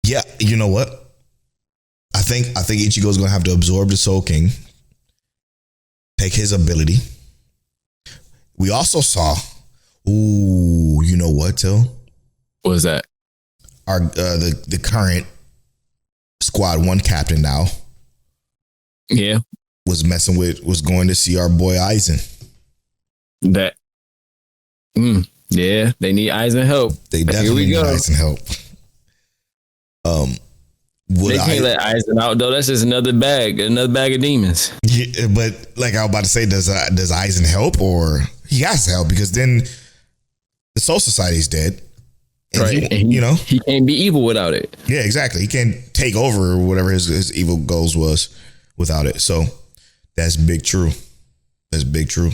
Yeah, you know what? I think Ichigo's gonna have to absorb the Soul King, take his ability. We also saw, you know what, Till? What was that? Our the current Squad 1 captain now. Yeah. Was going to see our boy Aizen. That. Yeah, they need Aizen help. They definitely need Aizen help. They can't let Aizen out though. That's just another bag of demons. Yeah, but like I was about to say, does Aizen help, or he has to help because then the Soul Society's dead, and right? He can't be evil without it. Yeah, exactly. He can't take over whatever his evil goals was without it. So that's big true. That's big true.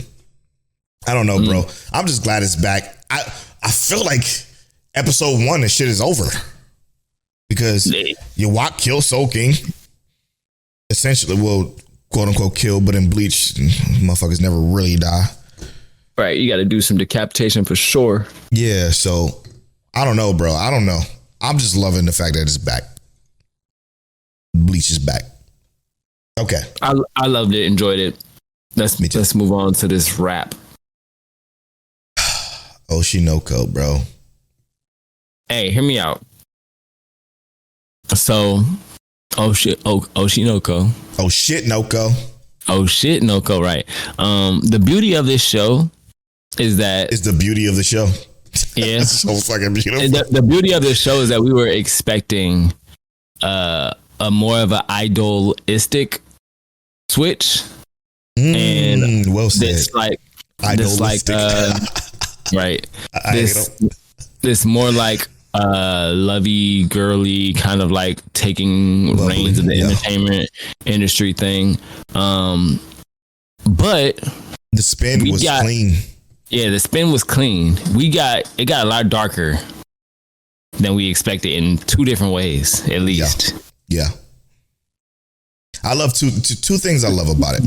I don't know, bro. I'm just glad it's back. I feel like episode 1, this shit is over. Because Yowak killed Soul King. Essentially, well, quote unquote kill, but in Bleach, motherfuckers never really die. Right, you got to do some decapitation for sure. Yeah, so I don't know, bro. I don't know. I'm just loving the fact that it's back. Bleach is back. Okay. I loved it, enjoyed it. Let's move on to this rap. Oshi No Ko, bro. Hey, hear me out. So, Oshi No Ko. Oh shit, No Ko. Oh shit, No Ko, right. The beauty of this show is that... It's the beauty of the show. Yeah. It's so fucking beautiful. The beauty of this show is that we were expecting a more of an idolistic switch. And well said. Right. This more like lovey girly kind of like taking reins of the entertainment industry thing. But the spin was clean. Yeah, the spin was clean. It got a lot darker than we expected in 2 different ways, at least. Yeah. I love two things I love about it.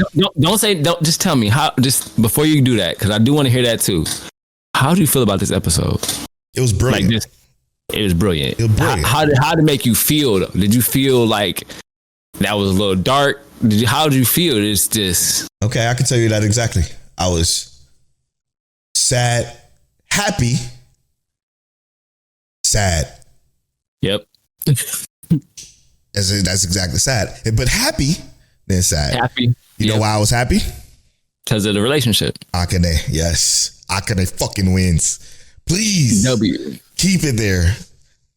Don't just tell me how, just before you do that, because I do want to hear that too. How do you feel about this episode? It was brilliant. It was brilliant. It was brilliant. How did it make you feel? Did you feel like that was a little dark? How did you feel? It's just... Okay, I can tell you that exactly. I was sad, happy, sad. Yep. That's exactly sad. But happy, then sad. Happy. You know why I was happy? Because of the relationship. Akane, yes. Akane fucking wins. Please. W. Keep it there.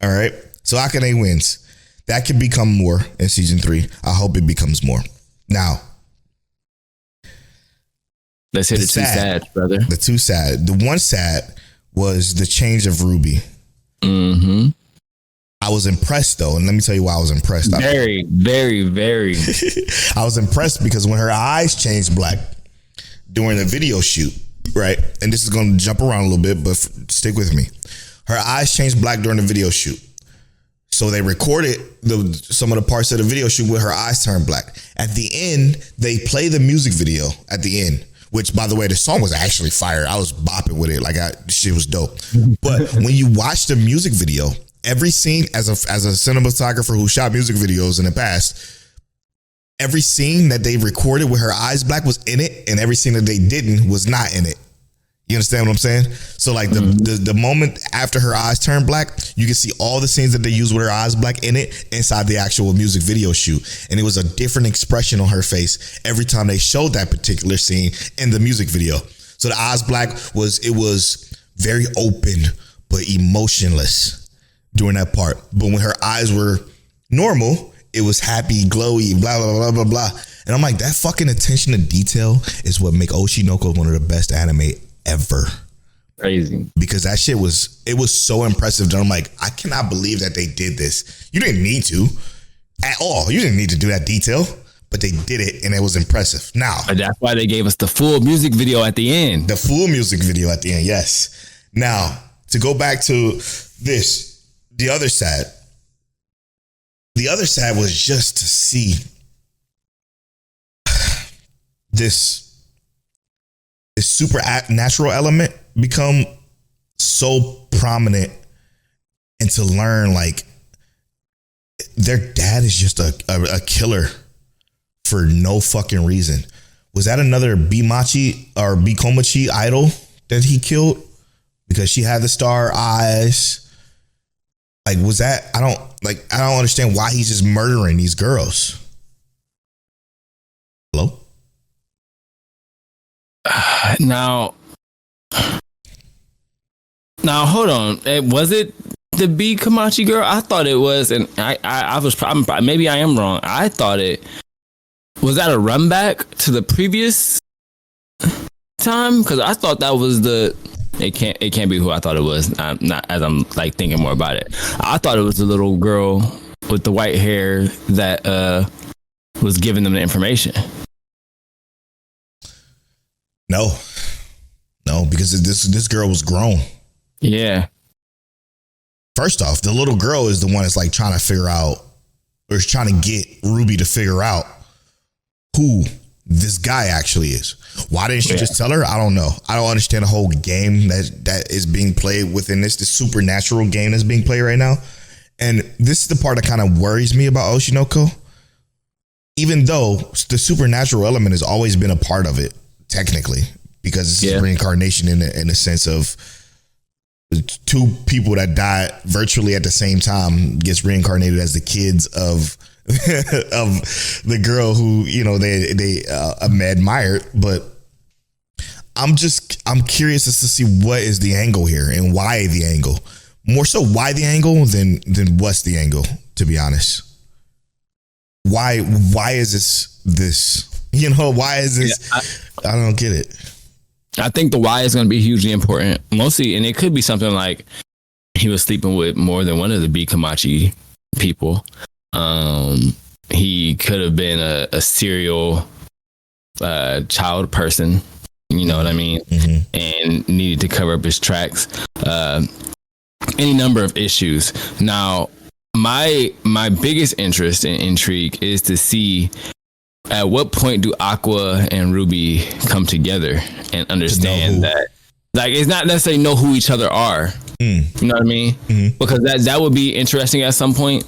All right. So Akane wins. That could become more in season 3. I hope it becomes more. Now. Let's hit the 2 sad, brother. The 2 sad. The 1 sad was the change of Ruby. Mm-hmm. I was impressed though, and let me tell you why I was impressed. Very, very, very. I was impressed because when her eyes changed black during the video shoot, right? And this is going to jump around a little bit, but stick with me. Her eyes changed black during the video shoot. So they recorded some of the parts of the video shoot with her eyes turned black. At the end, they play the music video at the end, which, by the way, the song was actually fire. I was bopping with it. Shit was dope. But when you watch the music video, every scene, as a cinematographer who shot music videos in the past, every scene that they recorded with her eyes black was in it, and every scene that they didn't was not in it. You understand what I'm saying? So like the moment after her eyes turned black, you can see all the scenes that they used with her eyes black in it inside the actual music video shoot. And it was a different expression on her face every time they showed that particular scene in the music video. So the eyes black was very open, but emotionless during that part. But when her eyes were normal, it was happy, glowy, blah, blah, blah, blah, blah. And I'm like, that fucking attention to detail is what make Oshi No Ko one of the best anime ever. Crazy. Because that shit was so impressive that I'm like, I cannot believe that they did this. You didn't need to at all. You didn't need to do that detail, but they did it and it was impressive. Now, But that's why they gave us the full music video at the end. the full music video at the end, yes. Now, to go back to this, the other side was just to see this supernatural element become so prominent, and to learn like their dad is just a killer for no fucking reason. Was that another Bimachi or Bikomachi idol that he killed because she had the star eyes? Like, was that, I don't understand why he's just murdering these girls. Hello? Now hold on. Was it the B Kamachi girl? I thought it was, and I was maybe I am wrong. I thought it was that a run back to the previous time, because I thought that was it can't be who I thought it was. I'm not, as I'm like thinking more about it. I thought it was the little girl with the white hair that was giving them the information. No, because this girl was grown. Yeah. First off, the little girl is the one that's like trying to figure out, or is trying to get Ruby to figure out who this guy actually is. Why didn't she just tell her? I don't know. I don't understand the whole game that is being played within this supernatural game that's being played right now. And this is the part that kind of worries me about Oshi No Ko. Even though the supernatural element has always been a part of it, technically, because it's reincarnation in the sense of two people that die virtually at the same time gets reincarnated as the kids of the girl who, you know, they admired. But I'm curious as to see what is the angle here and why the angle. More so why the angle than what's the angle, to be honest. Why is this you know, why is this? I don't get it. I think the why is going to be hugely important, mostly, and it could be something like he was sleeping with more than one of the B Kamachi people. He could have been a serial child person, you know what I mean, and needed to cover up his tracks. Any number of issues. Now, my biggest interest and intrigue is to see at what point do Aqua and Ruby come together and understand that, like, it's not necessarily know who each other are. You know what I mean? Because that would be interesting at some point.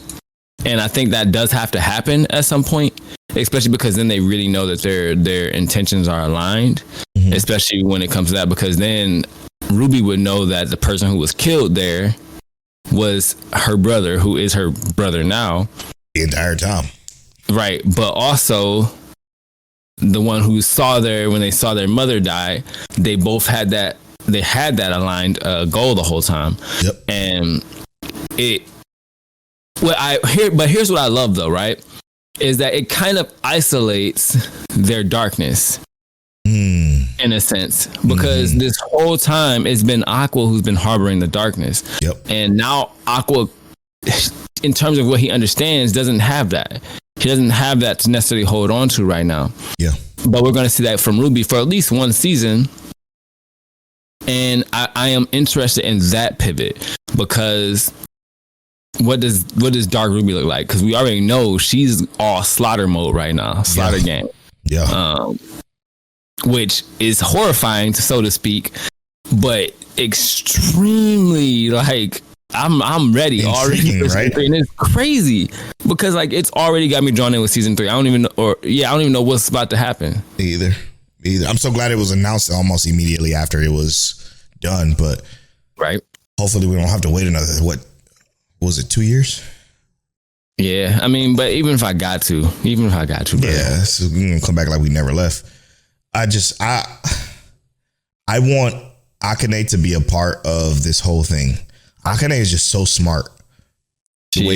And I think that does have to happen at some point, especially because then they really know that their intentions are aligned, especially when it comes to that, because then Ruby would know that the person who was killed there was her brother, who is her brother now. The entire time. Right. But also the one who saw when they saw their mother die, they both had that aligned goal the whole time. Yep. And but here's what I love though, right? Is that it kind of isolates their darkness in a sense, because this whole time it's been Aqua who's been harboring the darkness. Yep. And now Aqua, in terms of what he understands, doesn't have that. He doesn't have that to necessarily hold on to right now. Yeah. But we're going to see that from Ruby for at least one season. And I am interested in that pivot, because what does Dark Ruby look like? Because we already know she's all slaughter mode right now. Slaughter game. Yeah. Which is horrifying, so to speak, but extremely like I'm ready already for season 3, and it's crazy because like it's already got me drawn in with season 3. I don't even know what's about to happen. Either. I'm so glad it was announced almost immediately after it was done, but hopefully we don't have to wait another, what was it, 2 years? Yeah, I mean, but even if I got to, bro. Yeah, so we're gonna come back like we never left. I want Akane to be a part of this whole thing. Akane is just so smart. The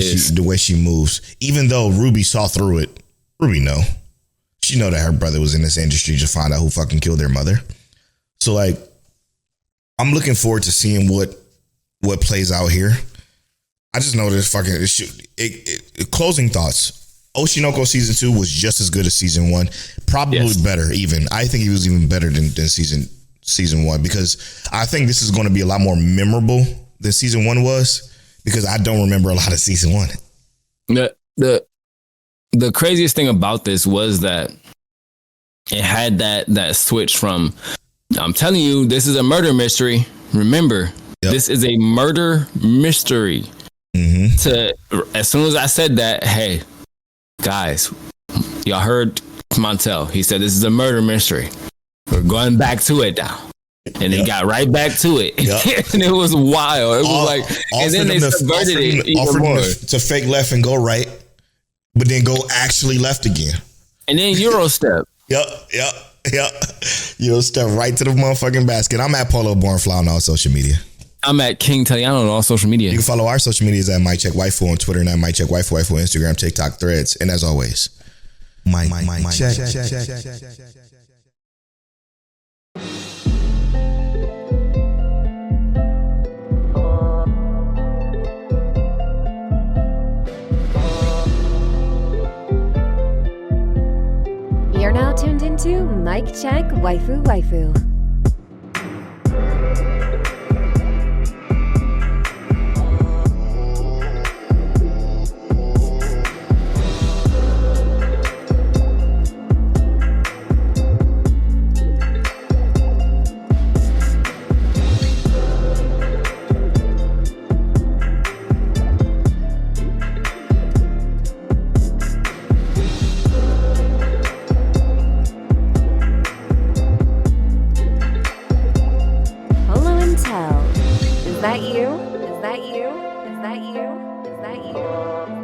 way she moves. Even though Ruby saw through it, she know that her brother was in this industry to find out who fucking killed their mother. So like, I'm looking forward to seeing what plays out here. I just know this fucking closing thoughts. Oshi No Ko season 2 was just as good as season 1, probably better even. I think he was even better than season 1 because I think this is going to be a lot more memorable than season 1 was because I don't remember a lot of season 1. The craziest thing about this was that it had that switch from, I'm telling you, this is a murder mystery. Remember, this is a murder mystery. To as soon as I said that, hey, guys, y'all heard Montel. He said this is a murder mystery. We're going back to it now. And they got right back to it. And it was wild. It was like, and then they subverted it even more. To fake left and go right, but then go actually left again. And then Euro step. Yep. Euro step right to the motherfucking basket. I'm at Polo Bornfly on all social media. I'm at King Taliano on all social media. You can follow our social medias at Mike Check Waifu on Twitter and at Mike Check Waifu on Instagram, TikTok, Threads. And as always, Mike Check. You're now tuned into Mike Check Waifu. Is that you? Is that you? Is that you? Is that you?